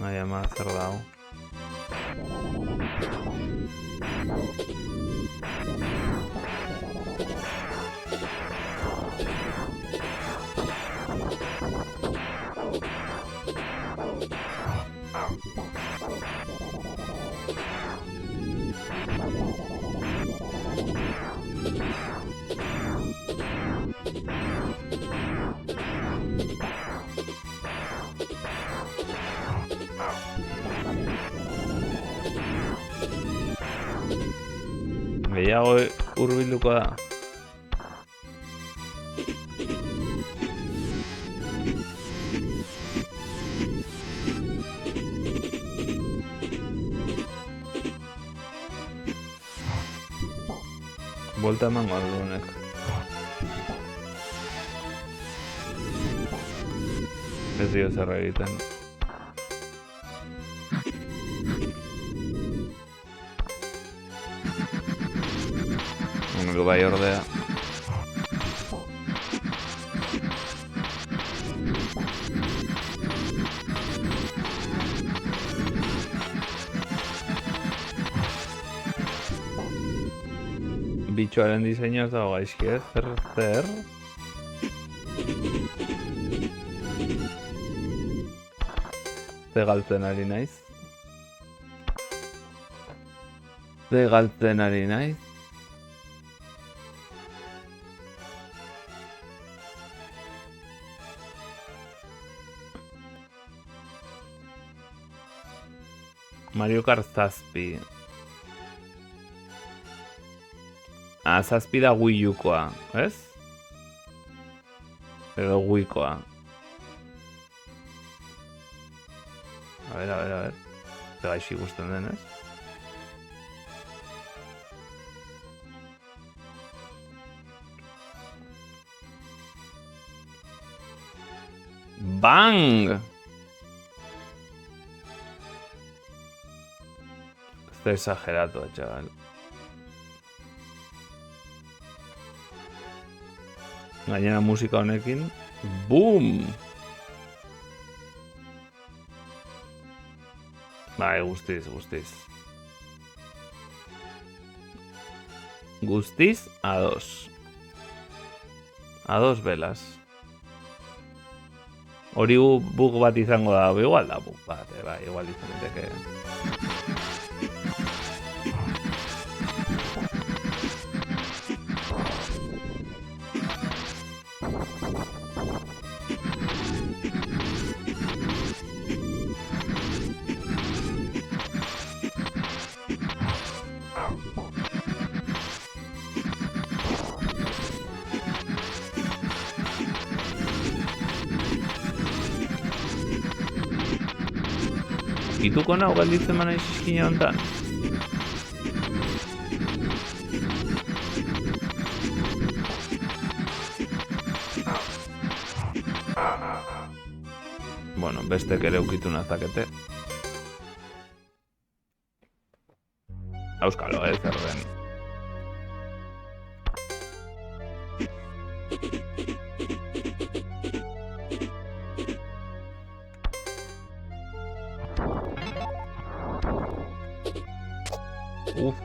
Ai ama, zer dago? Gehiago hurbilduko da. Volta emango aldu honek. Ez dio zer egiten. Honek bai ordea. Bitxoaren diseinu ez dago gaizki, ez? Zer? Ze galtzen ari naiz? Mario Kart zazpi. Zazpi da Wii U-koa, ez? Edo Wii-koa. A ver. Ze gaixi gusten den, ez? Bang! Está exagerado, chaval. Gainera musika honekin. Boom! Bai, guztiz. Guztiz A2. A2 velas. Hori bug bat izango da, igual da bug bat, bai, igual izan daiteke. Ituko nahu galditzen manai zizkina hontan. Bueno, bestek ere ukitu nazakete. Euskalo, zer den. Uf.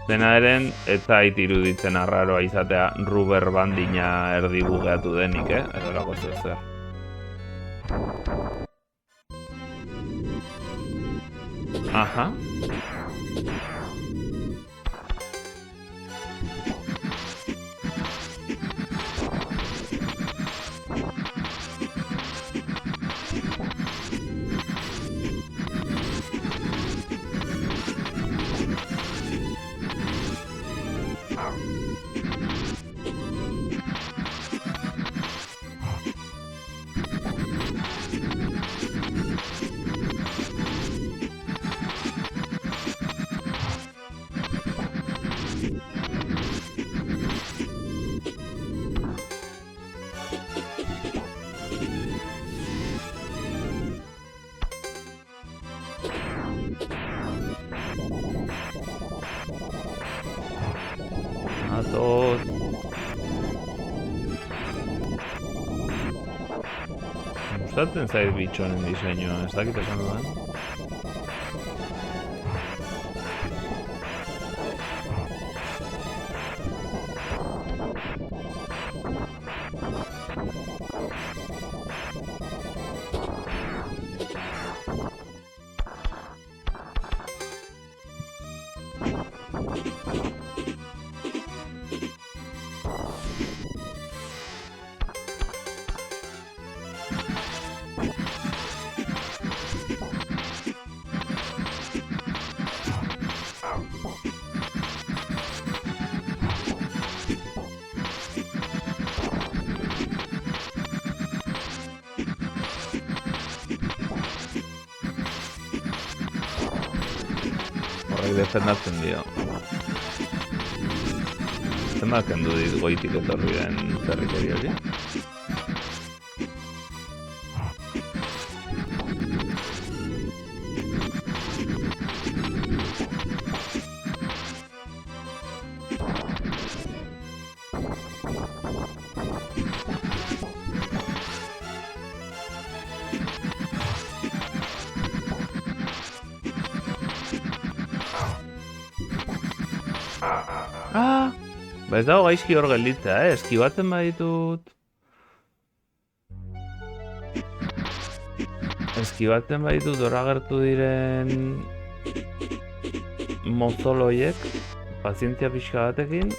Dena eren, ez zait iruditzen arraroa izatea rubber bandina erdi bugeatu denik, edo lako zer. Aha. Atos. Gustatzen zait bitxonen diseinua, ez dakit esan duen. Horrek defendatzen dio. Zenbat kendu dit goitik etorri den zerrikeri hori? Ba ez dago gaizki hor gelditzea, eskibatzen baditut. Eskibatzen baditut hor agertu diren mozoloiek, pazientzia pixka batekin.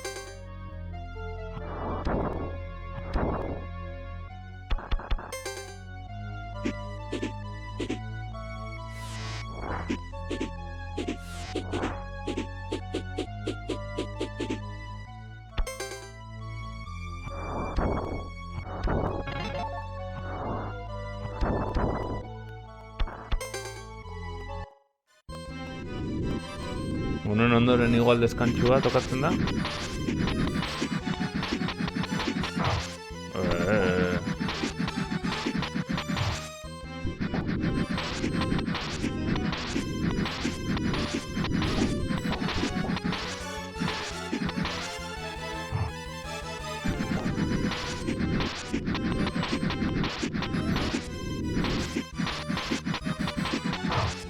Unen ondoren igual deskantsua tokatzen da?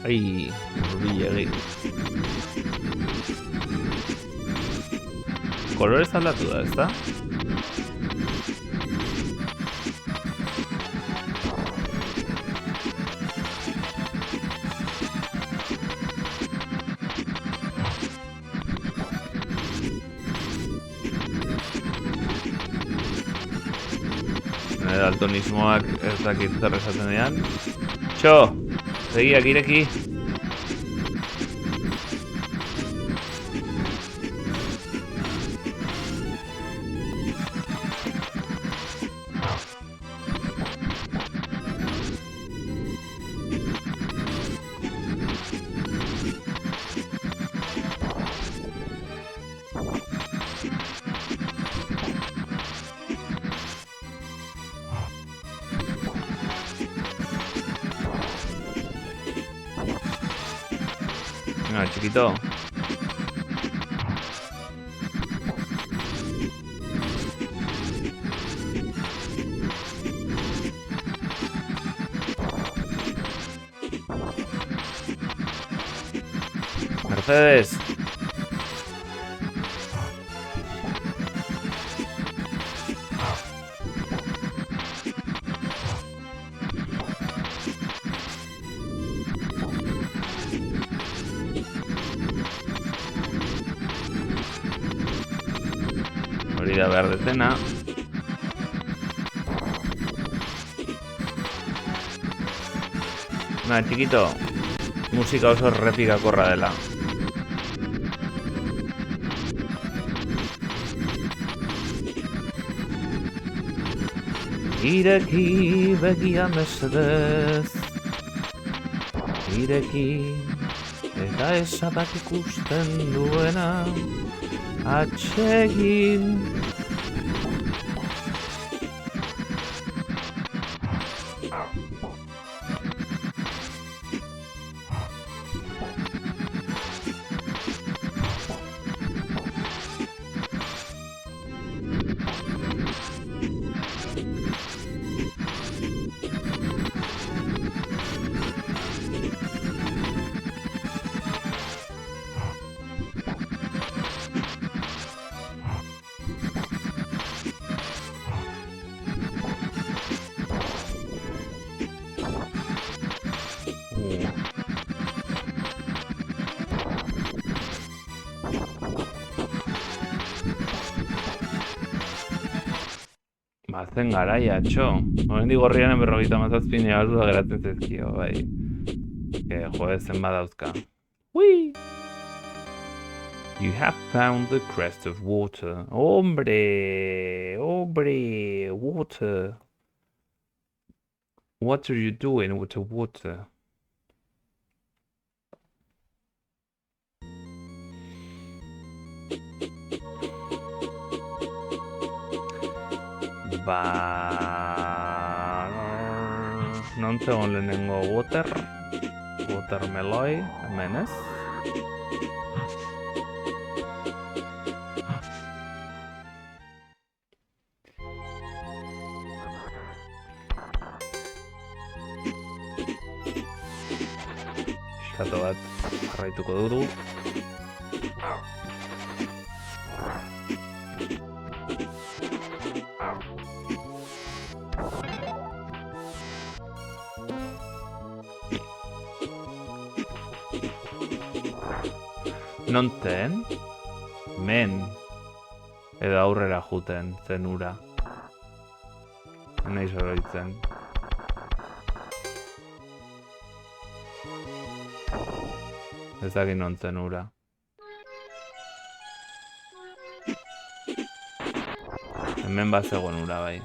Ai, urbilegi. Kolorez aldatu da, ezta? Daltonismoak ez dakit zer esaten dian. Txo! Begiak ireki! Venga, chiquito. Mercedes. Hori da behar detena. Chiquito. Musika oso errepikakorra dela. Ireki begia mesedez. Ireki eta esatak ikusten duena. Atsegin. Bazen garaia, txo. Horrendi gorriaren 57 nabaldua geratzen zezkio, bai. Jode, zen badauzka. Whee! You have found the crest of water. Hombre! Hombre! Water! What are you doing with the water? Non zegoen lehenengo watermeloi, hemen ez? Piskato bat jarraituko dugu. Nonten, men, edo aurrera juten, zen ura. Naiz oroitzen. Ez dakit non zen ura. Hemen bat zegoen ura bai.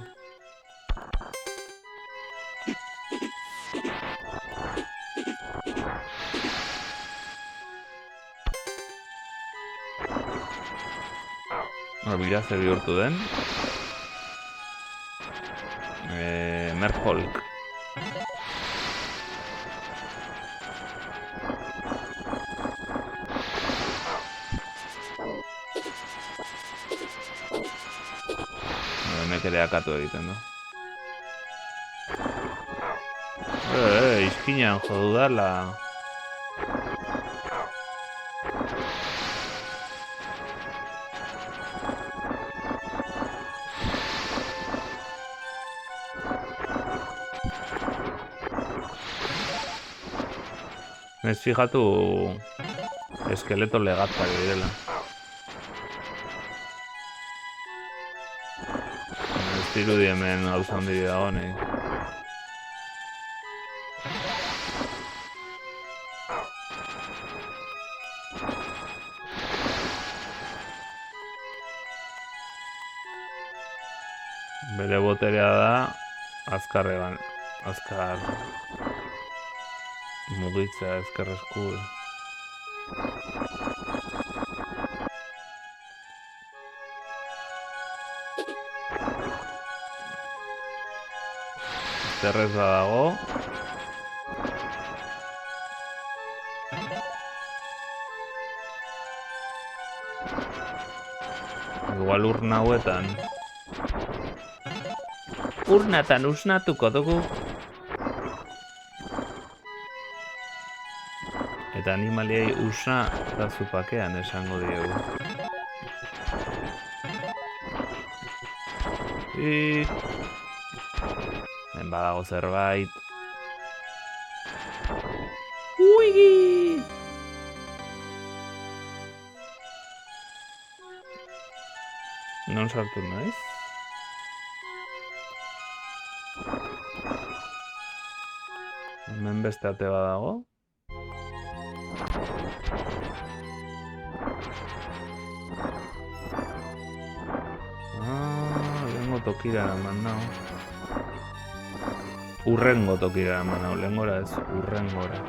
Mira, zer bihurtu den. Merfolk. Hemek ere akatu egiten du. Izkinan jodu dala. Ez fijatu eskeleto legatzak direla. Ez dirudi hemen gauza handiri dago nahi. Bere boterea da azkar mugitzea ezker esku. Zerrez dago. Igual urna hauetan. Urnatan usnatuko dugu. Eta animaliei usna da zupakean esango diegu. Hemen badago zerbait. Uigi! Non sartu naiz? Hemen beste ate badago. Lehengo tokira eman nau. Urrengo tokira eman nau, lehengora ez, urrengora.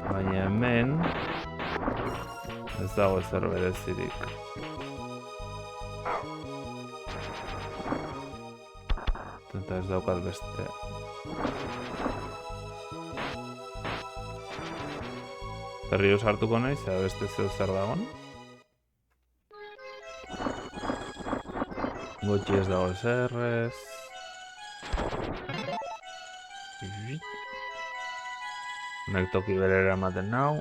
Baina hemen ez dago ezer berezirik. Eta ez daukat beste. Berriro sartuko naiz, eta beste zeu zer dagoen. Gotxi ez dago ezerrez. Honek toki berera ematen nau.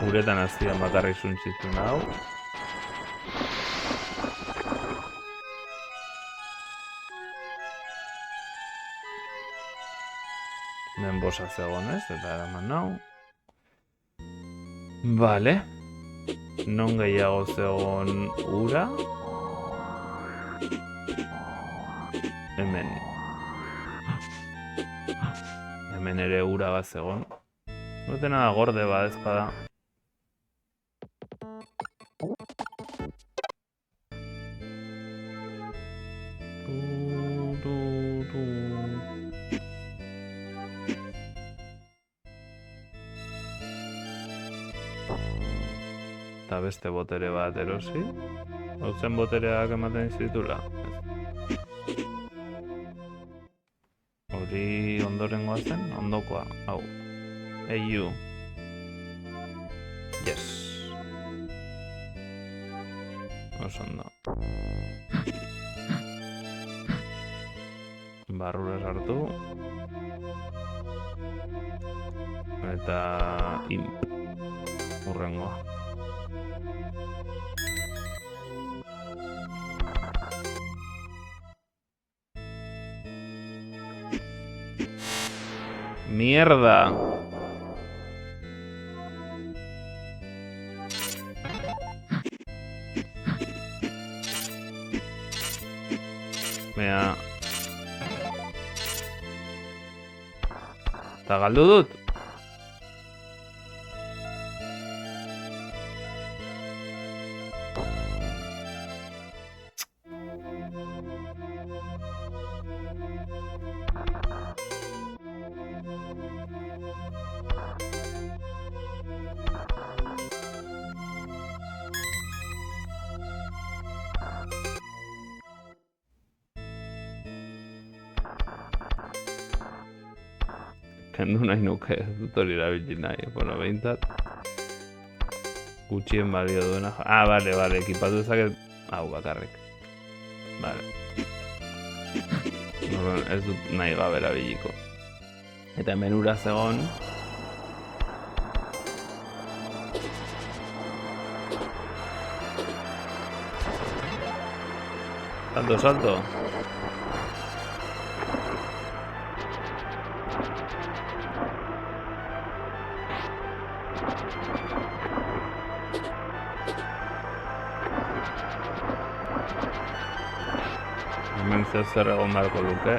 Uretan aztian bakarrik suntzitu nau. Hemen bosa zegoen ez, eta eraman nau. Vale. Non gehiago zegoen ura. Hemen. Hemen ere ura bat zegoen. Notena da gorde bat ezpada. Eta beste botere bat erosi. Hautzen botereak ematen zitula. Hori ondorengoa zen, ondokoa. Hau. Hey you. Yes. Oso ondo. Barrura sartu. Eta urrengoa. Mierda. Mea. Eta galdu dut. Kendu nahi nuke, ez dut hori erabili nahi. Bueno, behintzat gutxien balio duena. Ah, bale, ekipatu dezaket hau bakarrik. Bale. Ez dut nahi gabe erabiliko. Eta hemen ura zegoen. Salto. Hemen zer egon beharko luke.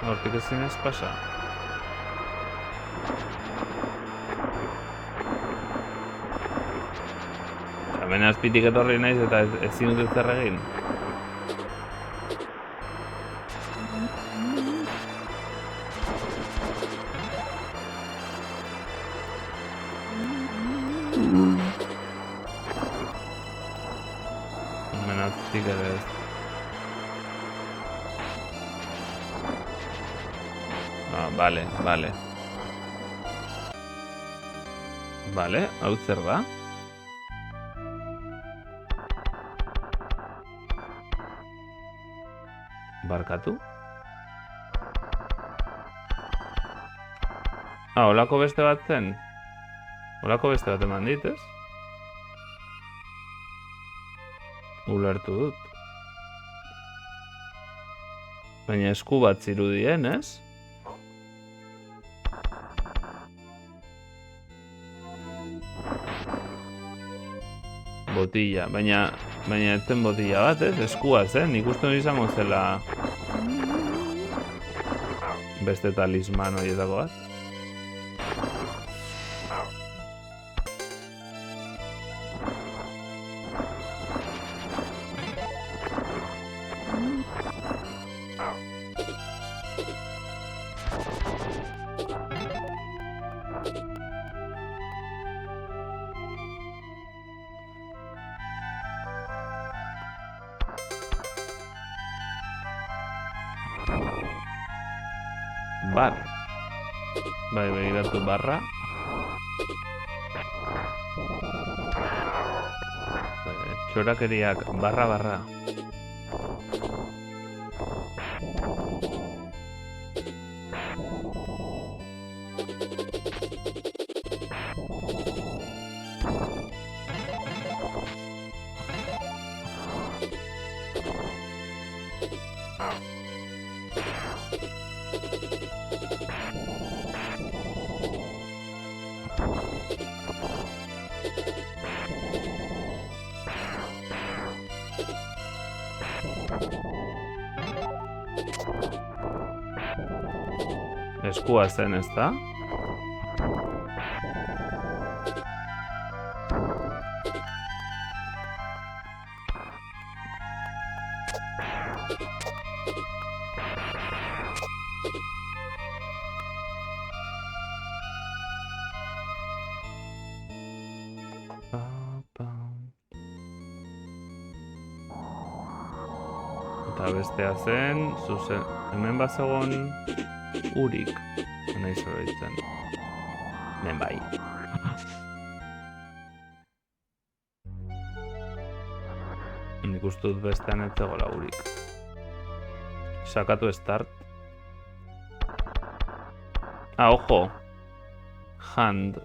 Hortik ezin ez pasa. Hemen azpitik etorri naiz eta ezin dut zer egin. Hemen azpitik ere ez. Vale. Vale, hau zer da? Barkatu? Holako beste bat zen? Holako beste bat eman dit, ez? Ulertu dut. Baina esku bat zirudien, ez? Botilla, baina etzen botilla bat, ez? Eskua zen, nik uste hori izango zela beste talisman horietako bat. Bar. Bai, begiratu barra. Txorakeriak, barra. Eskua zen, ez da? Eta bestea zen, zuzen, hemen bazegon urik, nahi zoraitzen. Hemen bai. Nik uste dut bestean ez zegoela urik. Sakatu start. Ojo. Hand.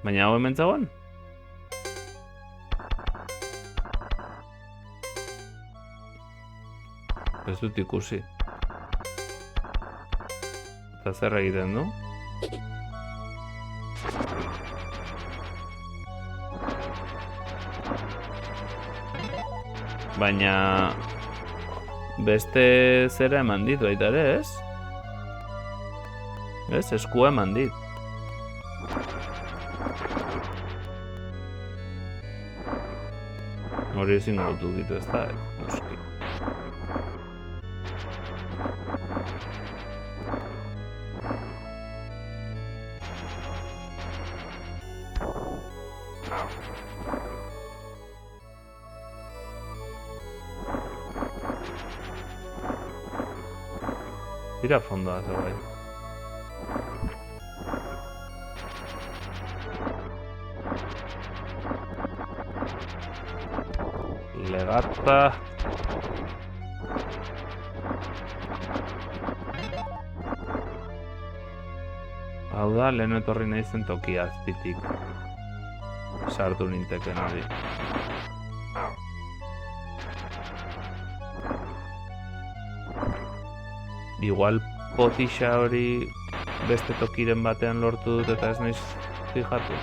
Baina hau hemen zegoen? Ez dut ikusi. Eta zer egiten du? Baina beste zera eman dit baita ere, ez? Ez, eskua eman dit. Hori ezin gautu ditu ez da, noski. Tira fondoa zegoen. Legata. Hau da, lehen etorri nahi zen tokia azpitik. Sartu ninteken hori. Igual potixa hori beste tokiren batean lortu dut eta ez naiz fijatu.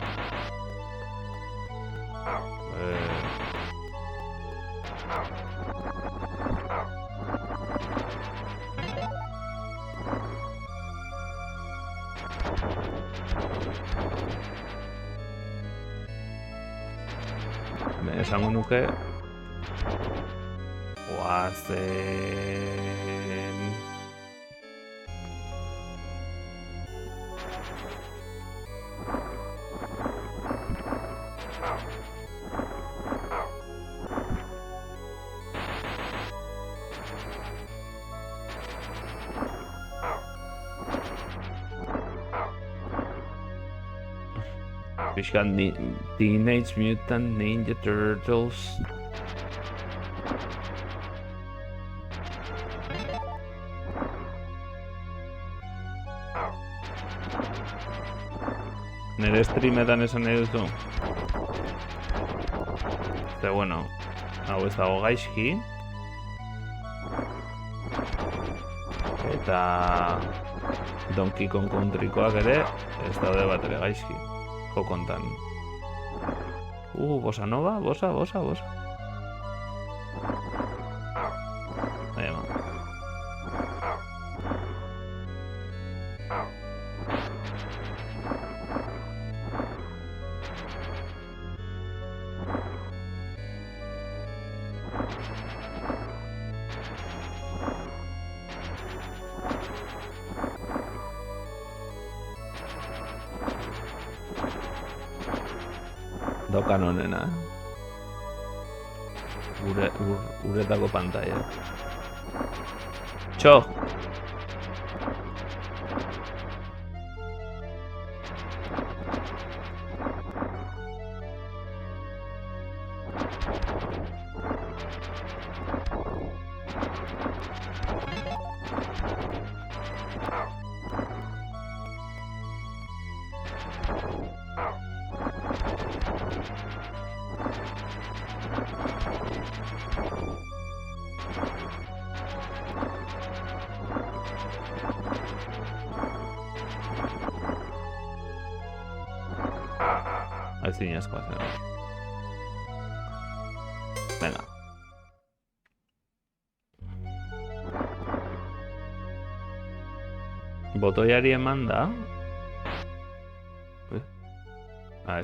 Esango nuke oazen pixkan Teenage Mutant Ninja Turtles. Nere streametan esan nahi duzu? Ze bueno, hau ez dago gaizki. Eta Donkey Kong Countrykoak ere ez daude bat ere gaizki. Jokontan. Bossa Nova, bossa. Ahí va. Dokan honena, uretako pantalla. Txo! Ezinezkoa zen. Venga. Botoiari eman da.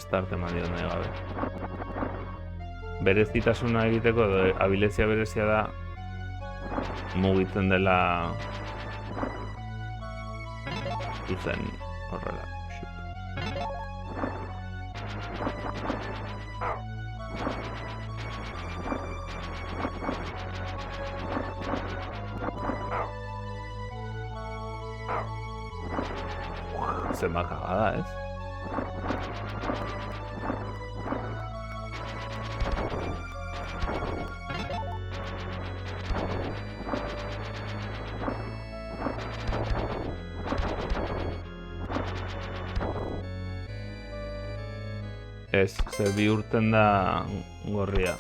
Start eman dio nahi gabe. Berezitasuna egiteko edo abilezia berezia da mugitzen dela zuzen horrela. Zenba kagada, ez? Ez, ze bihurtzen da gorria.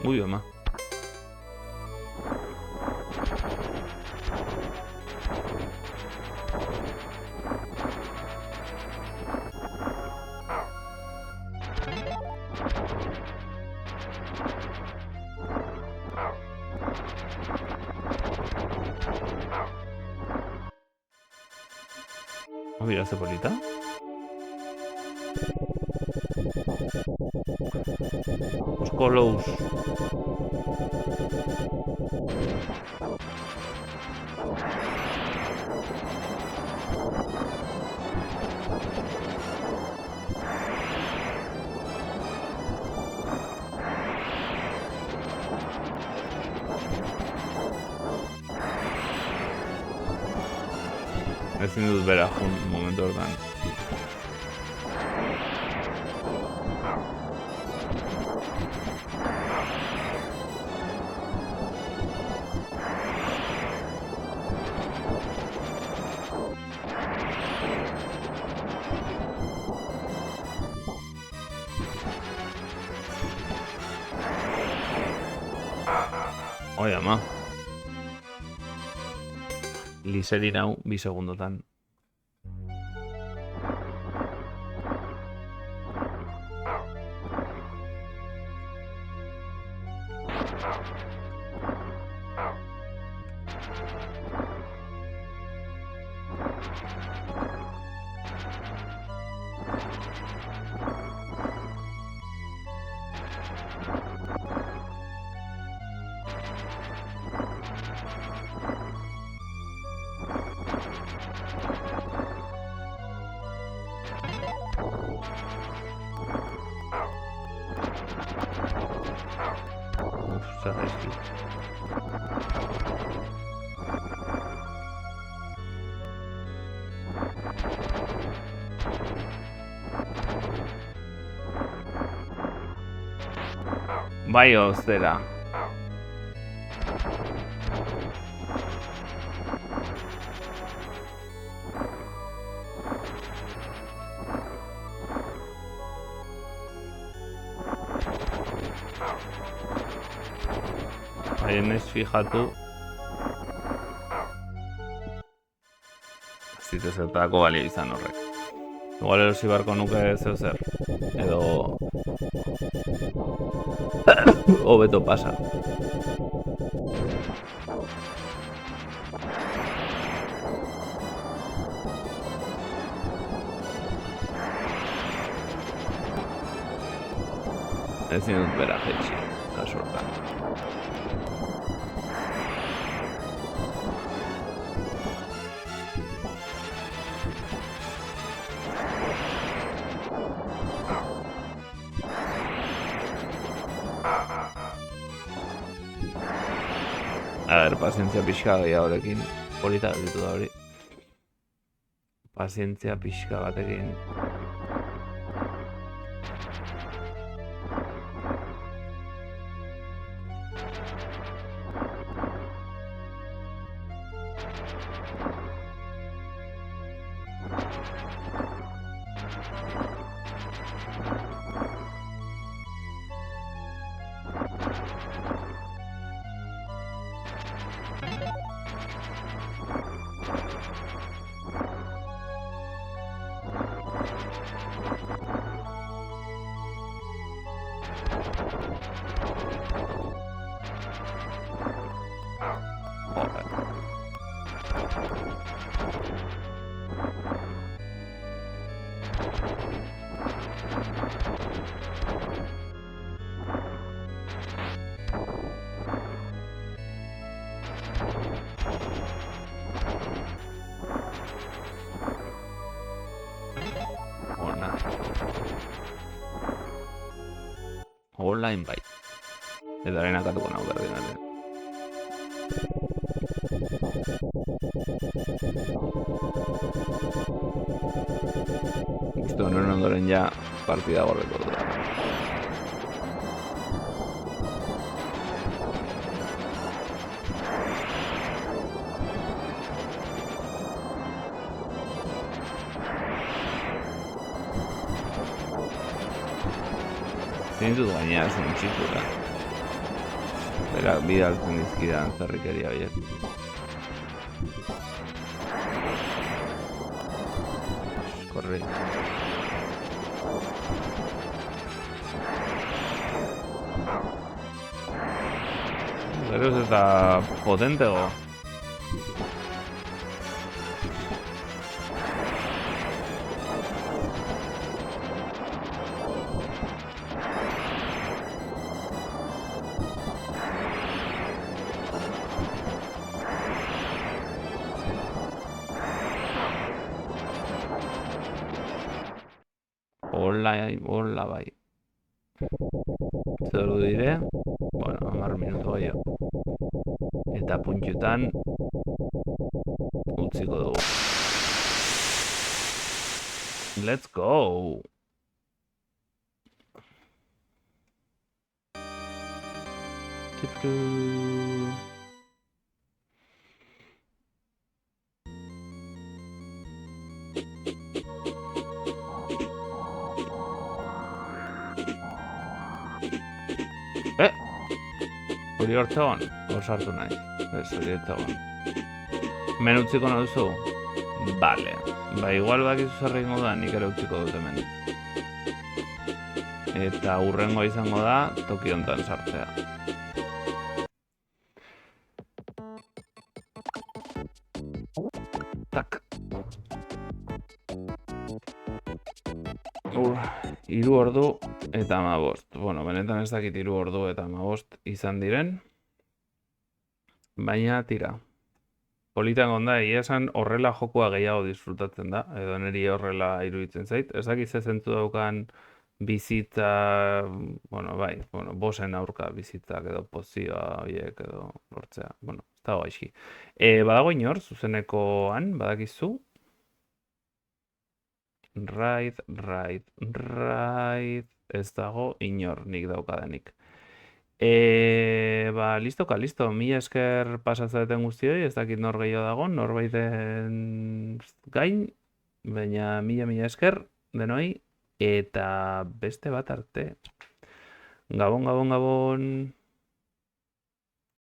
Ui, ama. Mira, ze polita. Los colos. Ezin dut bera jun momentu hortan. Oi, ama. Liserin hau 2 segundotan. Zahaizki. Bai oztera. Haien ez fijatu. Ez dituzertako balio izan horrek. Igual erosi barko nuke zeu zer. Edo... hobeto pasa. Ezin dut bera jetxi, kasortan. A ver, pazientzia pixka gehiago horrekin. Polita gelditu da hori. Pazientzia pixka batekin. Online bai. Eta arena katuko nahu berdinaren. Uste honen ondoren ja partida gorreko dut. Zintut gainera zuen txikura. Berak bidaltzen dizkidan zerrikeria horiek. Korri. Beroz eta potentego. Hola bai. Zer dire? Bueno, 10 minutu gehiago. Eta puntxutan utziko dugu. Let's go! Hori hortzegon? Osartu nahi. Ez, hori hortzegon. Men utziko nahi duzu? Bale. Ba, igual bakizu zer egingo da, nik ere utziko dut hemen. Eta hurrengoa izango da, toki hontan sartzea. Tak. 3 ordu eta 15. Bueno, benetan ez dakit 3 ordu eta 15 izan diren. Baina tira. Politan gonda, egia esan horrela jokua gehiago disfrutatzen da. Edo niri horrela iruditzen zait. Ez dakit ze zentzu daukan bizitza, bueno, bai, bosen aurka bizitzak edo pozioa horiek edo lortzea. Bueno, ez dago aixki. Badago inor, zuzenekoan, badakizu? Right. Ez dago inor nik daukadanik. Listoka, listo. Mila esker pasatzeten guztioi, ez dakit nor gehiago dagon, norbaiten gain, baina mila esker denoi, eta beste bat arte. Gabon, gabon, gabon.